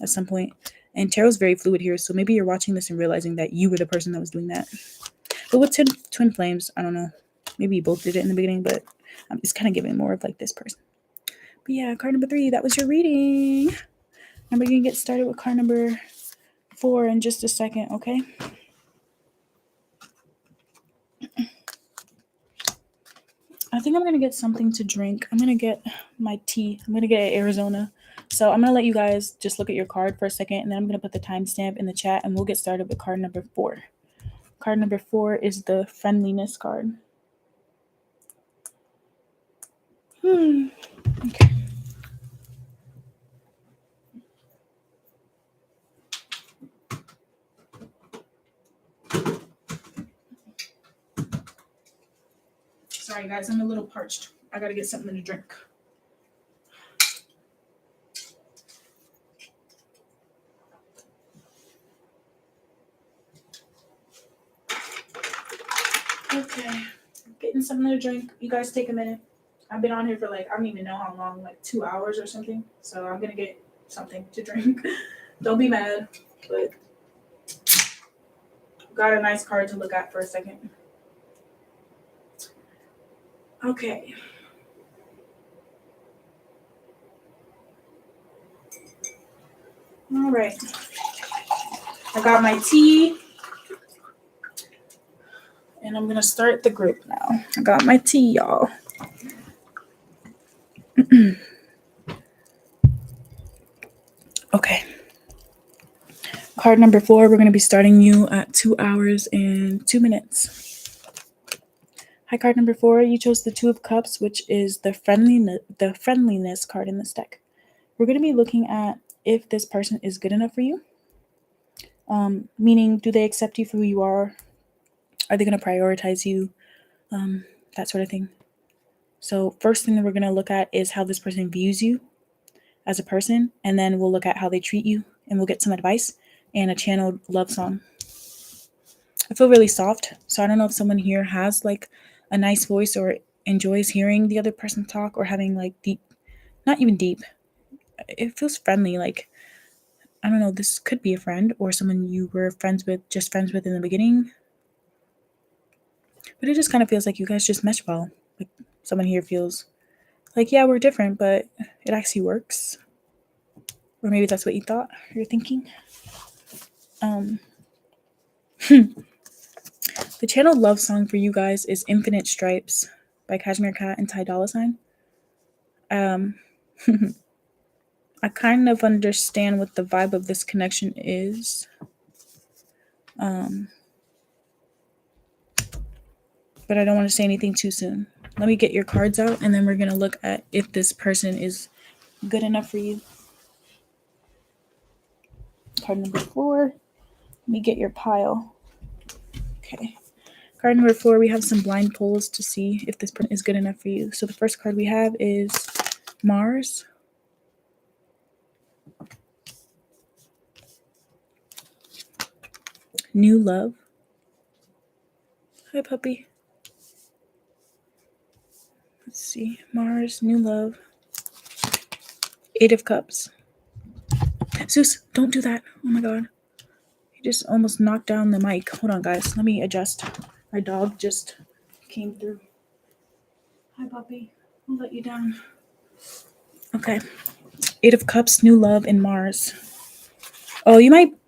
at some point. And tarot's very fluid here, so maybe you're watching this and realizing that you were the person that was doing that. But with twin flames, I don't know. Maybe you both did it in the beginning, but it's kind of giving more of like this person. But yeah, card number 3, that was your reading. And we're going to get started with card number 4 in just a second, okay? I think I'm going to get something to drink. I'm going to get my tea. I'm going to get Arizona. So I'm going to let you guys just look at your card for a second, and then I'm going to put the timestamp in the chat, and we'll get started with card number 4. Card number 4 is the friendliness card. Okay. Sorry, guys. I'm a little parched. I got to get something to drink. Okay. Getting something to drink. You guys take a minute. I've been on here for like, I don't even know how long, like 2 hours or something. So I'm going to get something to drink. Don't be mad, but got a nice card to look at for a second. Okay. All right. I got my tea. And I'm going to start the group now. I got my tea, y'all. Okay. Card number 4, we're going to be starting you at 2 hours and 2 minutes. Hi, card number 4. You chose the 2 of Cups, which is the friendliness card in this deck. We're going to be looking at if this person is good enough for you. Meaning, do they accept you for who you are? Are they going to prioritize you? That sort of thing. So first thing that we're going to look at is how this person views you as a person, and then we'll look at how they treat you, and we'll get some advice and a channeled love song. I feel really soft, so I don't know if someone here has like a nice voice or enjoys hearing the other person talk, or having like deep, not even deep, it feels friendly, like, I don't know, this could be a friend or someone you were friends with in the beginning, but it just kind of feels like you guys just mesh well. Like someone here feels like, yeah, we're different, but it actually works. Or maybe that's what you thought, you're thinking. The channel love song for you guys is Infinite Stripes by Cashmere Cat and Ty Dolla $ign. I kind of understand what the vibe of this connection is. But I don't want to say anything too soon. Let me get your cards out, and then we're going to look at if this person is good enough for you. Card number 4. Let me get your pile. Okay. Card number 4, we have some blind pulls to see if this person is good enough for you. So the first card we have is Mars. New love. Hi, puppy. Let's see. Mars, new love. 8 of Cups. Zeus, don't do that. Oh my God. He just almost knocked down the mic. Hold on, guys. Let me adjust. My dog just came through. Hi, puppy. I'll let you down. Okay. 8 of Cups, new love, and Mars. Oh,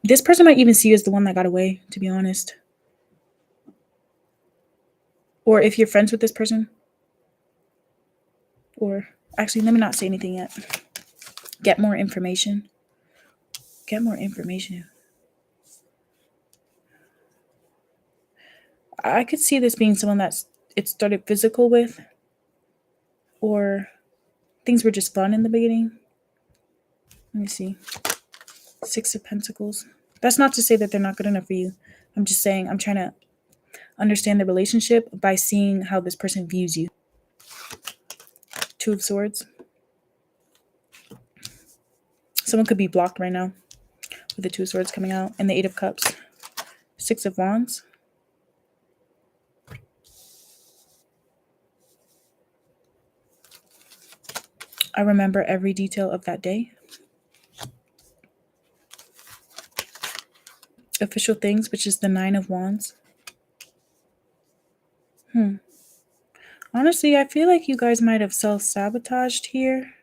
this person might even see you as the one that got away, to be honest. Or if you're friends with this person. Or, actually, let me not say anything yet. Get more information. Get more information. I could see this being someone that's it started physical with, or things were just fun in the beginning. Let me see. 6 of Pentacles. That's not to say that they're not good enough for you. I'm just saying I'm trying to understand the relationship by seeing how this person views you. 2 of Swords. Someone could be blocked right now with the 2 of Swords coming out, and the 8 of Cups. 6 of Wands. I remember every detail of that day. Official things, which is the 9 of Wands. Honestly, I feel like you guys might have self-sabotaged here.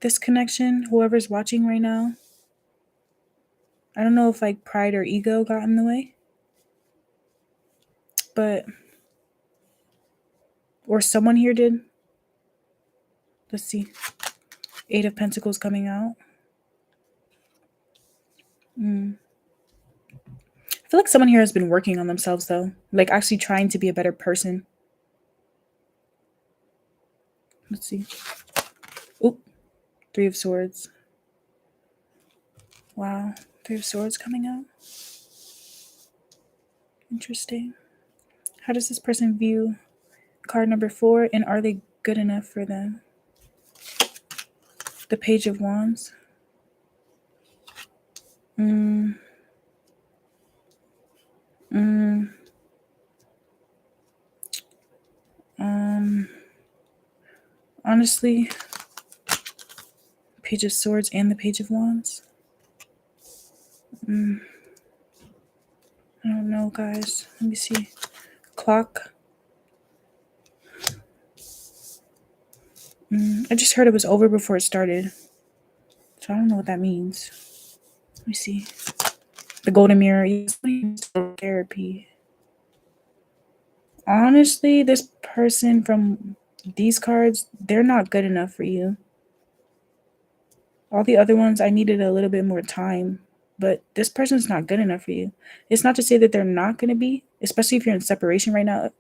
This connection, whoever's watching right now. I don't know if like pride or ego got in the way. But, or someone here did. Let's see. 8 of Pentacles coming out. I feel like someone here has been working on themselves though. Like actually trying to be a better person. Let's see. Oop. 3 of Swords. Wow. 3 of Swords coming out. Interesting. How does this person view card number 4? And are they good enough for them? The Page of Wands. Honestly, Page of Swords and the Page of Wands. I don't know, guys. Let me see. Clock. I just heard it was over before it started. So I don't know what that means. Let me see. The Golden Mirror. Therapy. Honestly, this person from these cards, they're not good enough for you. All the other ones, I needed a little bit more time. But this person's not good enough for you. It's not to say that they're not going to be, especially if you're in separation right now.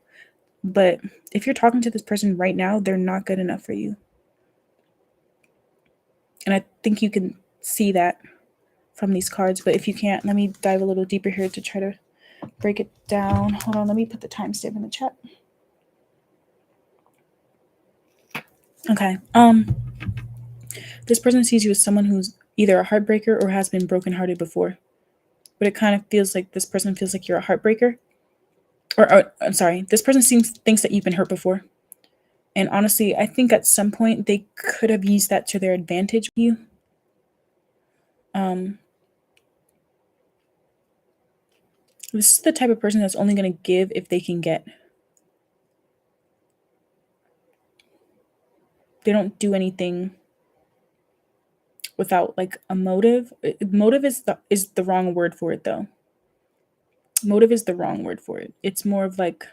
But if you're talking to this person right now, they're not good enough for you. And I think you can see that from these cards. But if you can't, let me dive a little deeper here to try to break it down. Hold on, let me put the timestamp in the chat. Okay. This person sees you as someone who's either a heartbreaker or has been brokenhearted before. But it kind of feels like this person feels like you're a heartbreaker. Or I'm sorry, this person thinks that you've been hurt before. And honestly, I think at some point they could have used that to their advantage with you. This is the type of person that's only going to give if they can get. They don't do anything without like a motive. Motive is the wrong word for it though. Motive is the wrong word for it. It's more of like,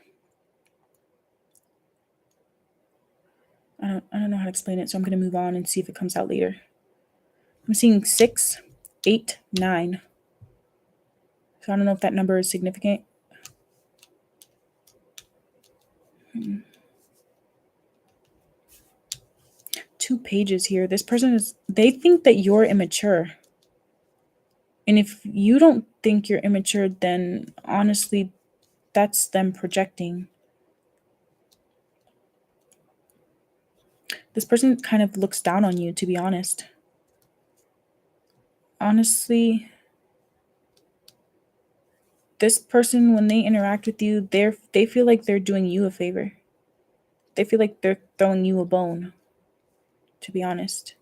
I don't know how to explain it, so I'm going to move on and see if it comes out later. I'm seeing 6, 8, 9. So I don't know if that number is significant. 2 pages here. This person they think that you're immature. And if you don't think you're immature, then honestly, that's them projecting. This person kind of looks down on you, to be honest. Honestly, this person, when they interact with you, they feel like they're doing you a favor. They feel like they're throwing you a bone, to be honest.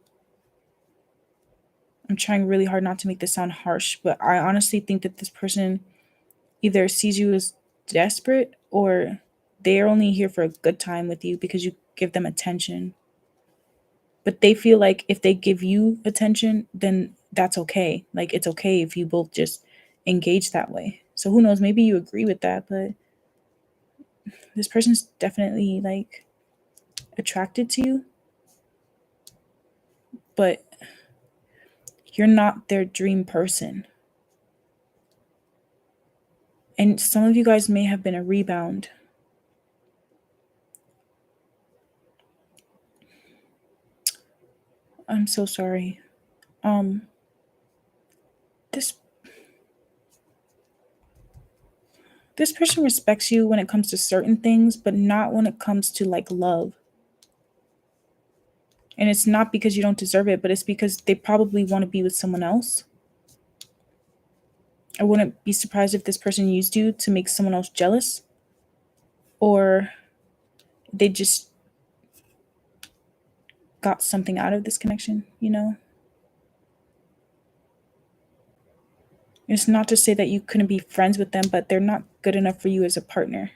I'm trying really hard not to make this sound harsh, but I honestly think that this person either sees you as desperate or they're only here for a good time with you because you give them attention. But they feel like if they give you attention, then that's okay. Like it's okay if you both just engage that way. So who knows, maybe you agree with that, but this person's definitely like attracted to you, but you're not their dream person. And some of you guys may have been a rebound. I'm so sorry. This this person respects you when it comes to certain things, but not when it comes to like love. And it's not because you don't deserve it, but it's because they probably want to be with someone else. I wouldn't be surprised if this person used you to make someone else jealous, or they just got something out of this connection, you know? It's not to say that you couldn't be friends with them, but they're not good enough for you as a partner.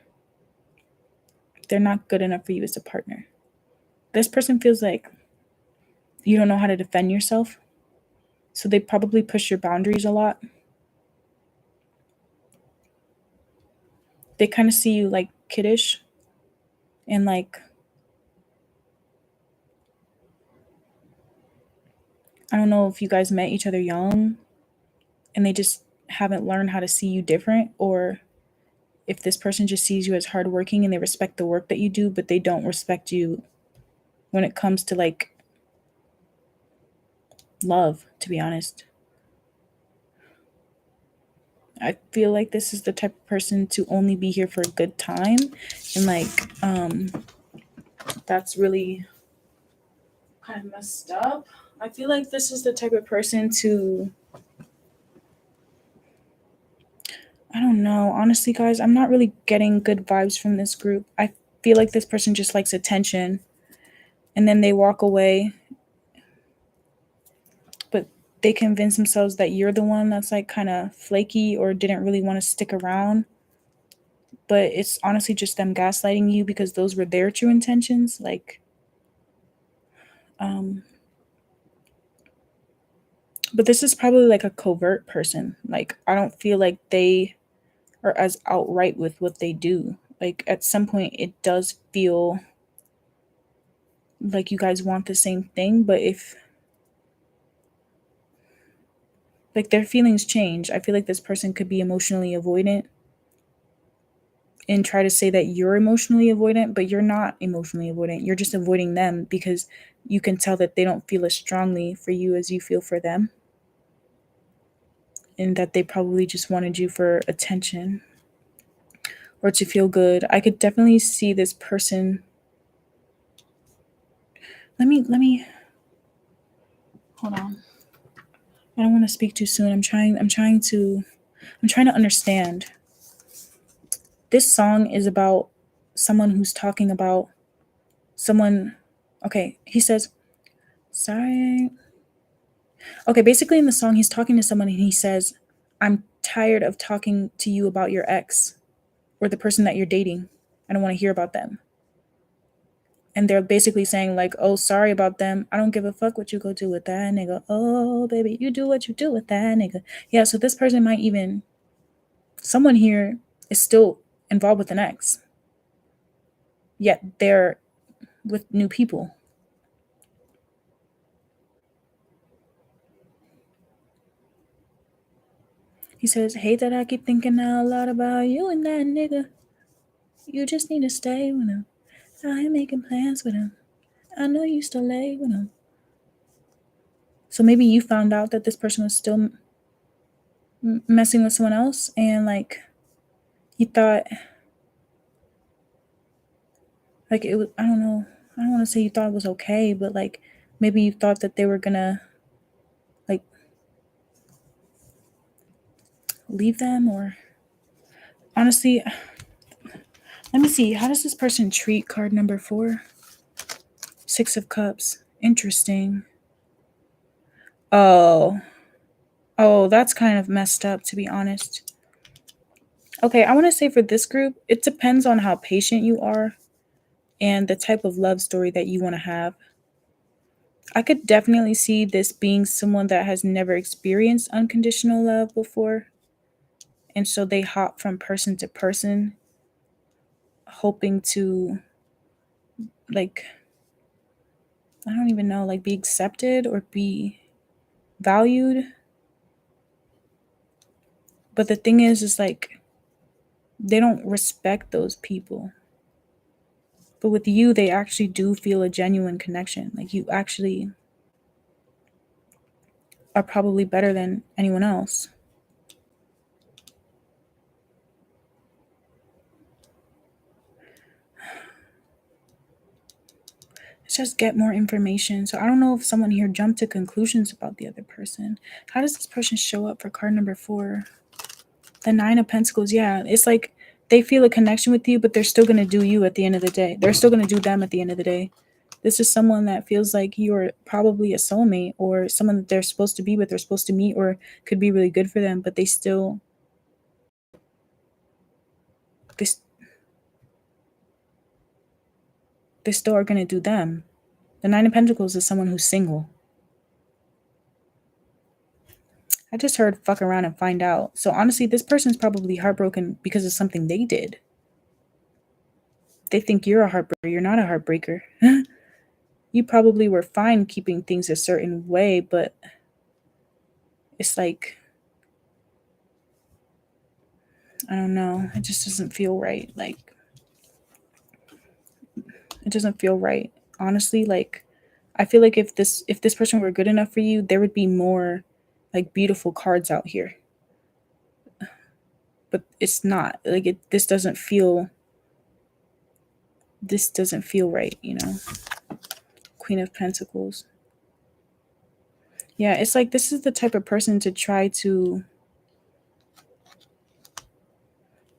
They're not good enough for you as a partner. This person feels like you don't know how to defend yourself, so they probably push your boundaries a lot. They kind of see you like kiddish and like, I don't know if you guys met each other young and they just haven't learned how to see you different, or if this person just sees you as hardworking and they respect the work that you do, but they don't respect you when it comes to like love, to be honest. I feel like this is the type of person to only be here for a good time, and like that's really kind of messed up. I feel like this is the type of person to, I don't know. Honestly, guys, I'm not really getting good vibes from this group. I feel like this person just likes attention and then they walk away, but they convince themselves that you're the one that's like kind of flaky or didn't really want to stick around. But it's honestly just them gaslighting you because those were their true intentions. Like, um, but this is probably like a covert person. Like, I don't feel like they are as outright with what they do. Like, at some point, it does feel like you guys want the same thing, but if like their feelings change, I feel like this person could be emotionally avoidant and try to say that you're emotionally avoidant, but you're not emotionally avoidant. You're just avoiding them because you can tell that they don't feel as strongly for you as you feel for them, and that they probably just wanted you for attention or to feel good. I could definitely see this person. Let me hold on. I don't want to speak too soon. I'm trying to understand. This song is about someone who's talking about someone. Okay, he says, sorry. Okay, basically in the song, he's talking to someone and he says, I'm tired of talking to you about your ex or the person that you're dating. I don't want to hear about them. And they're basically saying, like, oh, sorry about them. I don't give a fuck what you go do with that nigga. Oh, baby, you do what you do with that nigga. Yeah, so this person might even, someone here is still involved with an ex, yet they're with new people. He says, hate that I keep thinking out loud about you and that nigga. You just need to stay with him. I ain't making plans with him. I know you still lay with him. So maybe you found out that this person was still messing with someone else, and like you thought, like it was, I don't know. I don't want to say you thought it was okay, but like maybe you thought that they were gonna like leave them, or honestly, let me see. How does this person treat card number 4? 6 of Cups. Interesting. Oh, that's kind of messed up, to be honest. Okay, I want to say for this group, it depends on how patient you are and the type of love story that you want to have. I could definitely see this being someone that has never experienced unconditional love before. And so they hop from person to person, hoping to, like, I don't even know, like be accepted or be valued. But the thing is like, they don't respect those people. But with you, they actually do feel a genuine connection. Like, you actually are probably better than anyone else. Let's just get more information. So I don't know if someone here jumped to conclusions about the other person. How does this person show up for card number 4? The 9 of Pentacles. Yeah, it's like they feel a connection with you, but they're still going to do you at the end of the day. They're still going to do them at the end of the day. This is someone that feels like you're probably a soulmate or someone that they're supposed to be with, they're supposed to meet, or could be really good for them, but they still are going to do them. The 9 of Pentacles is someone who's single. I just heard fuck around and find out. So honestly, this person's probably heartbroken because of something they did. They think you're a heartbreaker. You're not a heartbreaker. You probably were fine keeping things a certain way, but it's like, I don't know. It just doesn't feel right. Like, it doesn't feel right. Honestly, like, I feel like if this person were good enough for you, there would be more like beautiful cards out here. But it's not. Like, this doesn't feel right, you know. Queen of Pentacles. Yeah, it's like this is the type of person to try to,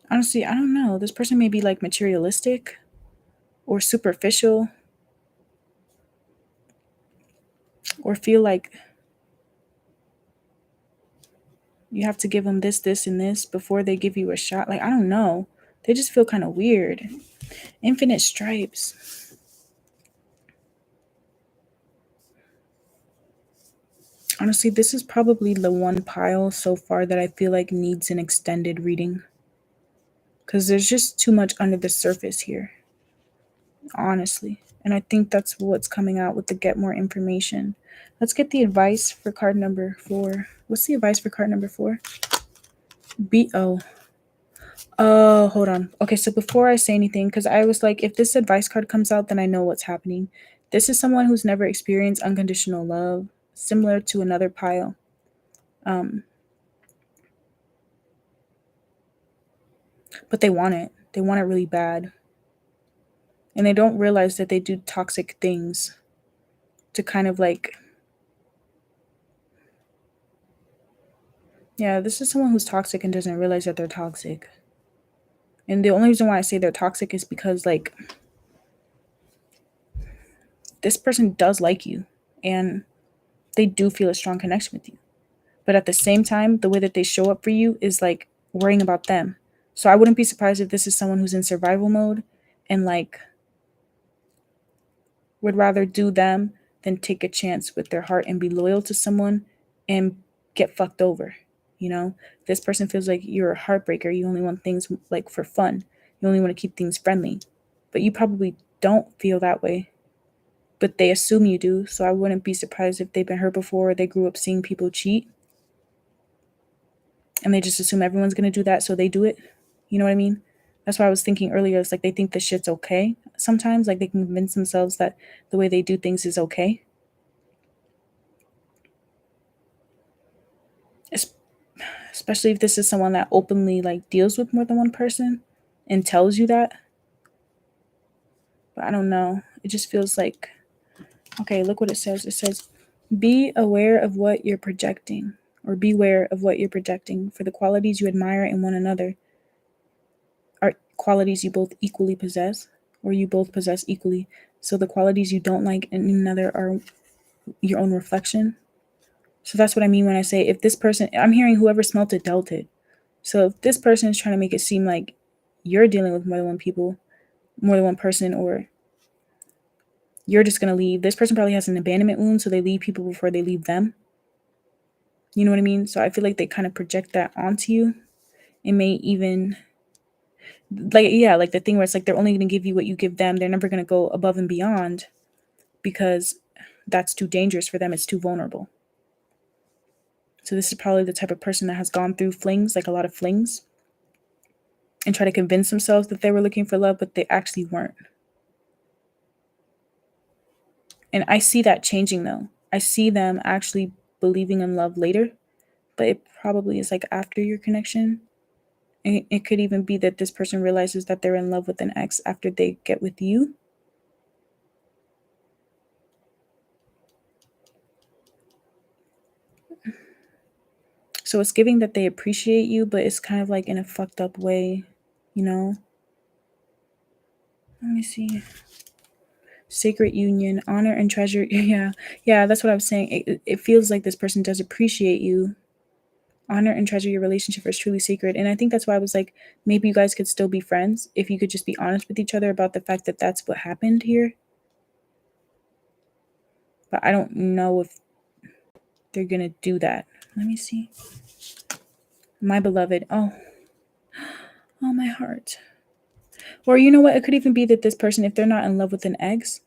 honestly, I don't know. This person may be like materialistic or superficial or feel like you have to give them this, this, and this before they give you a shot. Like, I don't know. They just feel kind of weird. Infinite stripes. Honestly, this is probably the one pile so far that I feel like needs an extended reading. Because there's just too much under the surface here. Honestly. And I think that's what's coming out with the get more information. Let's get the advice for card number 4. What's the advice for card number 4? Oh, hold on. Okay, so before I say anything, because I was like, if this advice card comes out, then I know what's happening. This is someone who's never experienced unconditional love, similar to another pile. But they want it. They want it really bad. And they don't realize that they do toxic things to kind of like, yeah, this is someone who's toxic and doesn't realize that they're toxic. And the only reason why I say they're toxic is because, like, this person does like you and they do feel a strong connection with you. But at the same time, the way that they show up for you is like worrying about them. So I wouldn't be surprised if this is someone who's in survival mode and like would rather do them than take a chance with their heart and be loyal to someone and get fucked over. You know, this person feels like you're a heartbreaker. You only want things like for fun. You only want to keep things friendly. But you probably don't feel that way. But they assume you do. So I wouldn't be surprised if they've been hurt before or they grew up seeing people cheat. And they just assume everyone's going to do that, so they do it. You know what I mean? That's why I was thinking earlier. It's like they think this shit's okay sometimes. Like they can convince themselves that the way they do things is okay. Especially if this is someone that openly like deals with more than one person and tells you that. But I don't know. It just feels like, okay, look what it says. It says, be aware of what you're projecting, or beware of what you're projecting, for the qualities you admire in one another are qualities you both equally possess, or you both possess equally. So the qualities you don't like in another are your own reflection. So that's what I mean when I say, if this person, I'm hearing whoever smelt it dealt it. So if this person is trying to make it seem like you're dealing with more than one person, or you're just going to leave, this person probably has an abandonment wound, so they leave people before they leave them. You know what I mean? So I feel like they kind of project that onto you. It may even, like, yeah, like the thing where it's like they're only going to give you what you give them. They're never going to go above and beyond because that's too dangerous for them. It's too vulnerable. So this is probably the type of person that has gone through flings, like a lot of flings, and try to convince themselves that they were looking for love, but they actually weren't. And I see that changing though. I see them actually believing in love later, but it probably is like after your connection. It could even be that this person realizes that they're in love with an ex after they get with you. So it's giving that they appreciate you, but it's kind of like in a fucked up way, you know? Let me see. Sacred union, honor and treasure. Yeah, that's what I was saying. It feels like this person does appreciate you. Honor and treasure your relationship is truly sacred. And I think that's why I was like, maybe you guys could still be friends if you could just be honest with each other about the fact that that's what happened here. But I don't know if they're going to do that. Let me see. My beloved. Oh, my heart. Or you know what? It could even be that this person, if they're not in love with an ex,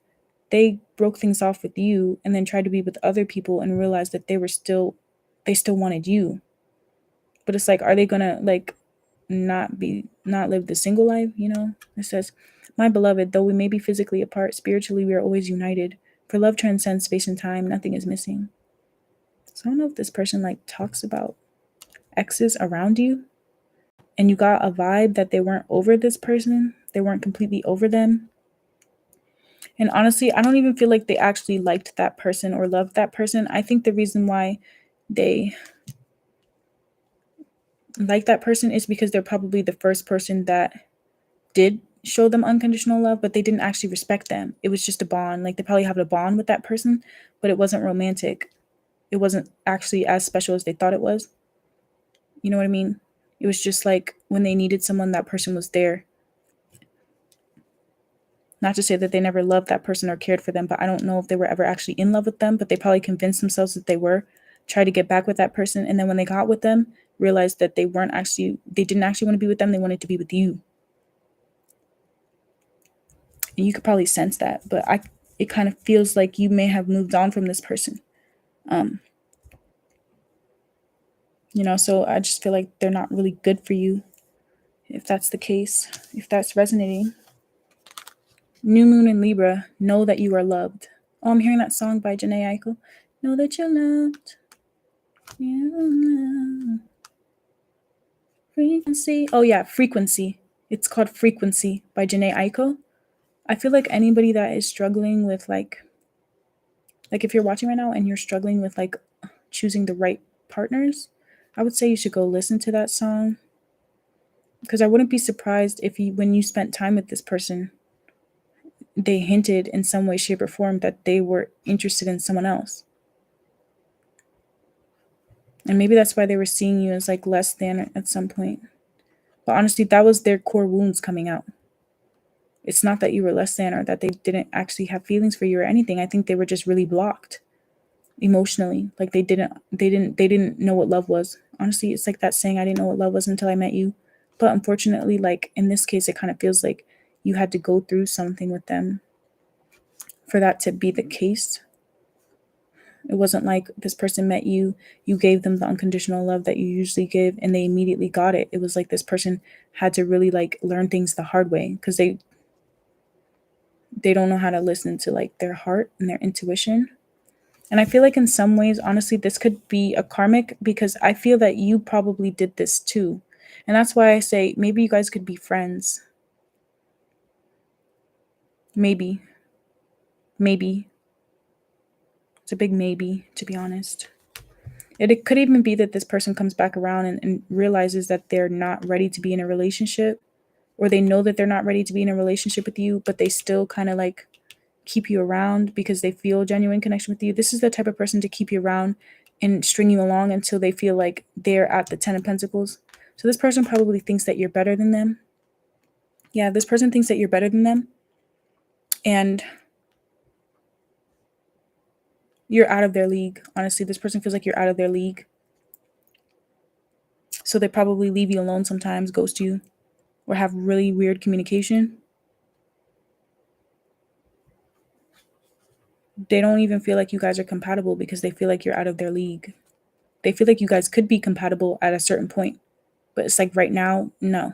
they broke things off with you and then tried to be with other people and realized that they still wanted you. But it's like, are they gonna like not live the single life? You know, it says, my beloved, though we may be physically apart, spiritually we are always united. For love transcends space and time, nothing is missing. So I don't know if this person like talks about exes around you and you got a vibe that they weren't over this person, they weren't completely over them. And honestly, I don't even feel like they actually liked that person or loved that person. I think the reason why they like that person is because they're probably the first person that did show them unconditional love, but they didn't actually respect them. It was just a bond. Like they probably have a bond with that person, but it wasn't romantic. It wasn't actually as special as they thought it was. You know what I mean? It was just like when they needed someone, that person was there. Not to say that they never loved that person or cared for them, but I don't know if they were ever actually in love with them, but they probably convinced themselves that they were, tried to get back with that person. And then when they got with them, realized that they didn't actually want to be with them. They wanted to be with you. And you could probably sense that, but it kind of feels like you may have moved on from this person. So I just feel like they're not really good for you. If that's the case, if that's resonating. New moon in Libra, know that you are loved. Oh, I'm hearing that song by Jhené Aiko. Know that you're loved. Yeah. Frequency. Oh yeah, Frequency. It's called Frequency by Jhené Aiko. I feel like anybody that is struggling with like if you're watching right now and you're struggling with like choosing the right partners, I would say you should go listen to that song. Because I wouldn't be surprised if when you spent time with this person, they hinted in some way, shape, or form that they were interested in someone else. And maybe that's why they were seeing you as like less than at some point. But honestly, that was their core wounds coming out. It's not that you were less than or that they didn't actually have feelings for you or anything. I think they were just really blocked emotionally. Like they didn't know what love was. Honestly, it's like that saying, I didn't know what love was until I met you. But unfortunately, like in this case, it kind of feels like you had to go through something with them for that to be the case. It wasn't like this person met you, you gave them the unconditional love that you usually give, and they immediately got it. It was like this person had to really like learn things the hard way because they don't know how to listen to like their heart and their intuition. And I feel like in some ways, honestly, this could be a karmic because I feel that you probably did this too. And that's why I say maybe you guys could be friends. Maybe. Maybe. It's a big maybe, to be honest. It could even be that this person comes back around and realizes that they're not ready to be in a relationship, or they know that they're not ready to be in a relationship with you, but they still kind of like keep you around because they feel a genuine connection with you. This is the type of person to keep you around and string you along until they feel like they're at the 10 of Pentacles. So this person probably thinks that you're better than them. Yeah, this person thinks that you're better than them. And you're out of their league. Honestly, this person feels like you're out of their league. So they probably leave you alone sometimes, ghost you, or have really weird communication. They don't even feel like you guys are compatible because they feel like you're out of their league. They feel like you guys could be compatible at a certain point, but it's like right now, no.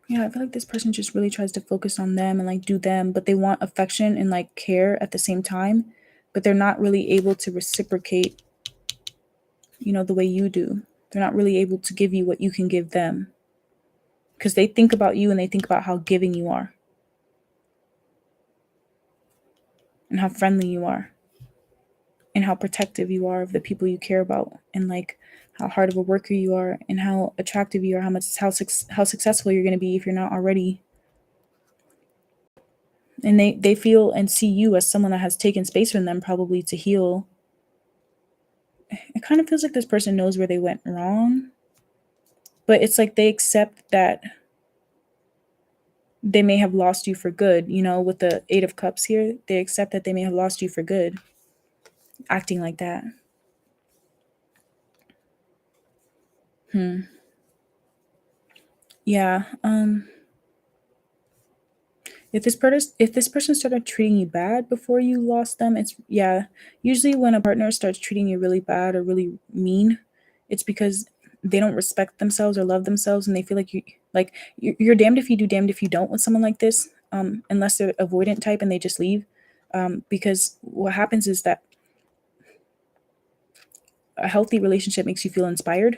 Yeah, I feel like this person just really tries to focus on them and like do them, but they want affection and like care at the same time, but they're not really able to reciprocate, the way you do. They're not really able to give you what you can give them because they think about you and they think about how giving you are and how friendly you are and how protective you are of the people you care about and like how hard of a worker you are and how attractive you are, how successful you're going to be if you're not already. And they feel and see you as someone that has taken space from them probably to heal. It kind of feels like this person knows where they went wrong, but it's like they accept that they may have lost you for good, with the 8 of Cups here. They accept that they may have lost you for good, acting like that. Yeah. If this person started treating you bad before you lost them, it's, yeah. Usually when a partner starts treating you really bad or really mean, it's because they don't respect themselves or love themselves, and they feel like you're damned if you do, damned if you don't with someone like this. Unless they're avoidant type and they just leave. Because what happens is that a healthy relationship makes you feel inspired.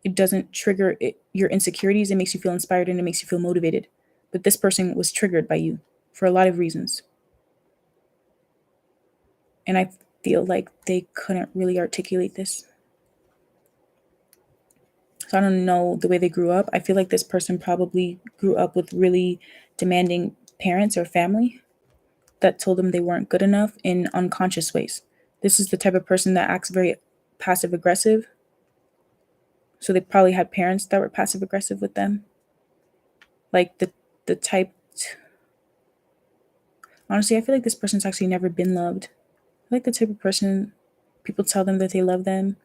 It doesn't trigger your insecurities. It makes you feel inspired and it makes you feel motivated. But this person was triggered by you for a lot of reasons. And I feel like they couldn't really articulate this. So I don't know the way they grew up. I feel like this person probably grew up with really demanding parents or family that told them they weren't good enough in unconscious ways. This is the type of person that acts very passive aggressive. So they probably had parents that were passive aggressive with them. Like the type. Honestly, I feel like this person's actually never been loved. I like the type of person people tell them that they love them,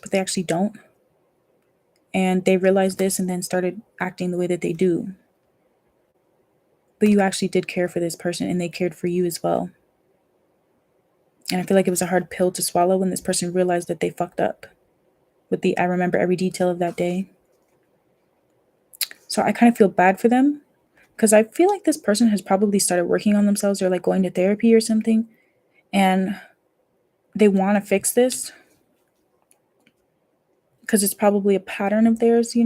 but they actually don't. And they realized this and then started acting the way that they do. But you actually did care for this person and they cared for you as well. And I feel like it was a hard pill to swallow when this person realized that they fucked up with the I remember every detail of that day. So I kind of feel bad for them because I feel like this person has probably started working on themselves or like going to therapy or something. And they want to fix this because it's probably a pattern of theirs.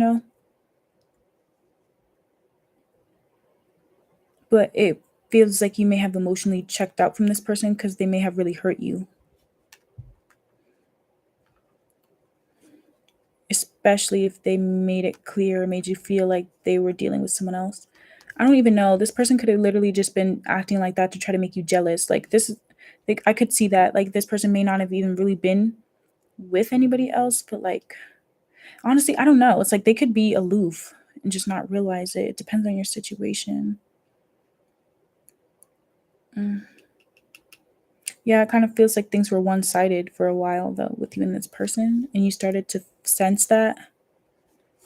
But it feels like you may have emotionally checked out from this person because they may have really hurt you. Especially if they made it clear or made you feel like they were dealing with someone else. I don't even know. This person could have literally just been acting like that to try to make you jealous. Like this, like I could see that. Like this person may not have even really been with anybody else, but like honestly, I don't know. It's like they could be aloof and just not realize it. It depends on your situation. Mm. Yeah, it kind of feels like things were one-sided for a while though with you and this person, and you started to sense that,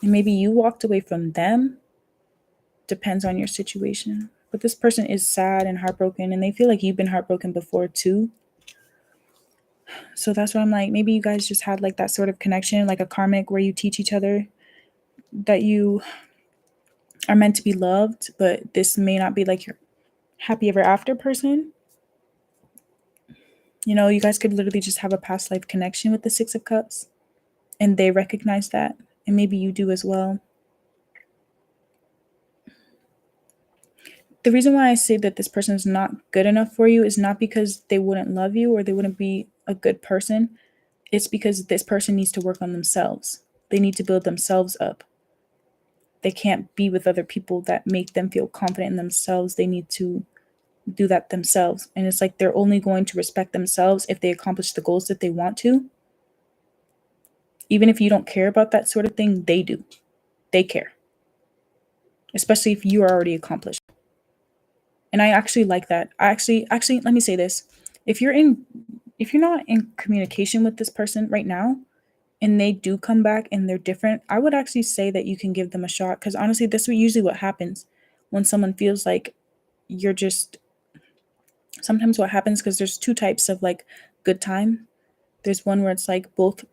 and maybe you walked away from them. Depends on your situation. But this person is sad and heartbroken, and they feel like you've been heartbroken before too. So that's why I'm like, maybe you guys just had like that sort of connection, like a karmic where you teach each other that you are meant to be loved, but this may not be like your happy ever after person. You guys could literally just have a past life connection with the 6 of Cups, and they recognize that, and maybe you do as well. The reason why I say that this person is not good enough for you is not because they wouldn't love you or they wouldn't be a good person. It's because this person needs to work on themselves. They need to build themselves up. They can't be with other people that make them feel confident in themselves. They need to do that themselves. And it's like they're only going to respect themselves if they accomplish the goals that they want to. Even if you don't care about that sort of thing, they do. They care. Especially if you are already accomplished. And I actually like that. Actually let me say this. If you're not in communication with this person right now, and they do come back and they're different, I would actually say that you can give them a shot. Because honestly, this is usually what happens when someone feels like you're just. Sometimes what happens, because there's 2 types of like good time. There's one where it's like both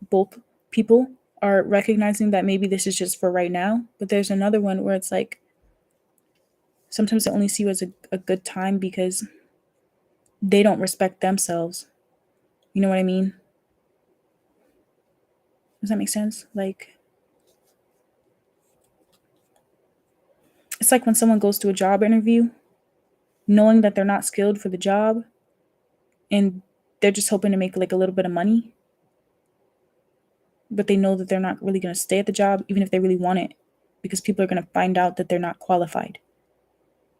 people are recognizing that maybe this is just for right now. But there's another one where it's like, sometimes they only see you as a good time because they don't respect themselves. You know what I mean? Does that make sense? Like, it's like when someone goes to a job interview knowing that they're not skilled for the job and they're just hoping to make like a little bit of money, but they know that they're not really going to stay at the job even if they really want it, because people are going to find out that they're not qualified.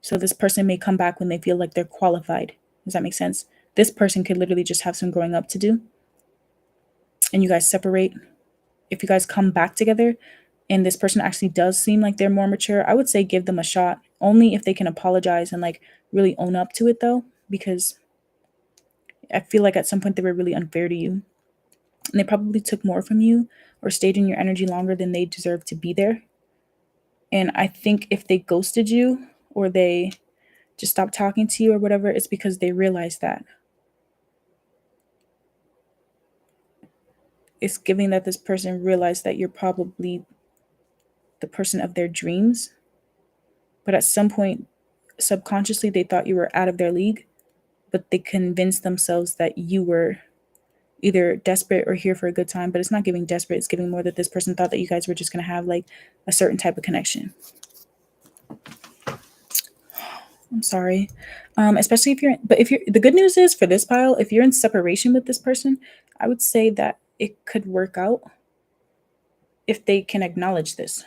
So this person may come back when they feel like they're qualified. Does that make sense? This person could literally just have some growing up to do, and you guys separate. If you guys come back together and this person actually does seem like they're more mature, I would say give them a shot, only if they can apologize and like really own up to it though, because I feel like at some point they were really unfair to you and they probably took more from you or stayed in your energy longer than they deserve to be there. And I think if they ghosted you or they just stopped talking to you or whatever, it's because they realized that. It's giving that this person realized that you're probably the person of their dreams, but at some point subconsciously they thought you were out of their league, but they convinced themselves that you were either desperate or here for a good time. But it's not giving desperate, it's giving more that this person thought that you guys were just going to have like a certain type of connection. I'm sorry. Especially if you're, the good news is for this pile, if you're in separation with this person, I would say that it could work out if they can acknowledge this.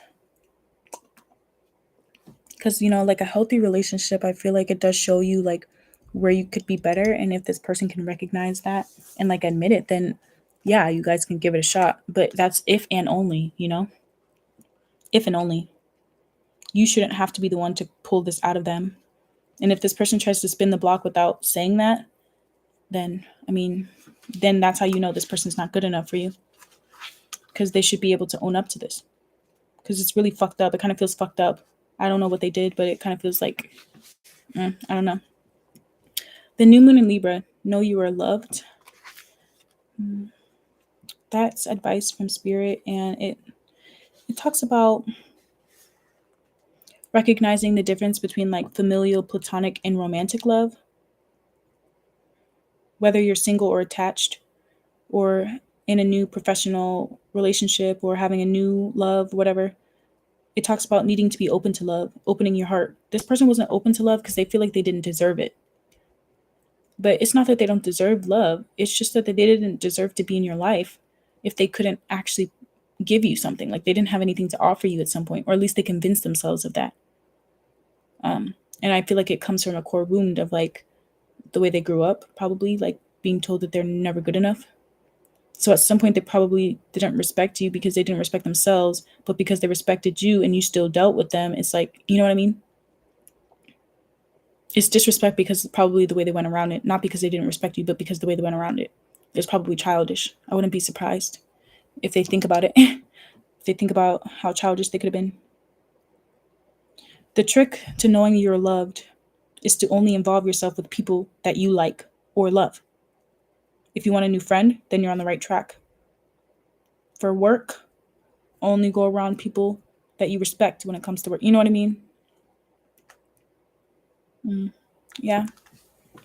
Because, you know, like a healthy relationship, I feel like it does show you like where you could be better. And if this person can recognize that and like admit it, then yeah, you guys can give it a shot. But that's if and only, you know, if and only. You shouldn't have to be the one to pull this out of them. And if this person tries to spin the block without saying that, then, I mean, then that's how you know this person's not good enough for you. Because they should be able to own up to this. Because it's really fucked up. It kind of feels fucked up. I don't know what they did, but it kind of feels like, I don't know. The new moon in Libra, know you are loved. That's advice from spirit, and it talks about recognizing the difference between like familial, platonic, and romantic love. Whether you're single or attached, or in a new professional relationship, or having a new love, whatever. It talks about needing to be open to love, opening your heart. This person wasn't open to love because they feel like they didn't deserve it. But it's not that they don't deserve love. It's just that they didn't deserve to be in your life if they couldn't actually give you something. Like they didn't have anything to offer you at some point, or at least they convinced themselves of that. And I feel like it comes from a core wound of like the way they grew up, probably like being told that they're never good enough. So at some point they probably didn't respect you because they didn't respect themselves, but because they respected you and you still dealt with them, it's like, you know what I mean? It's disrespect because probably the way they went around it, not because they didn't respect you, but because the way they went around it. It's probably childish. I wouldn't be surprised if they think about it. If they think about how childish they could have been. The trick to knowing you're loved is to only involve yourself with people that you like or love. If you want a new friend, then you're on the right track. For work, only go around people that you respect when it comes to work. You know what I mean? Yeah.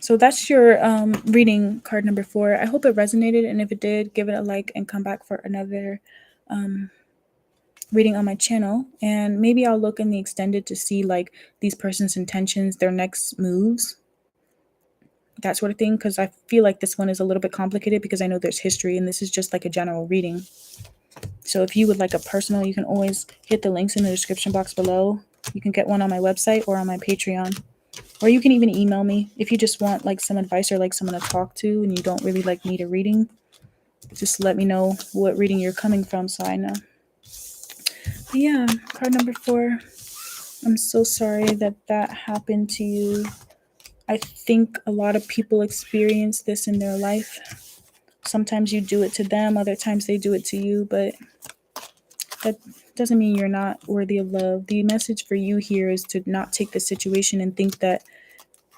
So that's your reading card number 4. I hope it resonated. And if it did, give it a like and come back for another reading on my channel. And maybe I'll look in the extended to see like these person's intentions, their next moves, that sort of thing. Because I feel like this one is a little bit complicated because I know there's history and this is just like a general reading. So if you would like a personal, you can always hit the links in the description box below. You can get one on my website or on my Patreon. Or you can even email me if you just want like some advice or like someone to talk to and you don't really like need a reading. Just let me know what reading you're coming from so I know. But yeah, card number 4. I'm so sorry that that happened to you. I think a lot of people experience this in their life. Sometimes you do it to them, other times they do it to you, but that doesn't mean you're not worthy of love. The message for you here is to not take the situation and think that,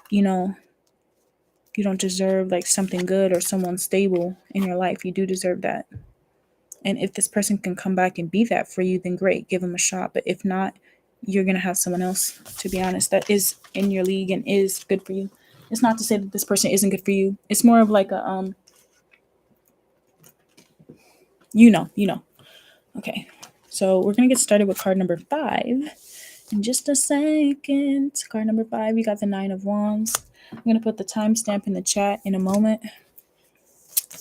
you know, you don't deserve like something good or someone stable in your life. You do deserve that. And if this person can come back and be that for you, then great, give them a shot. But if not, you're going to have someone else, to be honest, that is in your league and is good for you. It's not to say that this person isn't good for you. It's more of like a, you know. Okay. So we're going to get started with card number 5 in just a second. Card number 5, you got the 9 of Wands. I'm going to put the timestamp in the chat in a moment.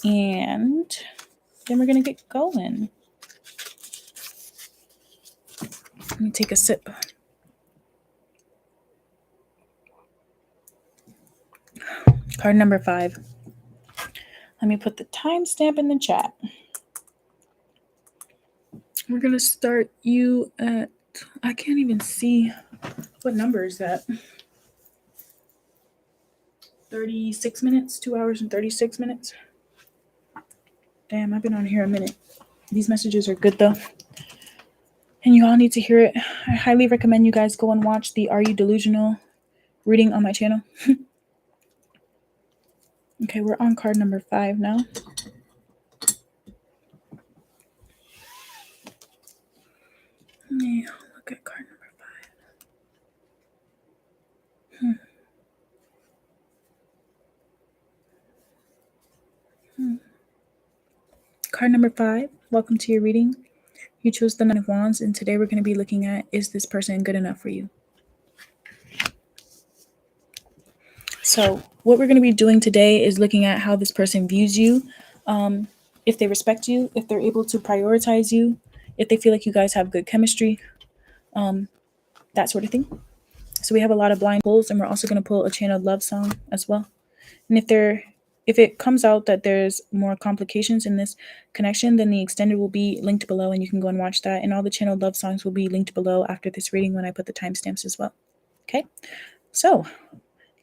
And then we're going to get going. Let me take a sip. Card number 5. Let me put the timestamp in the chat. We're going to start you at, I can't even see what number is that. 36 minutes, 2 hours and 36 minutes. Damn, I've been on here a minute. These messages are good though. And you all need to hear it. I highly recommend you guys go and watch the Are You Delusional reading on my channel. Okay, we're on card number 5 now. Yeah, look at card number 5. Card number 5, welcome to your reading. You chose the 9 of Wands, and today we're going to be looking at, is this person good enough for you? So what we're going to be doing today is looking at how this person views you, if they respect you, if they're able to prioritize you, if they feel like you guys have good chemistry, that sort of thing. So we have a lot of blind pulls, and we're also going to pull a channeled love song as well. And if it comes out that there's more complications in this connection, then the extended will be linked below, and you can go and watch that. And all the channeled love songs will be linked below after this reading when I put the timestamps as well. Okay, so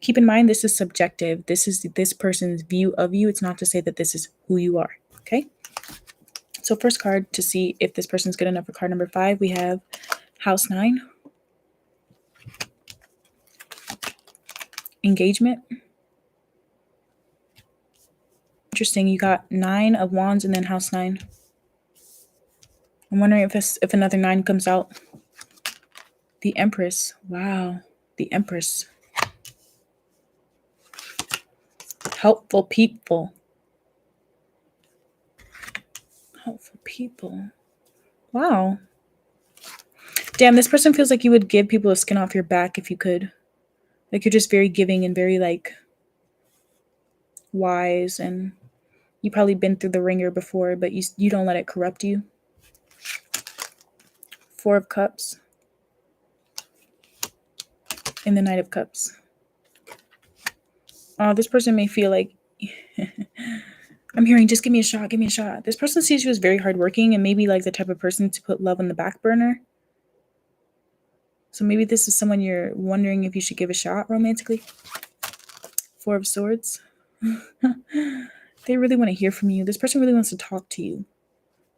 keep in mind, this is subjective. This is this person's view of you. It's not to say that this is who you are. Okay, so first card to see if this person's good enough for card number 5, we have House 9, Engagement. Interesting, you got 9 of Wands and then House 9. I'm wondering if another 9 comes out. The Empress. Wow, the Empress. Helpful people. Helpful people. Wow. Damn, this person feels like you would give people a skin off your back if you could. Like you're just very giving and very like wise, and you probably been through the ringer before, but you don't let it corrupt you. 4 of Cups and the Knight of Cups. This person may feel like I'm hearing, just give me a shot, give me a shot. This person sees you as very hardworking and maybe like the type of person to put love on the back burner. So maybe this is someone you're wondering if you should give a shot romantically. 4 of Swords. They really want to hear from you. This person really wants to talk to you.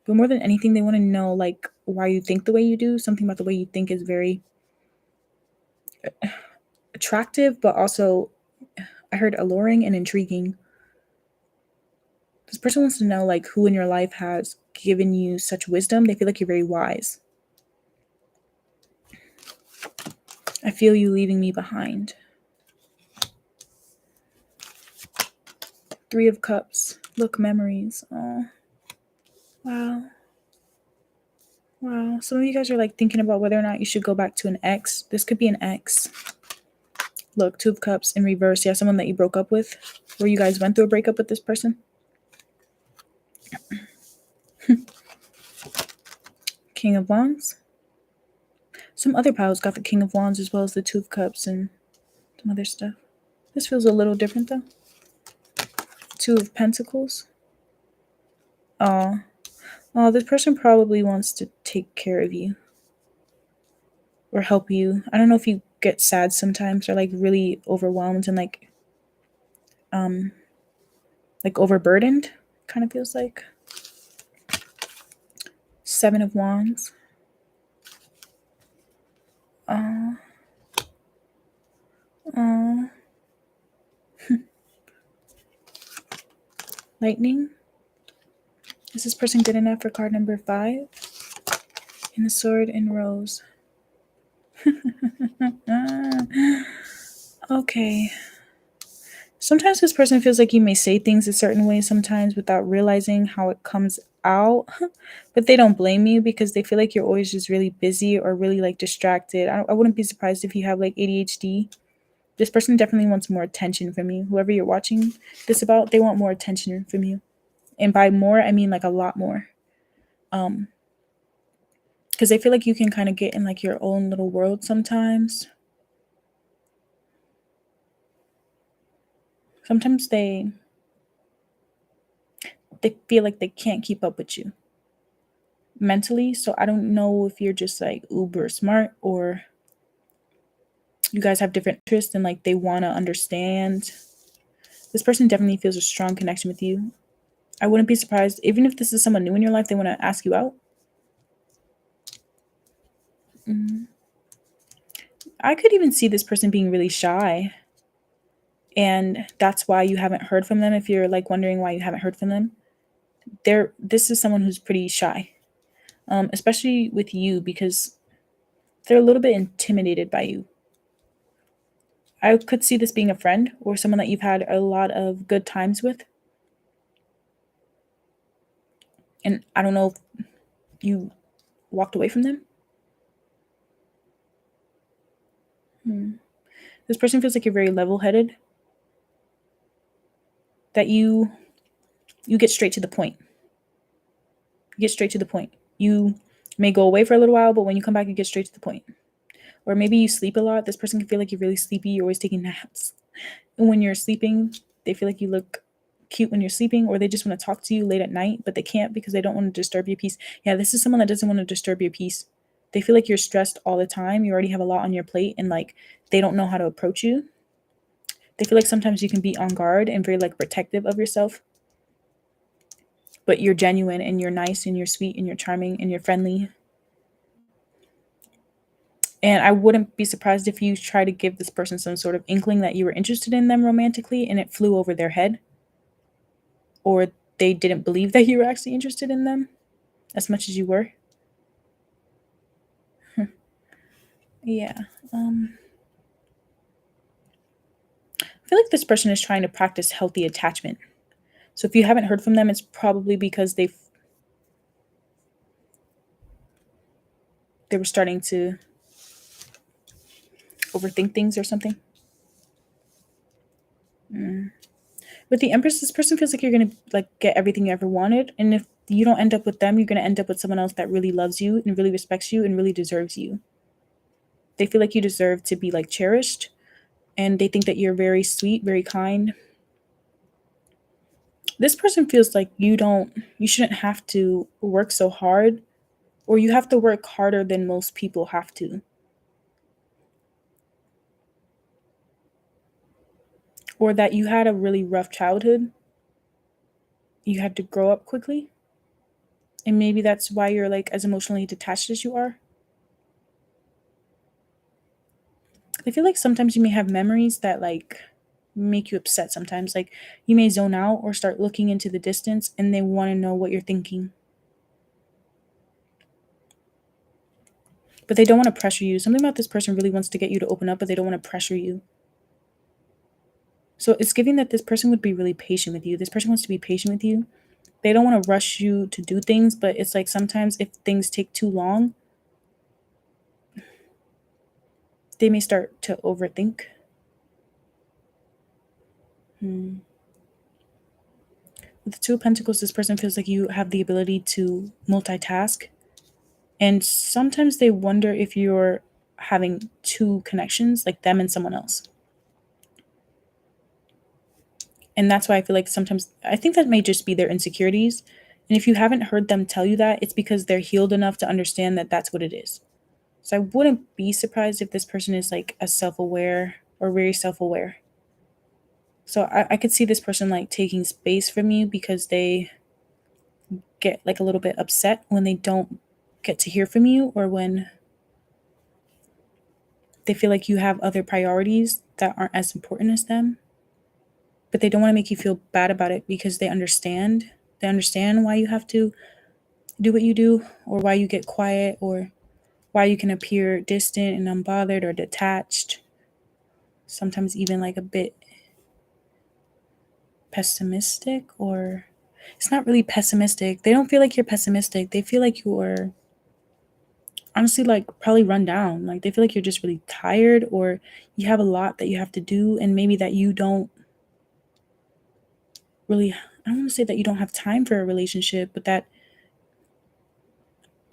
But more than anything, they want to know like why you think the way you do. Something about the way you think is very attractive, but also I heard alluring and intriguing. This person wants to know like who in your life has given you such wisdom. They feel like you're very wise. I feel you leaving me behind. 3 of Cups. Look, memories. Oh, wow. Wow. Some of you guys are like thinking about whether or not you should go back to an ex. This could be an ex. Look, 2 of Cups in reverse. Yeah, someone that you broke up with, where you guys went through a breakup with this person. King of Wands. Some other piles got the King of Wands as well as the 2 of Cups and some other stuff. This feels a little different though. 2 of Pentacles. Oh, this person probably wants to take care of you or help you. I don't know if you get sad sometimes or like really overwhelmed and like overburdened, kind of feels like. 7 of Wands. Lightning. Is this person good enough for card number 5? In the Sword and Rose. Okay. Sometimes this person feels like you may say things a certain way sometimes without realizing how it comes out. But they don't blame you because they feel like you're always just really busy or really like distracted. I wouldn't be surprised if you have like ADHD. This person definitely wants more attention from you. Whoever you're watching this about, they want more attention from you. And by more, I mean like a lot more. Because they feel like you can kind of get in like your own little world sometimes. Sometimes they feel like they can't keep up with you mentally. So I don't know if you're just like uber smart or you guys have different interests and like they want to understand. This person definitely feels a strong connection with you. I wouldn't be surprised, even if this is someone new in your life, they want to ask you out. I could even see this person being really shy. And that's why you haven't heard from them. If you're like wondering why you haven't heard from them, this is someone who's pretty shy, especially with you because they're a little bit intimidated by you. I could see this being a friend or someone that you've had a lot of good times with. And I don't know if you walked away from them. This person feels like you're very level-headed, that you get straight to the point. You get straight to the point. You may go away for a little while, but when you come back, you get straight to the point. Or maybe you sleep a lot. This person can feel like you're really sleepy. You're always taking naps. And when you're sleeping, they feel like you look cute when you're sleeping, or they just want to talk to you late at night, but they can't because they don't want to disturb your peace. Yeah, this is someone that doesn't want to disturb your peace. They feel like you're stressed all the time. You already have a lot on your plate and like they don't know how to approach you. They feel like sometimes you can be on guard and very like protective of yourself. But you're genuine and you're nice and you're sweet and you're charming and you're friendly. And I wouldn't be surprised if you try to give this person some sort of inkling that you were interested in them romantically and it flew over their head. Or they didn't believe that you were actually interested in them as much as you were. Yeah. I feel like this person is trying to practice healthy attachment. So if you haven't heard from them, it's probably because they were starting to overthink things or something. With the Empress, this person feels like you're gonna like get everything you ever wanted, and if you don't end up with them, you're gonna end up with someone else that really loves you and really respects you and really deserves you. They feel like you deserve to be like cherished, and they think that you're very sweet, very kind. This person feels like you shouldn't have to work so hard, or you have to work harder than most people have to. Or that you had a really rough childhood. You had to grow up quickly. And maybe that's why you're like as emotionally detached as you are. I feel like sometimes you may have memories that like make you upset sometimes. Like you may zone out or start looking into the distance and they want to know what you're thinking. But they don't want to pressure you. Something about this person really wants to get you to open up, but they don't want to pressure you. So it's giving that this person would be really patient with you. This person wants to be patient with you. They don't want to rush you to do things, but it's like sometimes if things take too long, they may start to overthink. With the Two of Pentacles, this person feels like you have the ability to multitask. And sometimes they wonder if you're having two connections, like them and someone else. And that's why I feel like sometimes, I think that may just be their insecurities. And if you haven't heard them tell you that, it's because they're healed enough to understand that that's what it is. So I wouldn't be surprised if this person is like a self-aware or very self-aware. So I could see this person like taking space from you because they get like a little bit upset when they don't get to hear from you, or when they feel like you have other priorities that aren't as important as them. But they don't want to make you feel bad about it because they understand. They understand why you have to do what you do, or why you get quiet, or why you can appear distant and unbothered or detached. Sometimes even like a bit pessimistic, or it's not really pessimistic. They don't feel like you're pessimistic. They feel like you are honestly like probably run down. Like they feel like you're just really tired, or you have a lot that you have to do, and maybe that you don't really, I don't want to say that you don't have time for a relationship, but that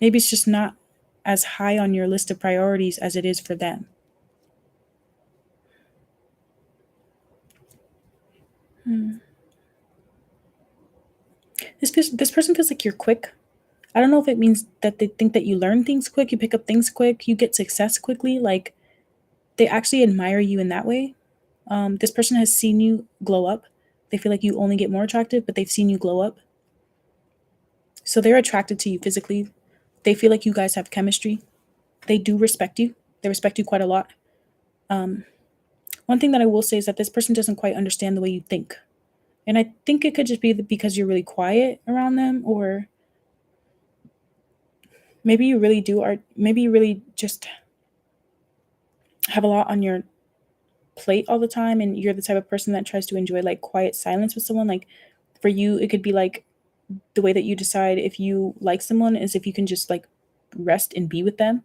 maybe it's just not as high on your list of priorities as it is for them. Hmm. This person feels like you're quick. I don't know if it means that they think that you learn things quick, you pick up things quick, you get success quickly. Like they actually admire you in that way. This person has seen you glow up. They feel like you only get more attractive, but they've seen you glow up. So they're attracted to you physically. They feel like you guys have chemistry. They do respect you. They respect you quite a lot. Um, One thing that I will say is that this person doesn't quite understand the way you think. And I think it could just be because you're really quiet around them, or maybe you really do, or maybe you really just have a lot on your plate all the time, and you're the type of person that tries to enjoy like quiet silence with someone. Like for you, it could be like the way that you decide if you like someone is if you can just like rest and be with them.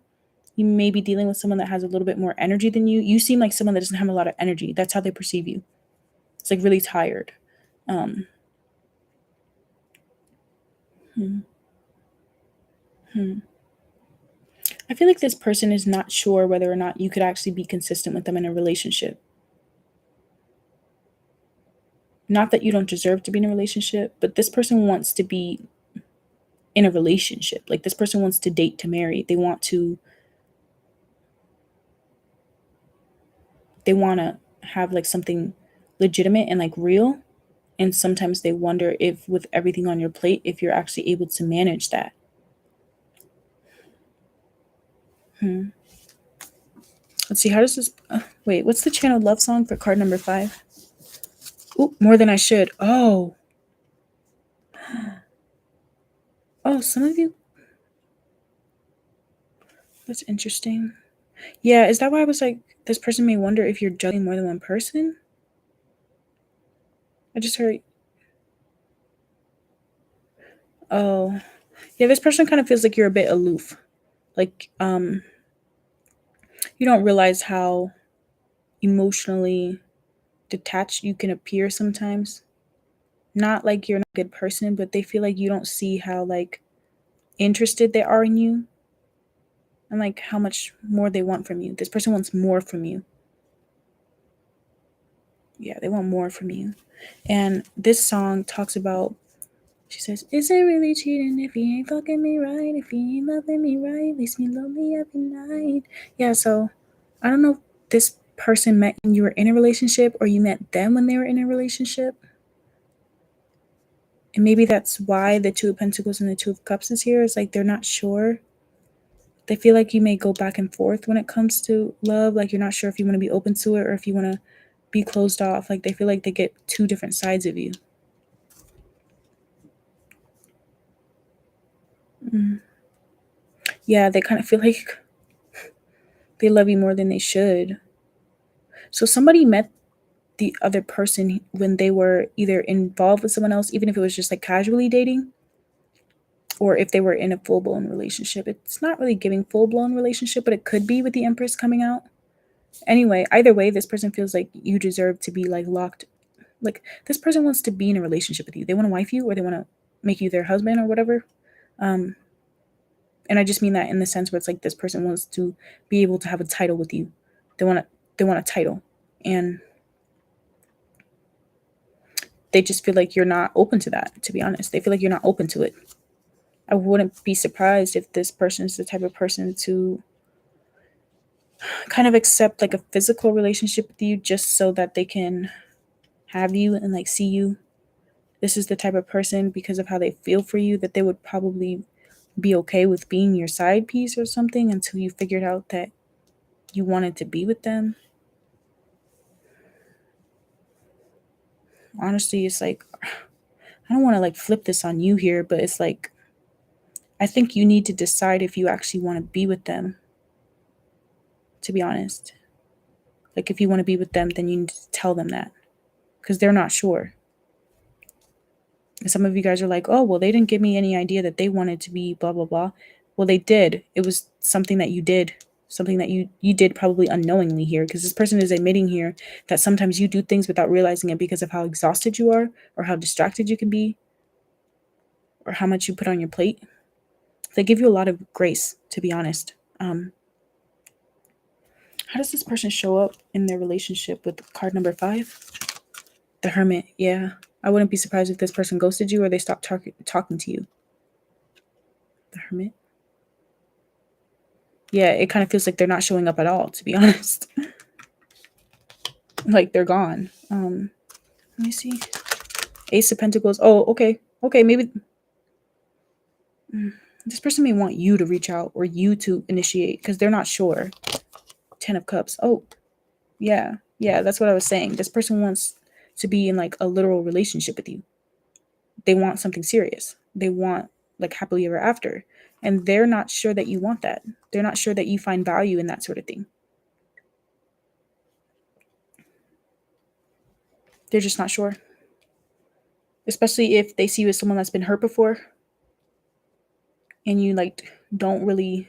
You may be dealing with someone that has a little bit more energy than you. You seem like someone that doesn't have a lot of energy. That's how they perceive you. It's like really tired. Um, hmm, hmm. I feel like this person is not sure whether or not you could actually be consistent with them in a relationship. Not that you don't deserve to be in a relationship, but this person wants to be in a relationship. Like this person wants to date to marry. They want to have like something legitimate and like real. And sometimes they wonder if with everything on your plate, if you're actually able to manage that. Hmm. Let's see, how does this wait, what's the channel love song for card number 5? Oh, more than I should. Oh, some of you, that's interesting. Yeah, is that why I was like, this person may wonder if you're juggling more than one person? I just heard, oh, yeah, this person kind of feels like you're a bit aloof. Like, you don't realize how emotionally detached you can appear sometimes. Not like you're not a good person, but they feel like you don't see how like interested they are in you, and like how much more they want from you. This person wants more from you. Yeah, they want more from you. And this song talks about, she says, is it really cheating if he ain't fucking me right? If he ain't loving me right, leaves me lonely every night. Yeah, so I don't know if this person met when you were in a relationship, or you met them when they were in a relationship. And maybe that's why the Two of Pentacles and the Two of Cups is here. It's like they're not sure. They feel like you may go back and forth when it comes to love. Like you're not sure if you want to be open to it, or if you want to be closed off. Like they feel like they get two different sides of you. Mm. Yeah, they kind of feel like they love you more than they should. So somebody met the other person when they were either involved with someone else, even if it was just like casually dating, or if they were in a full blown relationship. It's not really giving full blown relationship, but it could be with the Empress coming out. Anyway, either way, this person feels like you deserve to be like locked. Like this person wants to be in a relationship with you. They want to wife you, or they want to make you their husband or whatever. Um, and I just mean that in the sense where it's like this person wants to be able to have a title with you. They want to they want a title, and they just feel like you're not open to that. To be honest, they feel like you're not open to it. I wouldn't be surprised if this person is the type of person to kind of accept like a physical relationship with you just so that they can have you and like see you. This is the type of person, because of how they feel for you, that they would probably be okay with being your side piece or something until you figured out that you wanted to be with them. Honestly, it's like I don't want to like flip this on you here, but it's like, I think you need to decide if you actually want to be with them, to be honest. Like, if you want to be with them, then you need to tell them that, because they're not sure. And some of you guys are like, oh, well, they didn't give me any idea that they wanted to be blah, blah, blah. Well, they did. It was something that you did, something that you did probably unknowingly here, because this person is admitting here that sometimes you do things without realizing it because of how exhausted you are, or how distracted you can be, or how much you put on your plate. They give you a lot of grace, to be honest. How does this person show up in their relationship with card number 5? The Hermit. Yeah. I wouldn't be surprised if this person ghosted you or they stopped talking to you. The Hermit. Yeah, it kind of feels like they're not showing up at all, to be honest. Like they're gone. Let me see. Ace of Pentacles. Oh, okay. Okay, maybe this person may want you to reach out or you to initiate because they're not sure. 10 of Cups. Oh, yeah. Yeah, that's what I was saying. This person wants to be in like a literal relationship with you. They want something serious. They want like happily ever after. And they're not sure that you want that. They're not sure that you find value in that sort of thing. They're just not sure. Especially if they see you as someone that's been hurt before and you like don't really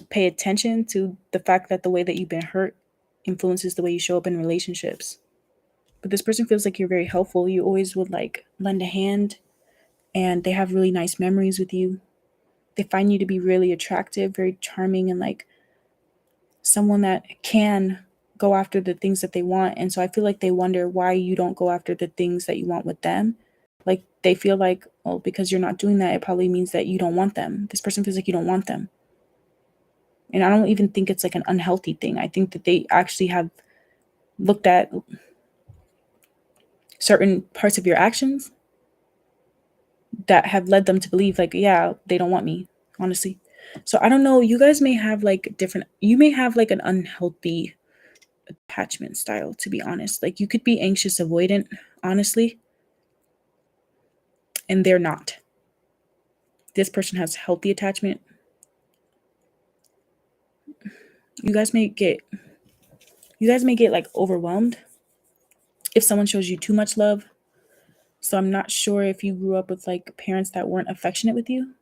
pay attention to the fact that the way that you've been hurt influences the way you show up in relationships. But this person feels like you're very helpful. You always would like lend a hand, and they have really nice memories with you. They find you to be really attractive, very charming, and like someone that can go after the things that they want. And so I feel like they wonder why you don't go after the things that you want with them. Like they feel like, well, because you're not doing that, it probably means that you don't want them. This person feels like you don't want them. And I don't even think it's like an unhealthy thing. I think that they actually have looked at certain parts of your actions that have led them to believe like, yeah, they don't want me, honestly. So I don't know. You guys may have like you may have like an unhealthy attachment style, to be honest. Like you could be anxious avoidant, honestly, and they're not. This person has healthy attachment. You guys may get like overwhelmed if someone shows you too much love. So I'm not sure if you grew up with like parents that weren't affectionate with you.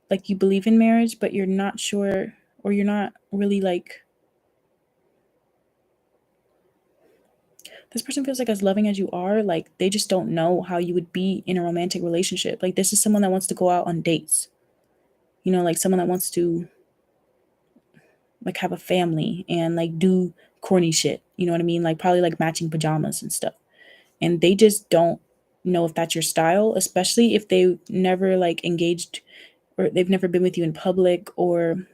Like you believe in marriage, but you're not sure, or you're not really like, this person feels like as loving as you are, like they just don't know how you would be in a romantic relationship. Like this is someone that wants to go out on dates. You know, like someone that wants to like have a family and like do corny shit. You know what I mean? Like probably like matching pajamas and stuff. And they just don't know if that's your style, especially if they never like engaged or they've never been with you in public, or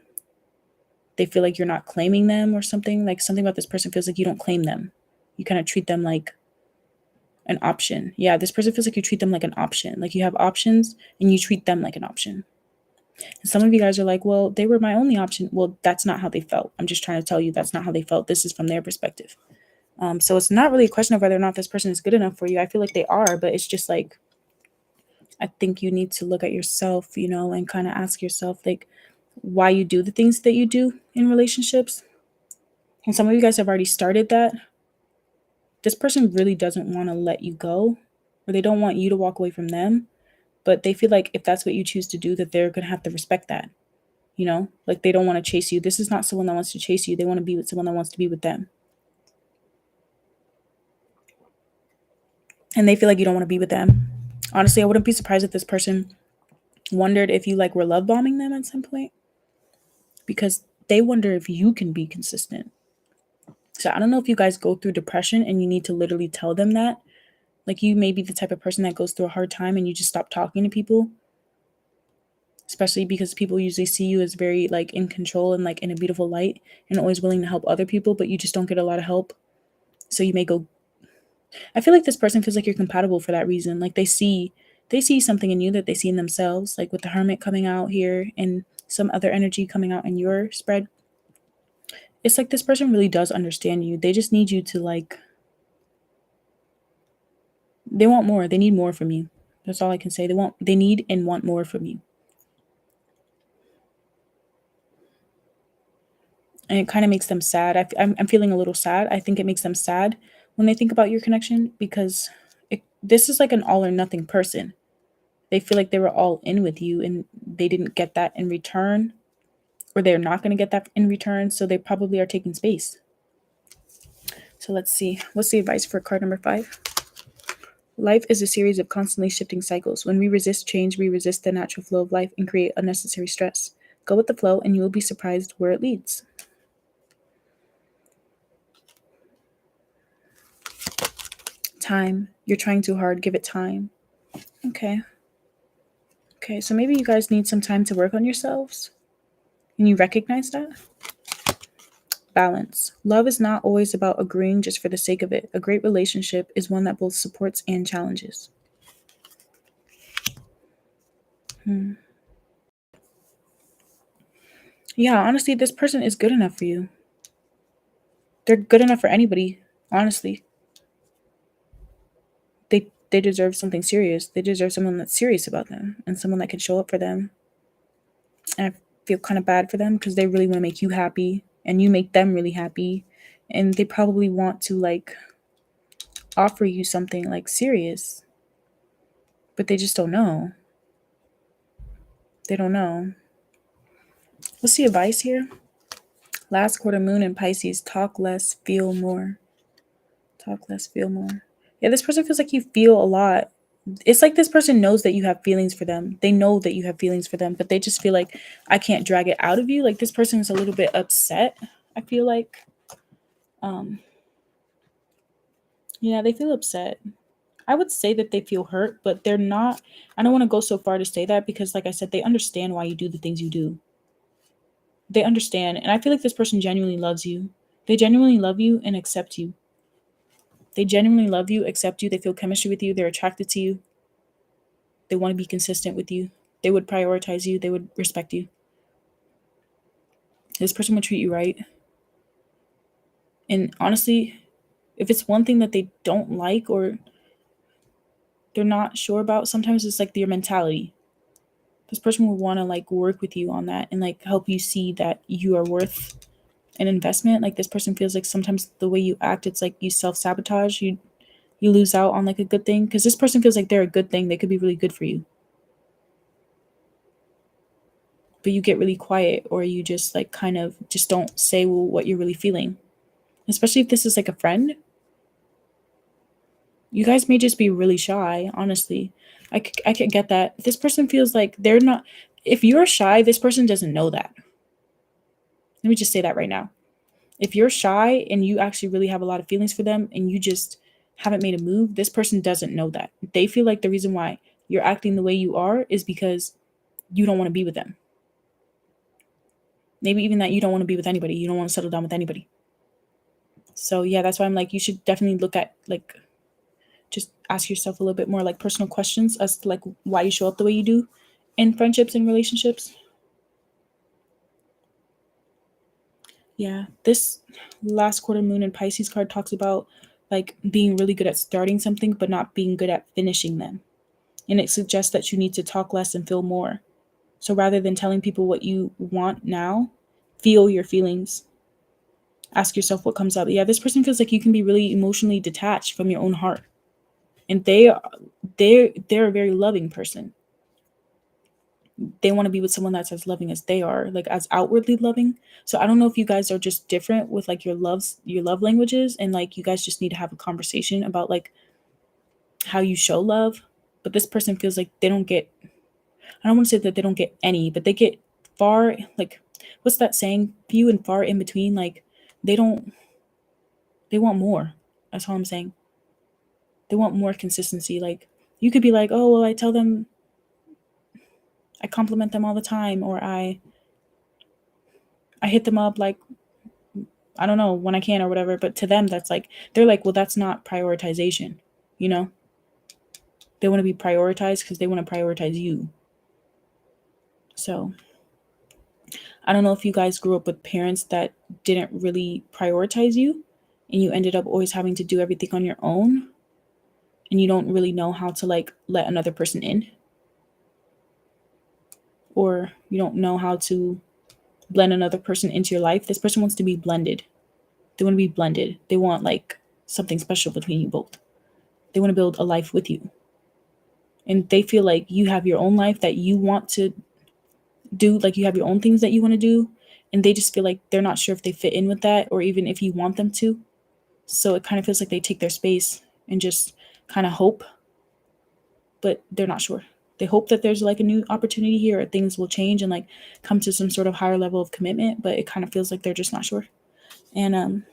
they feel like you're not claiming them or something. Like something about this person feels like you don't claim them. You kind of treat them like an option. Yeah, this person feels like you treat them like an option. Like you have options and you treat them like an option. And some of you guys are like, well, they were my only option. Well, that's not how they felt. I'm just trying to tell you that's not how they felt. This is from their perspective. So it's not really a question of whether or not this person is good enough for you. I feel like they are, but it's just like, I think you need to look at yourself, you know, and kind of ask yourself like why you do the things that you do in relationships. And some of you guys have already started that. This person really doesn't want to let you go, or they don't want you to walk away from them, but they feel like if that's what you choose to do, that they're going to have to respect that. You know, like they don't want to chase you. This is not someone that wants to chase you. They want to be with someone that wants to be with them. And they feel like you don't want to be with them. Honestly, I wouldn't be surprised if this person wondered if you like were love bombing them at some point, because they wonder if you can be consistent. So I don't know if you guys go through depression and you need to literally tell them that. Like you may be the type of person that goes through a hard time and you just stop talking to people, especially because people usually see you as very like in control and like in a beautiful light and always willing to help other people, but you just don't get a lot of help. So you may go, I feel like this person feels like you're compatible for that reason. Like they see something in you that they see in themselves, like with the Hermit coming out here and some other energy coming out in your spread. It's like this person really does understand you. They just need you to like They want more. They need more from you. That's all I can say. They need and want more from you. And it kind of makes them sad. I'm feeling a little sad. I think it makes them sad when they think about your connection, because this is like an all or nothing person. They feel like they were all in with you and they didn't get that in return, or they're not going to get that in return. So they probably are taking space. So let's see. What's the advice for card number 5? Life is a series of constantly shifting cycles. When we resist change, we resist the natural flow of life and create unnecessary stress. Go with the flow and you will be surprised where it leads. Time. You're trying too hard. Give it time. Okay. Okay, so maybe you guys need some time to work on yourselves. And you recognize that? Balance. Love is not always about agreeing just for the sake of it. A great relationship is one that both supports and challenges. Yeah, honestly, this person is good enough for you. They're good enough for anybody, honestly. They deserve something serious. They deserve someone that's serious about them and someone that can show up for them. And I feel kind of bad for them because they really want to make you happy and you make them really happy. And they probably want to like offer you something like serious, but they just don't know. They don't know. What's the advice here? Last quarter moon in Pisces, talk less, feel more. Talk less, feel more. Yeah, this person feels like you feel a lot. It's like this person knows that you have feelings for them. They know that you have feelings for them, but they just feel like I can't drag it out of you. Like this person is a little bit upset, I feel like. Yeah, they feel upset. I would say that they feel hurt, but they're not. I don't want to go so far to say that because, like I said, they understand why you do the things you do. They understand. And I feel like this person genuinely loves you. They genuinely love you and accept you. They genuinely love you, accept you. They feel chemistry with you. They're attracted to you. They want to be consistent with you. They would prioritize you. They would respect you. This person would treat you right. And honestly, if it's one thing that they don't like or they're not sure about, sometimes it's like your mentality. This person will want to like work with you on that and like help you see that you are worth an investment. Like this person feels like sometimes the way you act, it's like you self-sabotage. You lose out on like a good thing because this person feels like they're a good thing. They could be really good for you. But you get really quiet or you just like kind of just don't say what you're really feeling. Especially if this is like a friend. You guys may just be really shy, honestly. I can get that. This person feels like they're not. If you're shy, this person doesn't know that. Let me just say that right now. If you're shy and you actually really have a lot of feelings for them and you just haven't made a move, this person doesn't know that. They feel like the reason why you're acting the way you are is because you don't want to be with them. Maybe even that you don't want to be with anybody. You don't want to settle down with anybody. So yeah, that's why I'm like, you should definitely look at like, just ask yourself a little bit more like personal questions as to like why you show up the way you do in friendships and relationships. Yeah, this last quarter moon in Pisces card talks about like being really good at starting something, but not being good at finishing them. And it suggests that you need to talk less and feel more. So rather than telling people what you want now, feel your feelings. Ask yourself what comes up. Yeah, this person feels like you can be really emotionally detached from your own heart. And they're a very loving person. They want to be with someone that's as loving as they are, like as outwardly loving. So I don't know if you guys are just different with like your love languages, and like you guys just need to have a conversation about like how you show love. But this person feels like they don't get, I don't want to say that they don't get any, but they get far, like what's that saying? Few and far in between. Like they don't, they want more. That's all I'm saying. They want more consistency. Like you could be like, oh well, I tell them, I compliment them all the time, or I hit them up like, I don't know, when I can or whatever. But to them, that's like, they're like, well, that's not prioritization. You know, they want to be prioritized because they want to prioritize you. So I don't know if you guys grew up with parents that didn't really prioritize you and you ended up always having to do everything on your own. and you don't really know how to like let another person in, or you don't know how to blend another person into your life. This person wants to be blended. They want to be blended. They want like something special between you both. They want to build a life with you. And they feel like you have your own life that you want to do, like you have your own things that you want to do. And they just feel like they're not sure if they fit in with that or even if you want them to. So it kind of feels like they take their space and just kind of hope, but they're not sure. They hope that there's like a new opportunity here or things will change and like come to some sort of higher level of commitment, but it kind of feels like they're just not sure. And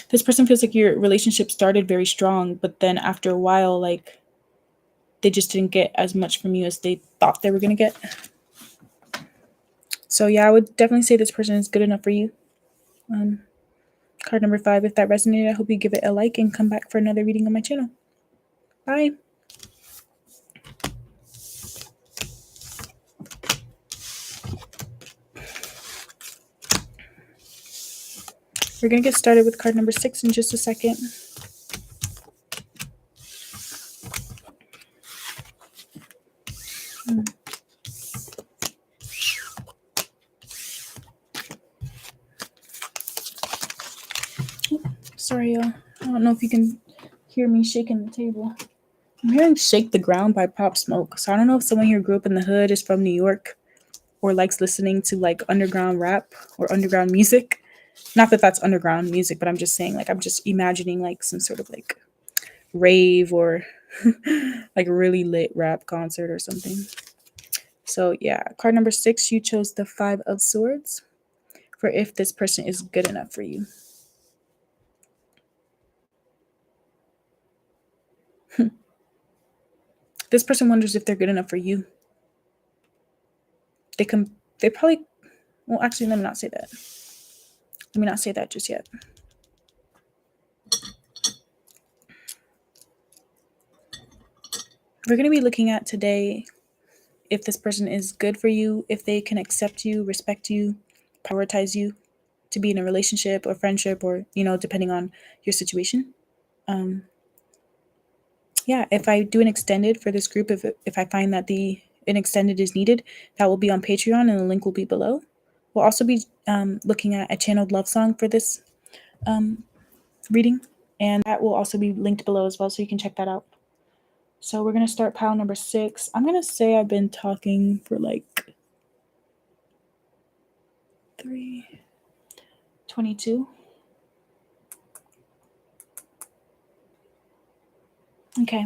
this person feels like your relationship started very strong, but then after a while, like they just didn't get as much from you as they thought they were going to get. So yeah, I would definitely say this person is good enough for you. Card number 5, if that resonated, I hope you give it a like and come back for another reading on my channel. Bye. We're going to get started with card number 6 in just a second. Sorry, y'all. I don't know if you can hear me shaking the table. I'm hearing Shake the Ground by Pop Smoke. So I don't know if someone here grew up in the hood, is from New York, or likes listening to like underground rap or underground music. Not that that's underground music, but I'm just saying, like, I'm just imagining like some sort of like rave or like a really lit rap concert or something. So yeah, card number 6, you chose the 5 of Swords for if this person is good enough for you. This person wonders if they're good enough for you. They probably, well, actually, let me not say that. Let me not say that just yet. We're going to be looking at today if this person is good for you, if they can accept you, respect you, prioritize you to be in a relationship or friendship or, you know, depending on your situation. Yeah, if I do an extended for this group, if I find that an extended is needed, that will be on Patreon and the link will be below. We'll also be looking at a channeled love song for this reading, and that will also be linked below as well, so you can check that out. So we're going to start pile number 6. I'm going to say I've been talking for like 22. Okay.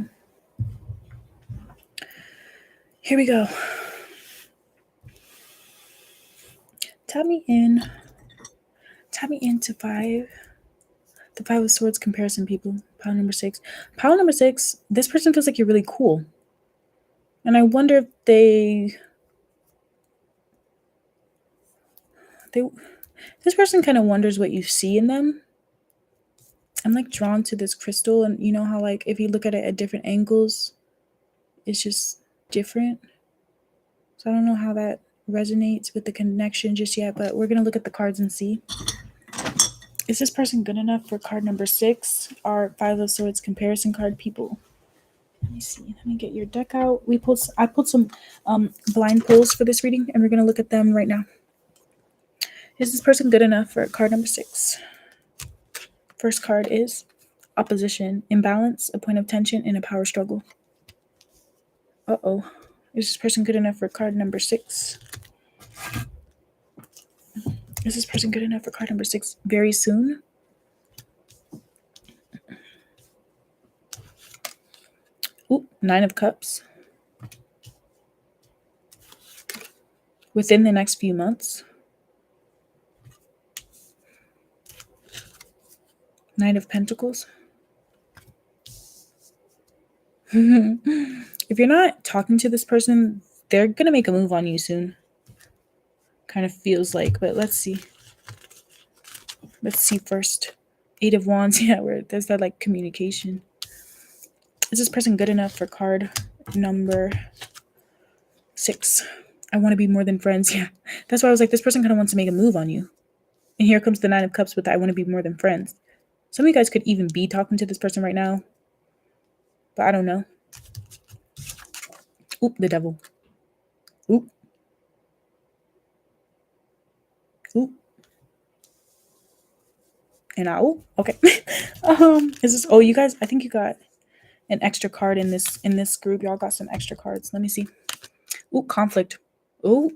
Here we go. Tap me into 5. The 5 of Swords comparison, people. Pile number 6. Pile number 6, this person feels like you're really cool. And I wonder if this person kind of wonders what you see in them. I'm like drawn to this crystal, and you know how like if you look at it at different angles, it's just different. So I don't know how that resonates with the connection just yet, but we're going to look at the cards and see. Is this person good enough for card number 6, our 5 of Swords comparison card, people? Let me see. Let me get your deck out. I pulled some blind pulls for this reading, and we're going to look at them right now. Is this person good enough for card number 6? First card is opposition, imbalance, a point of tension, and a power struggle. Uh-oh. Is this person good enough for card number 6? Is this person good enough for card number 6 very soon? Ooh, 9 of Cups. Within the next few months. 9 of Pentacles. If you're not talking to this person, they're going to make a move on you soon. Kind of feels like, but let's see. Let's see first. 8 of Wands. Yeah, where there's that like communication. Is this person good enough for card number 6? I want to be more than friends. Yeah, that's why I was like, this person kind of wants to make a move on you. And here comes the 9 of Cups with I want to be more than friends. Some of you guys could even be talking to this person right now, but I don't know. Oop, the devil. Oop. Oop. And okay. Is this, oh, you guys, I think you got an extra card in this group. Y'all got some extra cards. Let me see. Ooh, conflict. Ooh.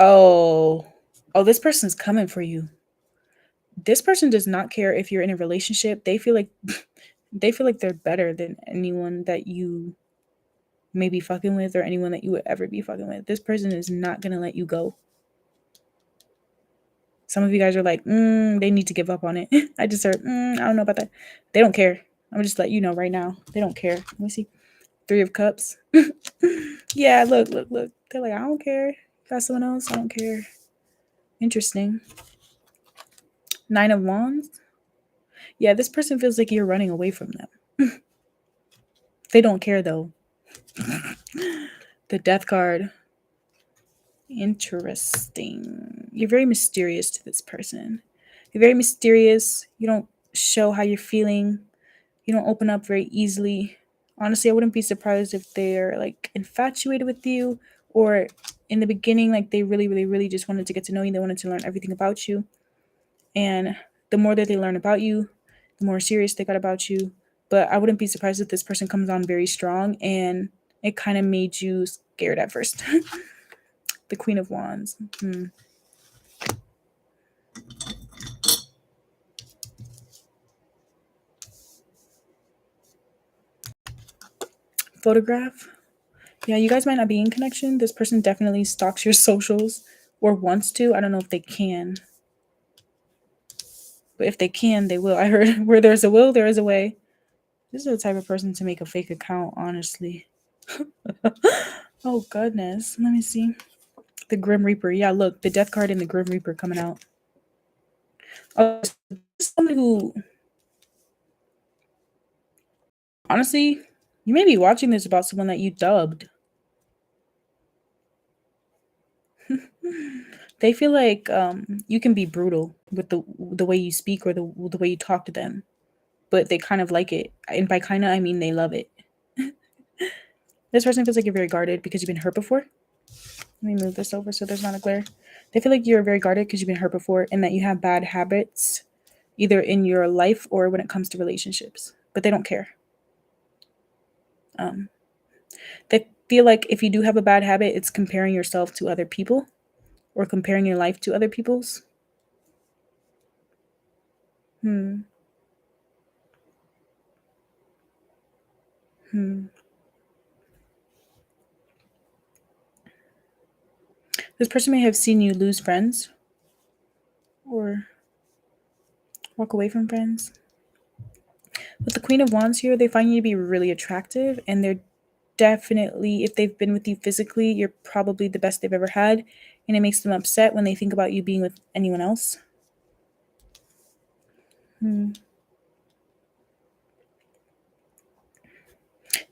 Oh. Oh, this person's coming for you. This person does not care if you're in a relationship. They feel like they're better than anyone that you may be fucking with or anyone that you would ever be fucking with. This person is not gonna let you go. Some of you guys are like, they need to give up on it. I just heard, I don't know about that. They don't care. I'm just let you know right now. They don't care. Let me see. 3 of Cups. Yeah, look. They're like, I don't care. Got someone else? I don't care. Interesting. 9 of Wands. Yeah, this person feels like you're running away from them. They don't care though. The Death card. Interesting. You're very mysterious to this person. You're very mysterious. You don't show how you're feeling. You don't open up very easily. Honestly, I wouldn't be surprised if they're like infatuated with you, or in the beginning, like they really just wanted to get to know you. They wanted to learn everything about you. And the more that they learn about you, the more serious they got about you. But I wouldn't be surprised if this person comes on very strong and it kind of made you scared at first. The Queen of Wands. Photograph. Yeah, you guys might not be in connection. This person definitely stalks your socials or wants to. I don't know if they can. But if they can, they will. I heard where there's a will, there is a way. This is the type of person to make a fake account, honestly. Oh, goodness. Let me see. The Grim Reaper. Yeah, look, the Death card and the Grim Reaper coming out. Oh, someone who... Honestly, you may be watching this about someone that you dubbed. They feel like you can be brutal with the way you speak or the way you talk to them, but they kind of like it. And by kind of, I mean they love it. This person feels like you're very guarded because you've been hurt before. Let me move this over so there's not a glare. They feel like you're very guarded because you've been hurt before and that you have bad habits, either in your life or when it comes to relationships, but they don't care. They feel like if you do have a bad habit, it's comparing yourself to other people or comparing your life to other people's. This person may have seen you lose friends or walk away from friends. With the Queen of Wands here, they find you to be really attractive, and they're definitely, if they've been with you physically, you're probably the best they've ever had, and it makes them upset when they think about you being with anyone else.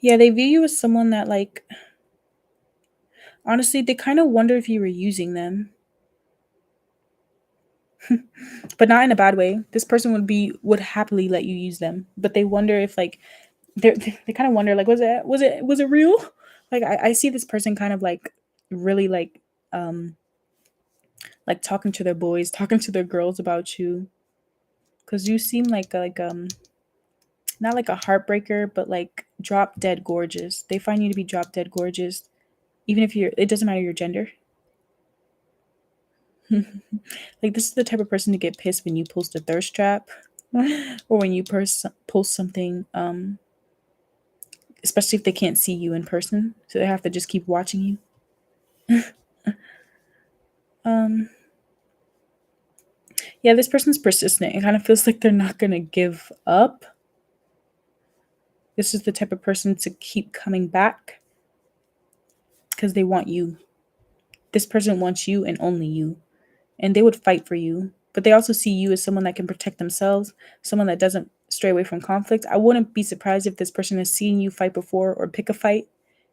Yeah, they view you as someone that, like, honestly, they kind of wonder if you were using them. But not in a bad way. This person would happily let you use them, but they wonder if, like, they kind of wonder, like, was it real? Like, I see this person kind of like really like talking to their boys, talking to their girls about you, because you seem like not like a heartbreaker, but like drop dead gorgeous. They find you to be drop dead gorgeous, even if it doesn't matter your gender. Like, this is the type of person to get pissed when you post a thirst trap or when you post something, especially if they can't see you in person, so they have to just keep watching you. Yeah, this person's persistent. It kind of feels like they're not gonna give up. This is the type of person to keep coming back because they want you. This person wants you and only you, and they would fight for you. But they also see you as someone that can protect themselves, someone that doesn't stray away from conflict. I wouldn't be surprised if this person has seen you fight before or pick a fight.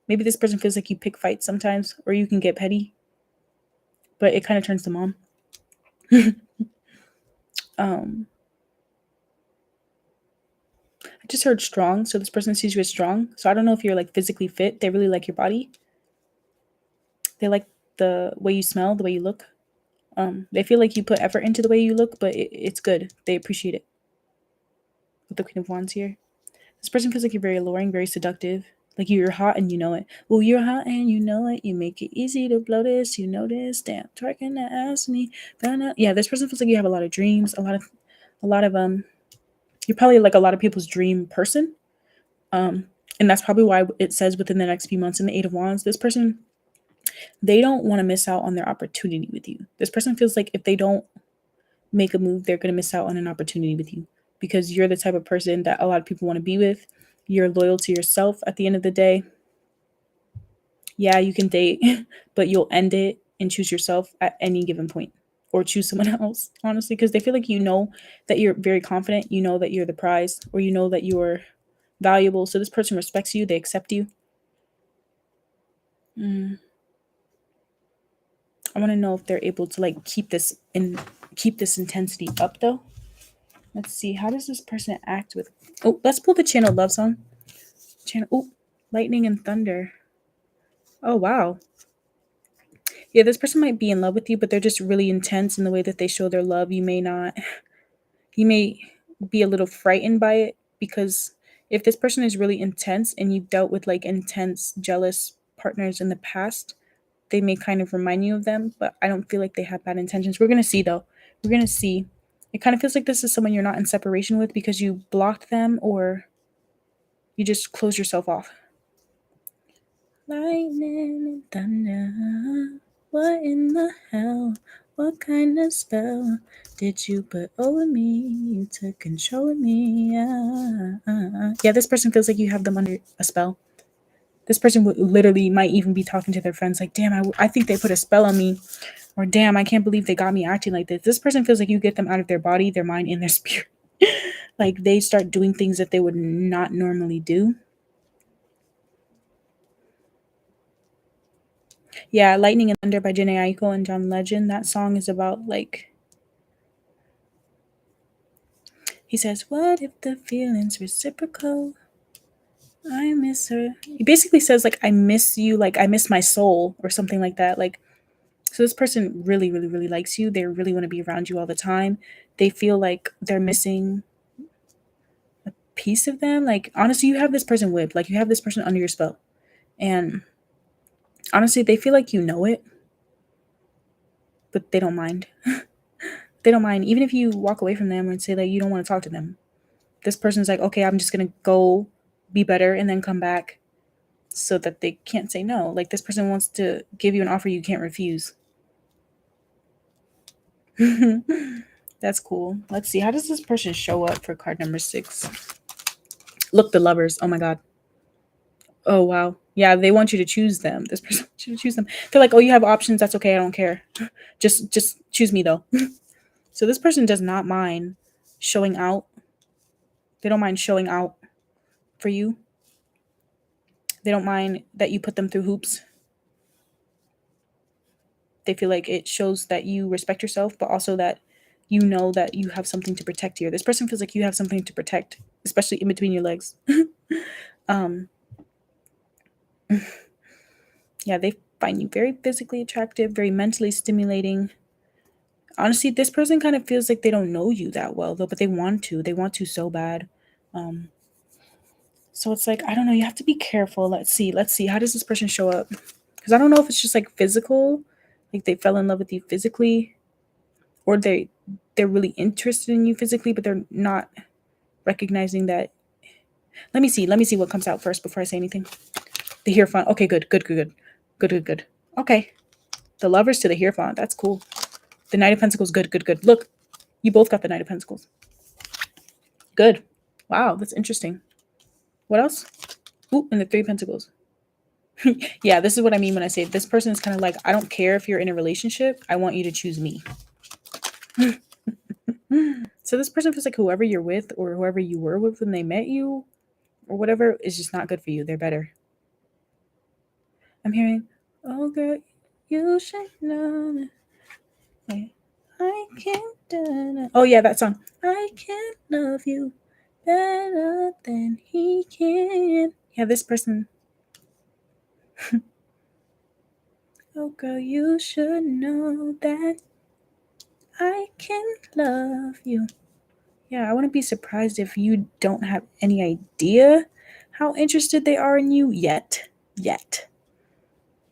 Maybe this person feels like you pick fights sometimes, or you can get petty, but it kind of turns them on. I just heard strong. So this person sees you as strong. So I don't know if you're like physically fit. They really like your body. They like the way you smell, the way you look. They feel like you put effort into the way you look, but it's good. They appreciate it. With the Queen of Wands here. This person feels like you're very alluring, very seductive. Like you're hot and you know it. Well, you're hot and you know it. You make it easy to blow this. You know this. Damn, twerking that ass me. Yeah, this person feels like you have a lot of dreams. A lot of You're probably like a lot of people's dream person. And that's probably why it says within the next few months in the Eight of Wands, this person, they don't want to miss out on their opportunity with you. This person feels like if they don't make a move, they're going to miss out on an opportunity with you because you're the type of person that a lot of people want to be with. You're loyal to yourself at the end of the day. Yeah, you can date, but you'll end it and choose yourself at any given point or choose someone else, honestly, because they feel like you know that you're very confident, you know that you're the prize, or you know that you're valuable. So this person respects you, they accept you. I want to know if they're able to like keep this intensity up though. Let's see. How does this person act with? Oh, let's pull the channel love song. Channel. Oh, lightning and thunder. Oh wow. Yeah, this person might be in love with you, but they're just really intense in the way that they show their love. You may not. You may be a little frightened by it because if this person is really intense and you've dealt with like intense, jealous partners in the past, they may kind of remind you of them, but I don't feel like they have bad intentions. We're going to see though. We're going to see. It kind of feels like this is someone you're not in separation with because you blocked them or you just close yourself off. Lightning and thunder. What in the hell? What kind of spell did you put over me? You took control of me. Yeah, this person feels like you have them under a spell. This person would literally might even be talking to their friends like, damn, I think they put a spell on me. Or damn, I can't believe they got me acting like this. This person feels like you get them out of their body, their mind, and their spirit. Like they start doing things that they would not normally do. Yeah, Lightning and Thunder by Jhené Aiko and John Legend. That song is about like he says, what if the feeling's reciprocal? I miss her. He basically says like I miss you, like I miss my soul or something like that. Like so this person really, really, really likes you. They really want to be around you all the time. They feel like they're missing a piece of them. Like honestly, you have this person whipped. Like you have this person under your spell. And honestly, they feel like you know it, but they don't mind. They don't mind. Even if you walk away from them and say that you don't want to talk to them. This person's like, okay, I'm just going to go be better and then come back so that they can't say no. Like this person wants to give you an offer you can't refuse. That's cool. Let's see. How does this person show up for card number 6? Look, the lovers. Oh my God. Oh, wow. Yeah, they want you to choose them. This person wants you to choose them. They're like, oh, you have options. That's okay. I don't care. Just choose me though. So this person does not mind showing out. They don't mind showing out for you. They don't mind that you put them through hoops. They feel like it shows that you respect yourself, but also that you know that you have something to protect here. This person feels like you have something to protect, especially in between your legs. Yeah, they find you very physically attractive, very mentally stimulating. Honestly, this person kind of feels like they don't know you that well, though, but they want to. They want to so bad. So it's like, I don't know, you have to be careful. Let's see. How does this person show up? Because I don't know if it's just like physical, like they fell in love with you physically, or they're really interested in you physically, but they're not recognizing that. Let me see what comes out first before I say anything. The Hierophant. Okay, good. Okay. The Lovers to the Hierophant. That's cool. The Knight of Pentacles. Good. Look, you both got the Knight of Pentacles. Good. Wow, that's interesting. What else? Ooh, and the Three of Pentacles. Yeah, this is what I mean when I say this person is kind of like, I don't care if you're in a relationship. I want you to choose me. So this person feels like whoever you're with or whoever you were with when they met you or whatever is just not good for you. They're better. I'm hearing, oh girl, you should know that I can't Oh yeah, that song. I can love you better than he can. Yeah, this person. Oh girl, you should know that I can love you. Yeah, I wouldn't be surprised if you don't have any idea how interested they are in you yet. Yet.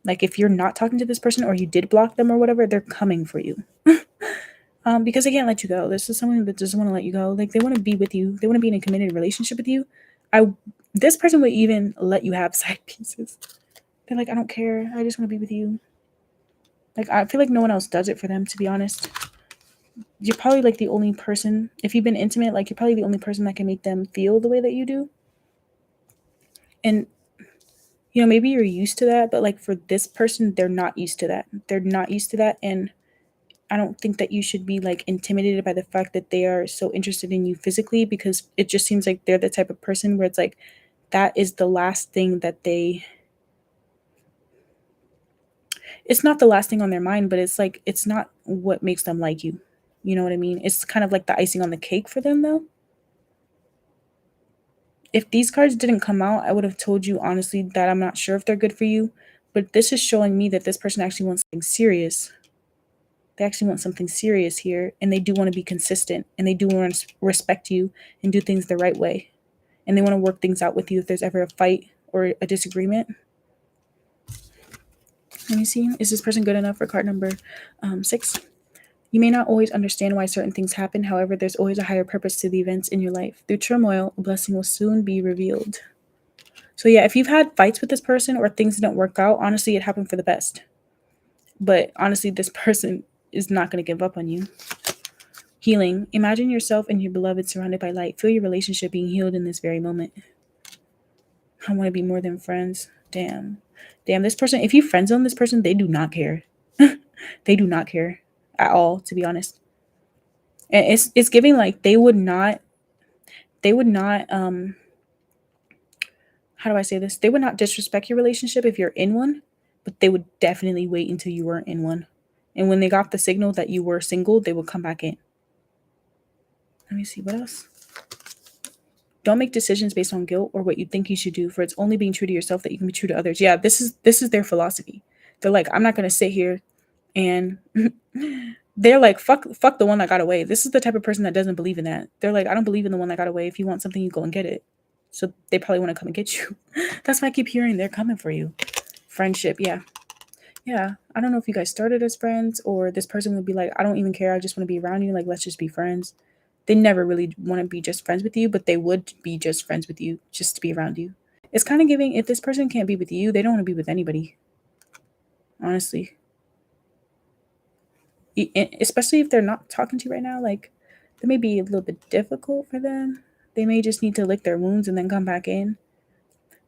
Like if you're not talking to this person or you did block them or whatever, they're coming for you. Because they can't let you go. This is someone that doesn't want to let you go. Like they want to be with you. They want to be in a committed relationship with you. This person would even let you have side pieces. They're like, I don't care. I just want to be with you. Like I feel like no one else does it for them, to be honest. You're probably like the only person, if you've been intimate, like you're probably the only person that can make them feel the way that you do. And maybe you're used to that, but like for this person, they're not used to that. They're not used to that. And I don't think that you should be like intimidated by the fact that they are so interested in you physically, because it just seems like they're the type of person where it's like that is the last thing that it's not the last thing on their mind, but it's like it's not what makes them like you. You know what I mean? It's kind of like the icing on the cake for them though. If these cards didn't come out, I would have told you honestly that I'm not sure if they're good for you, but this is showing me that this person actually wants something serious. They actually want something serious here, and they do want to be consistent, and they do want to respect you and do things the right way. And they want to work things out with you if there's ever a fight or a disagreement. Let me see. Is this person good enough for card number 6? You may not always understand why certain things happen. However, there's always a higher purpose to the events in your life. Through turmoil, a blessing will soon be revealed. So yeah, if you've had fights with this person or things didn't work out, honestly, it happened for the best. But honestly, this person is not going to give up on you. Healing. Imagine yourself and your beloved surrounded by light. Feel your relationship being healed in this very moment. I want to be more than friends. Damn, this person, if you friend zone this person, they do not care. They do not care at all, to be honest. And it's giving like they would not how do I say this? They would not disrespect your relationship if you're in one, but they would definitely wait until you weren't in one. And when they got the signal that you were single, they would come back in. Let me see what else. Don't make decisions based on guilt or what you think you should do, for it's only being true to yourself that you can be true to others. Yeah, this is their philosophy. They're like, I'm not gonna sit here and they're like, fuck the one that got away. This is the type of person that doesn't believe in that. They're like, I don't believe in the one that got away. If you want something, you go and get it. So they probably want to come and get you. That's why I keep hearing they're coming for you. Friendship, yeah. Yeah. I don't know if you guys started as friends or this person would be like, I don't even care. I just want to be around you. Like, let's just be friends. They never really want to be just friends with you, but they would be just friends with you just to be around you. It's kind of giving, if this person can't be with you, they don't want to be with anybody. Honestly. Especially if they're not talking to you right now, like that may be a little bit difficult for them. They may just need to lick their wounds and then come back in.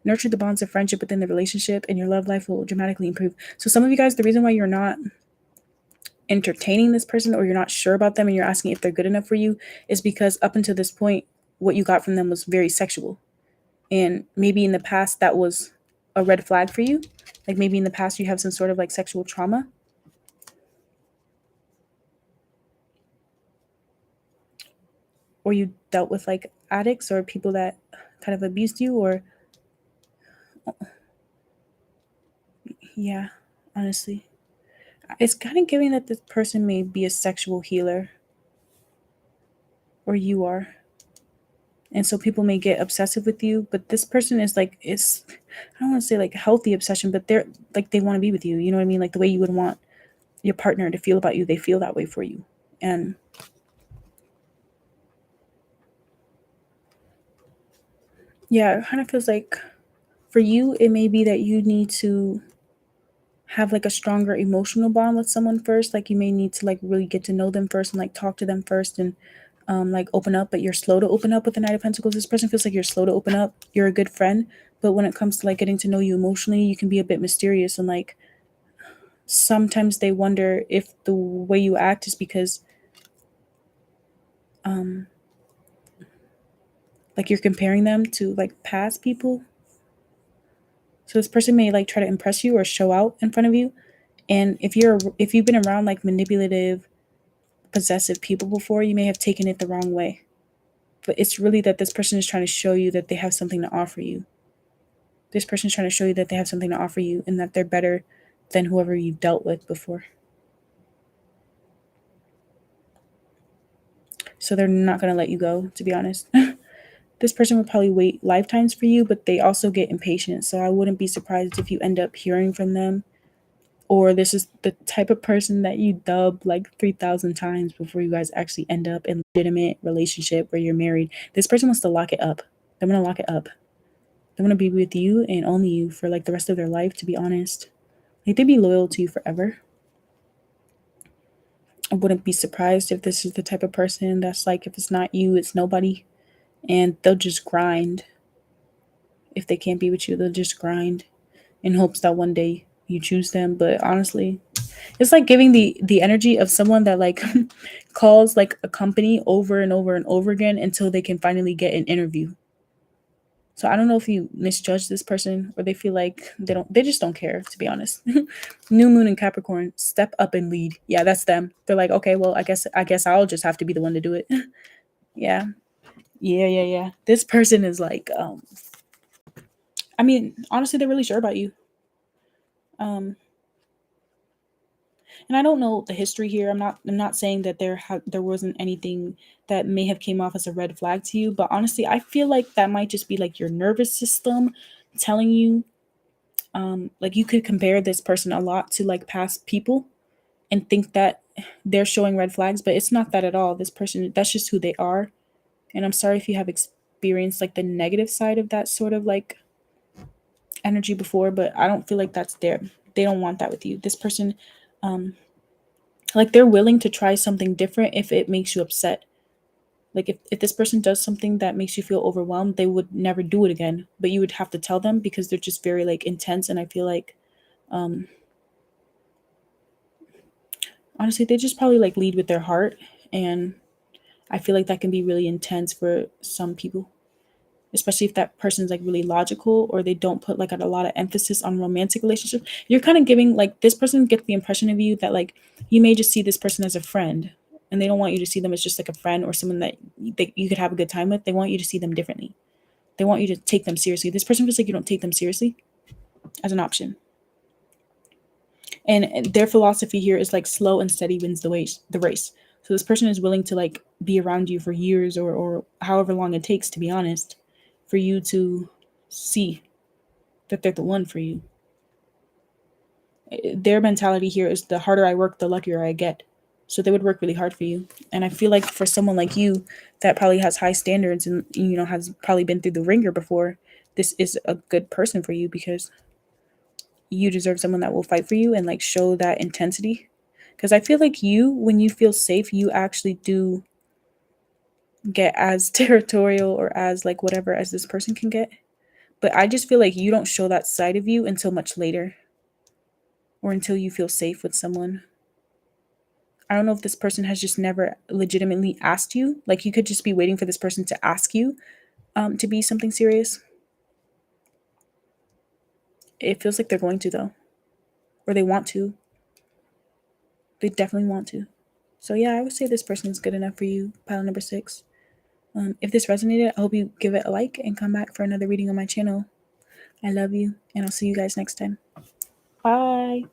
Nurture the bonds of friendship within the relationship, and your love life will dramatically improve. So some of you guys, the reason why you're not entertaining this person or you're not sure about them and you're asking if they're good enough for you is because up until this point, what you got from them was very sexual. And maybe in the past that was a red flag for you. Like maybe in the past you have some sort of like sexual trauma. Or you dealt with like addicts or people that kind of abused you, or yeah, honestly. It's kind of giving that this person may be a sexual healer, or you are. And so people may get obsessive with you, but this person is like, I don't want to say like healthy obsession, but they're like, they want to be with you. You know what I mean? Like the way you would want your partner to feel about you, they feel that way for you. And yeah, it kind of feels like for you, it may be that you need to have like a stronger emotional bond with someone first. Like you may need to like really get to know them first and like talk to them first and like open up, but you're slow to open up with the Knight of Pentacles. This person feels like you're slow to open up. You're a good friend, but when it comes to like getting to know you emotionally, you can be a bit mysterious, and like sometimes they wonder if the way you act is because like you're comparing them to like past people. So this person may like try to impress you or show out in front of you. And if you've been around like manipulative possessive people before, you may have taken it the wrong way. But it's really that this person is trying to show you that they have something to offer you. This person is trying to show you that they have something to offer you and that they're better than whoever you've dealt with before. So they're not going to let you go, to be honest. This person will probably wait lifetimes for you, but they also get impatient. So I wouldn't be surprised if you end up hearing from them. Or this is the type of person that you dub like 3,000 times before you guys actually end up in a legitimate relationship where you're married. This person wants to lock it up. They're going to lock it up. They want to be with you and only you for like the rest of their life, to be honest. Like they'd be loyal to you forever. I wouldn't be surprised if this is the type of person that's like, if it's not you, it's nobody. And they'll just grind. If they can't be with you, they'll just grind in hopes that one day you choose them. But honestly, it's like giving the energy of someone that like calls like a company over and over and over again until they can finally get an interview. So I don't know if you misjudge this person or they feel like they just don't care, to be honest. New moon in Capricorn, step up and lead. Yeah, that's them. They're like, okay, well, I guess I'll just have to be the one to do it. Yeah. Yeah. This person is like, I mean, honestly, they're really sure about you. Um, and I don't know the history here. I'm not saying that there wasn't anything that may have came off as a red flag to you, but honestly, I feel like that might just be like your nervous system telling you, like you could compare this person a lot to like past people and think that they're showing red flags, but it's not that at all. This person, that's just who they are. And I'm sorry if you have experienced like the negative side of that sort of like energy before, but I don't feel like that's there. They don't want that with you. This person, um, like they're willing to try something different if it makes you upset. Like if this person does something that makes you feel overwhelmed, they would never do it again. But you would have to tell them because they're just very like intense. And I feel like um honestly they just probably like lead with their heart. And I feel like that can be really intense for some people, especially if that person's like really logical or they don't put like a lot of emphasis on romantic relationships. You're kind of giving like this person gets the impression of you that like you may just see this person as a friend and they don't want you to see them as just like a friend or someone that you could have a good time with. They want you to see them differently. They want you to take them seriously. This person feels like you don't take them seriously as an option. And their philosophy here is like slow and steady wins the race. So this person is willing to like be around you for years or however long it takes, to be honest, for you to see that they're the one for you. Their mentality here is the harder I work, the luckier I get. So they would work really hard for you. And I feel like for someone like you that probably has high standards and has probably been through the ringer before, this is a good person for you because you deserve someone that will fight for you and like show that intensity. Because I feel like when you feel safe, you actually do get as territorial or as like whatever as this person can get. But I just feel like you don't show that side of you until much later or until you feel safe with someone. I don't know if this person has just never legitimately asked you. Like you could just be waiting for this person to ask you to be something serious. It feels like they're going to though, or they want to. They definitely want to. So yeah, I would say this person is good enough for you, pile number 6. If this resonated, I hope you give it a like and come back for another reading on my channel. I love you, and I'll see you guys next time. Bye.